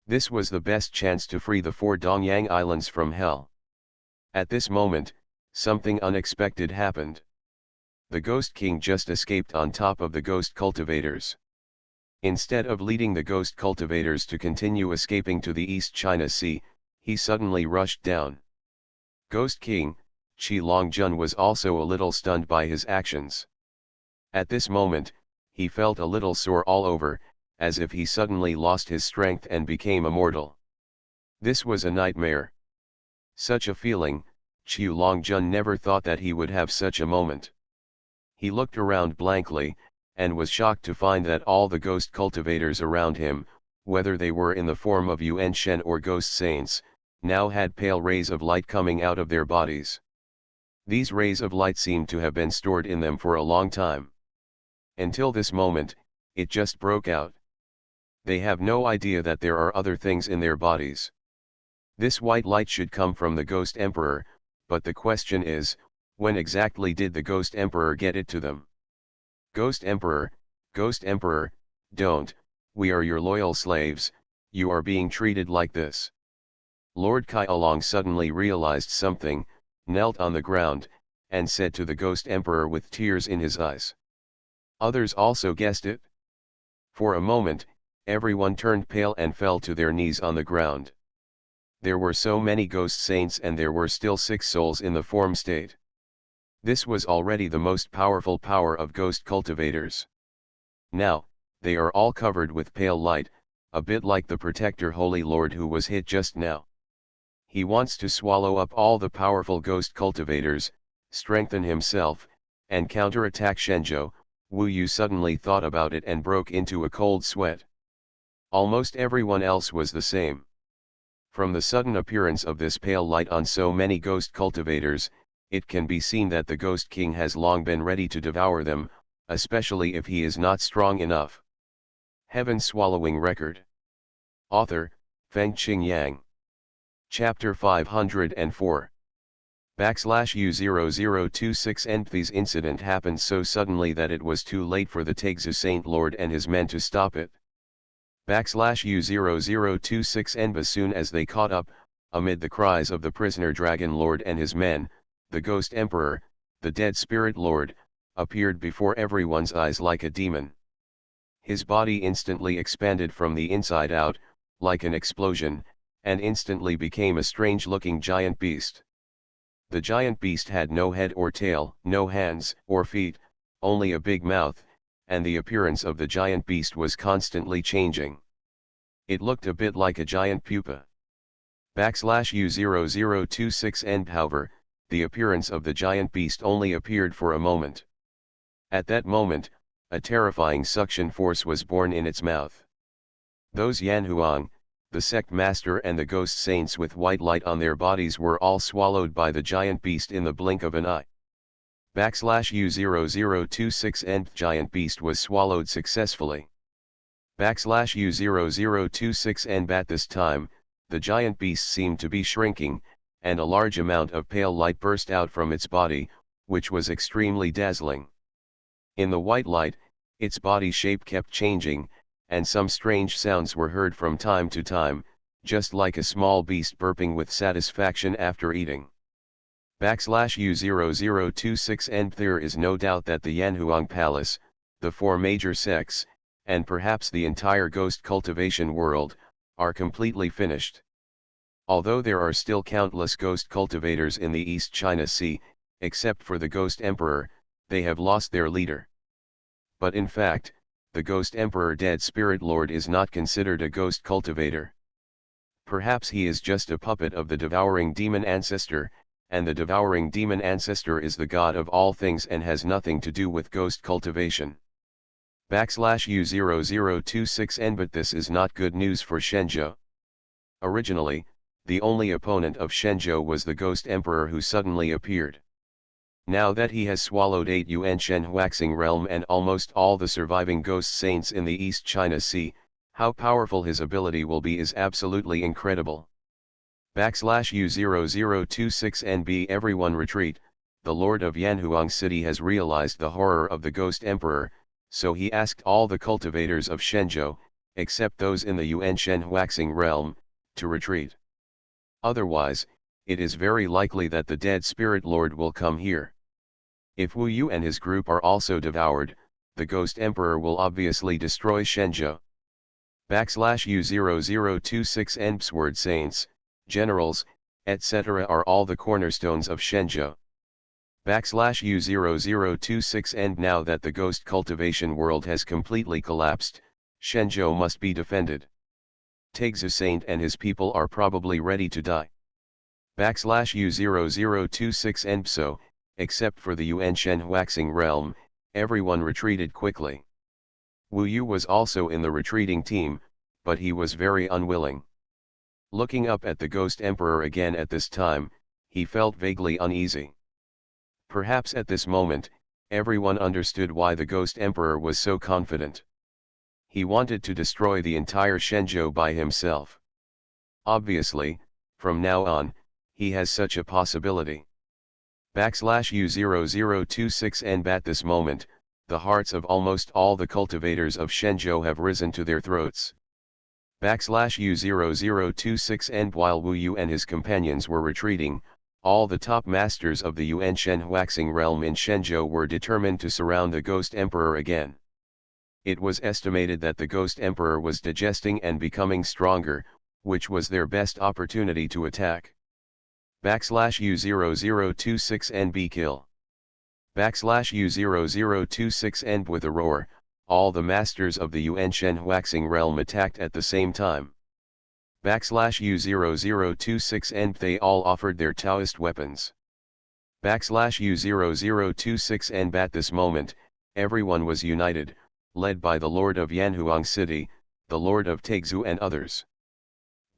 This was the best chance to free the 4 Dongyang Islands from hell. At this moment, something unexpected happened. The Ghost King just escaped on top of the Ghost Cultivators. Instead of leading the Ghost Cultivators to continue escaping to the East China Sea, he suddenly rushed down. Ghost King, Qi Longjun was also a little stunned by his actions. At this moment, he felt a little sore all over, as if he suddenly lost his strength and became immortal. This was a nightmare. Such a feeling, Qi Longjun never thought that he would have such a moment. He looked around blankly, and was shocked to find that all the Ghost Cultivators around him, whether they were in the form of Yuan Shen or Ghost Saints, now had pale rays of light coming out of their bodies. These rays of light seemed to have been stored in them for a long time. Until this moment, it just broke out. They have no idea that there are other things in their bodies. This white light should come from the Ghost Emperor, but the question is, when exactly did the Ghost Emperor get it to them? Ghost Emperor, don't, we are your loyal slaves, you are being treated like this. Lord Kai Along suddenly realized something, knelt on the ground, and said to the Ghost Emperor with tears in his eyes. Others also guessed it. For a moment, everyone turned pale and fell to their knees on the ground. There were so many Ghost Saints and there were still 6 souls in the form state. This was already the most powerful power of Ghost Cultivators. Now, they are all covered with pale light, a bit like the Protector Holy Lord who was hit just now. He wants to swallow up all the powerful Ghost Cultivators, strengthen himself, and counterattack Shenzhou. Wu Yu suddenly thought about it and broke into a cold sweat. Almost everyone else was the same. From the sudden appearance of this pale light on so many Ghost Cultivators, it can be seen that the Ghost King has long been ready to devour them, especially if he is not strong enough. Heaven Swallowing Record. Author, Fengqing Yang. Chapter 504. /U0026 This incident happened so suddenly that it was too late for the Taixu Saint Lord and his men to stop it. /U0026 As soon as they caught up, amid the cries of the prisoner Dragon Lord and his men, the Ghost Emperor, the Dead Spirit Lord, appeared before everyone's eyes like a demon. His body instantly expanded from the inside out, like an explosion, and instantly became a strange-looking giant beast. The giant beast had no head or tail, no hands or feet, only a big mouth, and the appearance of the giant beast was constantly changing. It looked a bit like a giant pupa. /U0026 However, the appearance of the giant beast only appeared for a moment. At that moment, a terrifying suction force was born in its mouth. Those Yanhuang, the sect master and the ghost saints with white light on their bodies were all swallowed by the giant beast in the blink of an eye. /U0026 Giant beast was swallowed successfully. /U0026 At this time, the giant beast seemed to be shrinking, and a large amount of pale light burst out from its body, which was extremely dazzling. In the white light, its body shape kept changing, and some strange sounds were heard from time to time, just like a small beast burping with satisfaction after eating. /U0026 There is no doubt that the Yanhuang Palace, the four major sects, and perhaps the entire ghost cultivation world, are completely finished. Although there are still countless ghost cultivators in the East China Sea, except for the Ghost Emperor, they have lost their leader. But in fact, the Ghost Emperor Dead Spirit Lord is not considered a ghost cultivator. Perhaps he is just a puppet of the devouring demon ancestor, and the devouring demon ancestor is the god of all things and has nothing to do with ghost cultivation. /U0026 But this is not good news for Shenzhou. Originally, the only opponent of Shenzhou was the Ghost Emperor who suddenly appeared. Now that he has swallowed 8 Yuanshen waxing realm and almost all the surviving ghost saints in the East China Sea, how powerful his ability will be is absolutely incredible. /U0026 Everyone retreat. The Lord of Yanhuang City has realized the horror of the Ghost Emperor, so he asked all the cultivators of Shenzhou, except those in the Yuanshen waxing realm, to retreat. Otherwise, it is very likely that the Dead Spirit Lord will come here. If Wu Yu and his group are also devoured, the Ghost Emperor will obviously destroy Shenzhou. /U0026 Sword saints, generals, etc. are all the cornerstones of Shenzhou. /U0026 Now that the ghost cultivation world has completely collapsed, Shenzhou must be defended. Taixu Saint and his people are probably ready to die. /U0026 So, except for the Yuanshen waxing realm, everyone retreated quickly. Wu Yu was also in the retreating team, but he was very unwilling. Looking up at the Ghost Emperor again at this time, he felt vaguely uneasy. Perhaps at this moment, everyone understood why the Ghost Emperor was so confident. He wanted to destroy the entire Shenzhou by himself. Obviously, from now on, he has such a possibility. /U0026 At this moment, the hearts of almost all the cultivators of Shenzhou have risen to their throats. /U0026 While Wu Yu and his companions were retreating, all the top masters of the Yuanshen waxing realm in Shenzhou were determined to surround the Ghost Emperor again. It was estimated that the Ghost Emperor was digesting and becoming stronger, which was their best opportunity to attack. /U0026 Be kill. /U0026 With a roar, all the masters of the Yuanshen waxing realm attacked at the same time. /U0026 They all offered their Taoist weapons. /U0026 At this moment, everyone was united, led by the Lord of Yanhuang City, the Lord of Taixu and others.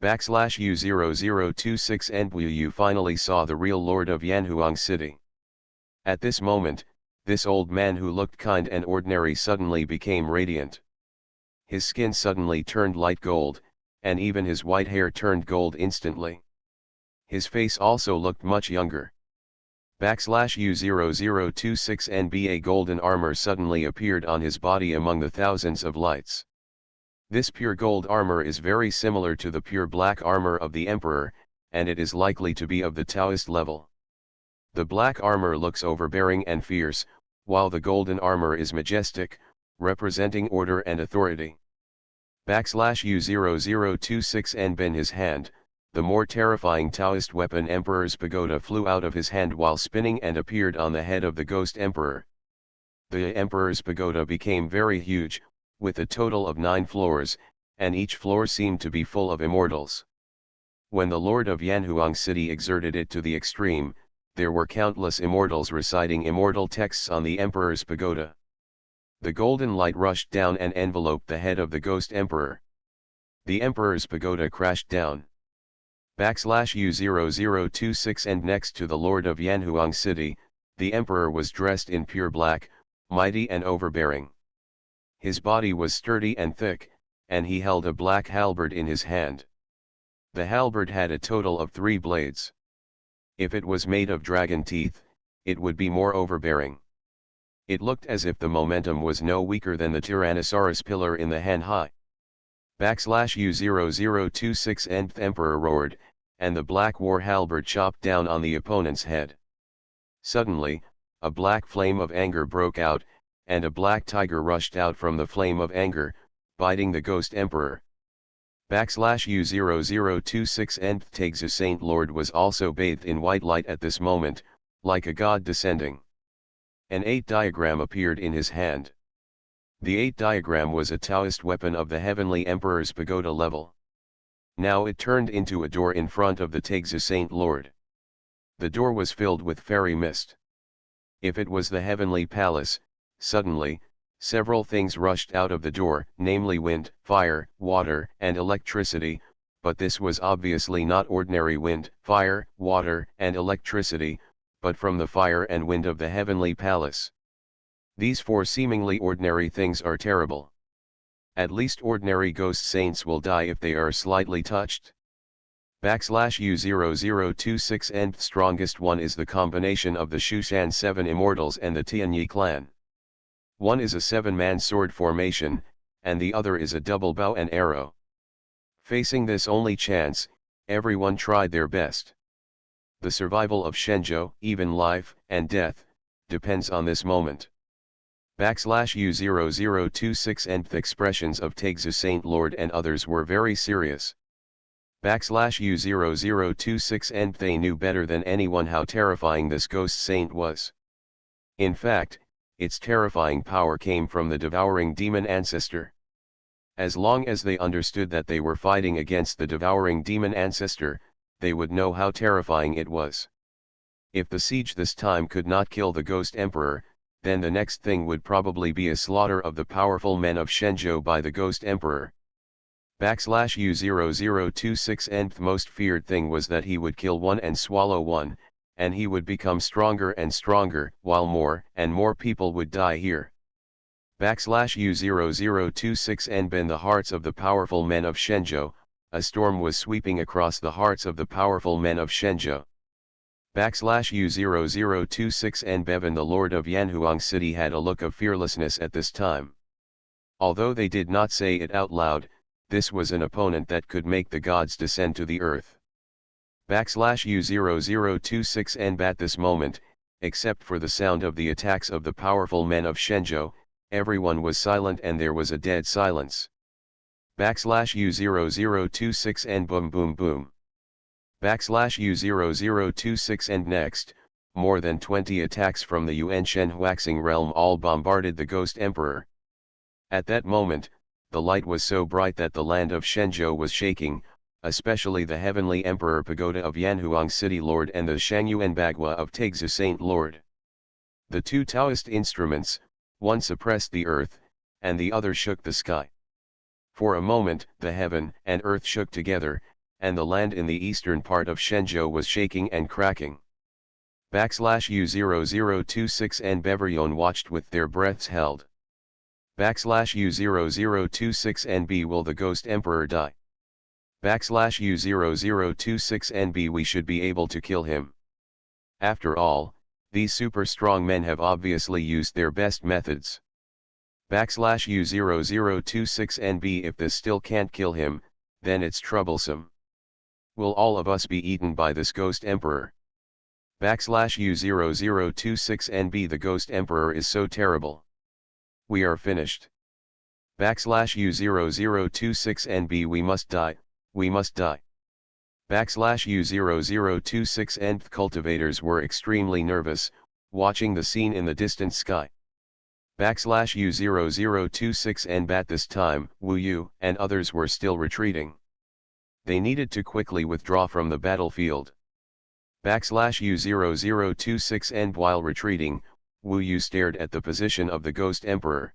/U0026 Wu Yu finally saw the real Lord of Yanhuang City. At this moment, This old man who looked kind and ordinary suddenly became radiant. His skin suddenly turned light gold, and even his white hair turned gold instantly. His face also looked much younger. U0026NBA golden armor suddenly appeared on his body among the thousands of lights. This pure gold armor is very similar to the pure black armor of the Emperor, and it is likely to be of the Taoist level. The black armor looks overbearing and fierce, while the golden armor is majestic, representing order and authority. U0026N in his hand, the more terrifying Taoist weapon Emperor's pagoda flew out of his hand while spinning and appeared on the head of the ghost emperor. The Emperor's pagoda became very huge, with a total of 9 floors, and each floor seemed to be full of immortals. When the Lord of Yanhuang City exerted it to the extreme, there were countless immortals reciting immortal texts on the Emperor's pagoda. The golden light rushed down and enveloped the head of the ghost emperor. The Emperor's pagoda crashed down. U0026 and next to the Lord of Yanhuang City, the Emperor was dressed in pure black, mighty and overbearing. His body was sturdy and thick, and he held a black halberd in his hand. The halberd had a total of 3 blades. If it was made of dragon teeth, it would be more overbearing. It looked as if the momentum was no weaker than the Tyrannosaurus pillar in the Han-hai. U0026 nth Emperor roared, and the black war halberd chopped down on the opponent's head. Suddenly, a black flame of anger broke out, and a black tiger rushed out from the flame of anger, biting the ghost emperor. U0026 nth Taixu Saint Lord was also bathed in white light at this moment, like a god descending. An 8 diagram appeared in his hand. The 8 diagram was a Taoist weapon of the Heavenly Emperor's pagoda level. Now it turned into a door in front of the Taixu Saint Lord. The door was filled with fairy mist. If it was the heavenly palace, suddenly, several things rushed out of the door, namely wind, fire, water, and electricity, but this was obviously not ordinary wind, fire, water, and electricity, but from the fire and wind of the heavenly palace. These 4 seemingly ordinary things are terrible. At least ordinary ghost saints will die if they are slightly touched. U0026 nth strongest one is the combination of the Shushan 7 Immortals and the Tianyi clan. One is a 7-man sword formation, and the other is a double bow and arrow. Facing this only chance, everyone tried their best. The survival of Shenzhou, even life and death, depends on this moment. U0026 nth expressions of Taixu Saint Lord and others were very serious. U0026 nth they knew better than anyone how terrifying this ghost saint was. In fact, its terrifying power came from the devouring demon ancestor. As long as they understood that they were fighting against the devouring demon ancestor, they would know how terrifying it was. If the siege this time could not kill the ghost emperor, then the next thing would probably be a slaughter of the powerful men of Shenzhou by the ghost emperor. U0026 nth most feared thing was that he would kill one and swallow one, and he would become stronger and stronger, while more and more people would die here. U0026 N in the hearts of the powerful men of Shenzhou, a storm was sweeping across the hearts of the powerful men of Shenzhou. U0026 N Bevan the Lord of Yanhuang City had a look of fearlessness at this time. Although they did not say it out loud, this was an opponent that could make the gods descend to the earth. U0026 N at this moment, except for the sound of the attacks of the powerful men of Shenzhou, everyone was silent and there was a dead silence. U0026 N boom boom boom. U0026 and next, more than 20 attacks from the Yuan Shenhuaxing realm all bombarded the ghost emperor. At that moment, the light was so bright that the land of Shenzhou was shaking, especially the heavenly emperor pagoda of Yanhuang City Lord and the Shangyuan Bagua of Taixu Saint Lord. The 2 Taoist instruments, one suppressed the earth, and the other shook the sky. For a moment, the heaven and earth shook together, and the land in the eastern part of Shenzhou was shaking and cracking. U0026 and Beveryon watched with their breaths held. U0026 NB will the Ghost Emperor die? U0026 NB we should be able to kill him. After all, these super strong men have obviously used their best methods. U0026 NB if this still can't kill him, then it's troublesome. Will all of us be eaten by this Ghost Emperor? U0026 NB the Ghost Emperor is so terrible. We are finished. U0026 NB we must die, we must die. U0026 nth cultivators were extremely nervous, watching the scene in the distant sky. U0026 NB at this time, Wu Yu and others were still retreating. They needed to quickly withdraw from the battlefield. U0026 NB while retreating, Wu Yu stared at the position of the Ghost Emperor.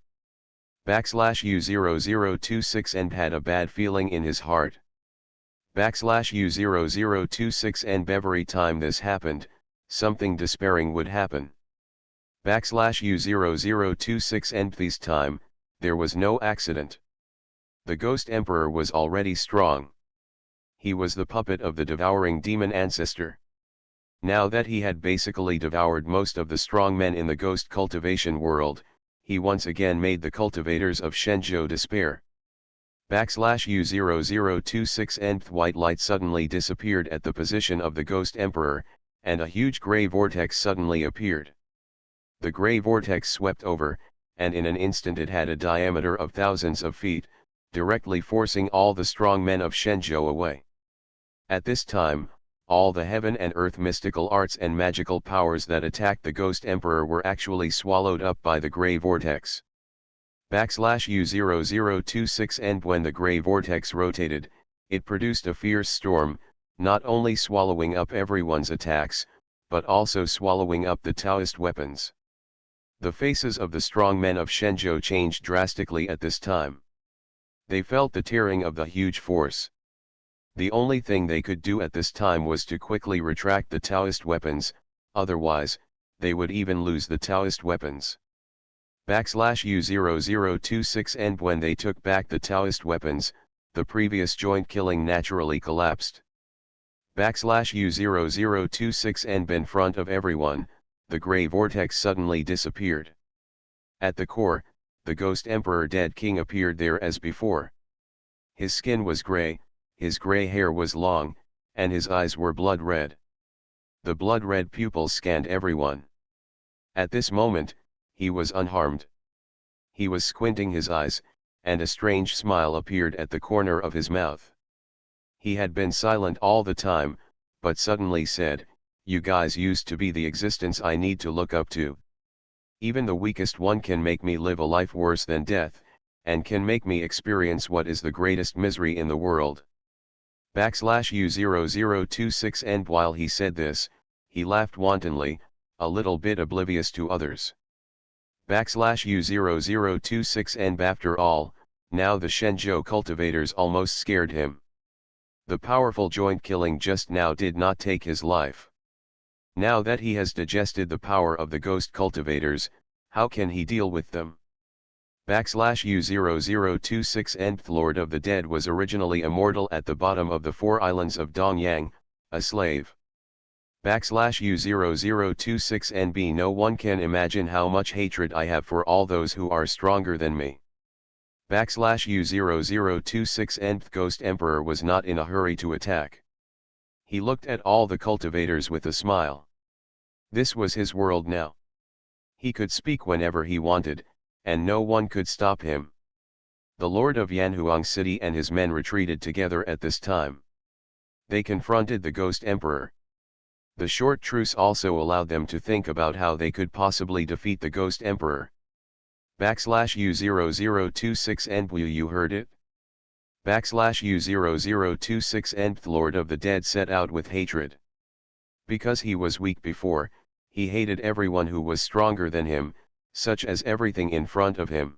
U0026 NB had a bad feeling in his heart. U0026 NB every time this happened, something despairing would happen. U0026 NB this time, there was no accident. The Ghost Emperor was already strong. He was the puppet of the devouring demon ancestor. Now that he had basically devoured most of the strong men in the ghost cultivation world, he once again made the cultivators of Shenzhou despair. U0026 nth white light suddenly disappeared at the position of the Ghost Emperor, and a huge grey vortex suddenly appeared. The grey vortex swept over, and in an instant it had a diameter of thousands of feet, directly forcing all the strong men of Shenzhou away. At this time, all the heaven and earth mystical arts and magical powers that attacked the Ghost Emperor were actually swallowed up by the grey vortex. U0026 and when the grey vortex rotated, it produced a fierce storm, not only swallowing up everyone's attacks, but also swallowing up the Taoist weapons. The faces of the strong men of Shenzhou changed drastically at this time. They felt the tearing of the huge force. The only thing they could do at this time was to quickly retract the Taoist weapons, otherwise, they would even lose the Taoist weapons. U0026 and when they took back the Taoist weapons, the previous joint killing naturally collapsed. U0026 and in front of everyone, the grey vortex suddenly disappeared. At the core, the Ghost Emperor Dead King appeared there as before. His skin was grey, his grey hair was long, and his eyes were blood red. The blood red pupils scanned everyone. At this moment, he was unharmed. He was squinting his eyes, and a strange smile appeared at the corner of his mouth. He had been silent all the time, but suddenly said, "You guys used to be the existence I need to look up to. Even the weakest one can make me live a life worse than death, and can make me experience what is the greatest misery in the world." U0026 and while he said this, he laughed wantonly, a little bit oblivious to others. U0026 and after all, now the Shenzhou cultivators almost scared him. The powerful joint killing just now did not take his life. Now that he has digested the power of the ghost cultivators, how can he deal with them? U0026 nth Lord of the Dead was originally immortal at the bottom of the 4 islands of Dongyang, a slave. U0026 NB no one can imagine how much hatred I have for all those who are stronger than me. U0026 nth Ghost Emperor was not in a hurry to attack. He looked at all the cultivators with a smile. This was his world now. He could speak whenever he wanted, and no one could stop him. The Lord of Yanhuang City and his men retreated together at this time. They confronted the Ghost Emperor. The short truce also allowed them to think about how they could possibly defeat the Ghost Emperor. U0026 and you heard it? U0026 nth Lord of the Dead set out with hatred. Because he was weak before, he hated everyone who was stronger than him, such as everything in front of him.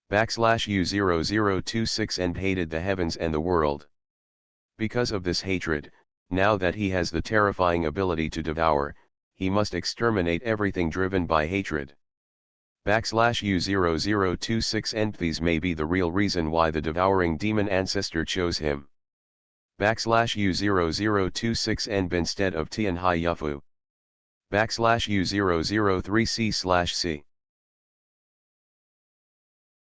U0026 and hated the heavens and the world. Because of this hatred, now that he has the terrifying ability to devour, he must exterminate everything driven by hatred. \U0026 These may be the real reason why the devouring demon ancestor chose him. \U0026 instead of Tianhai Yufu. \U003C/C.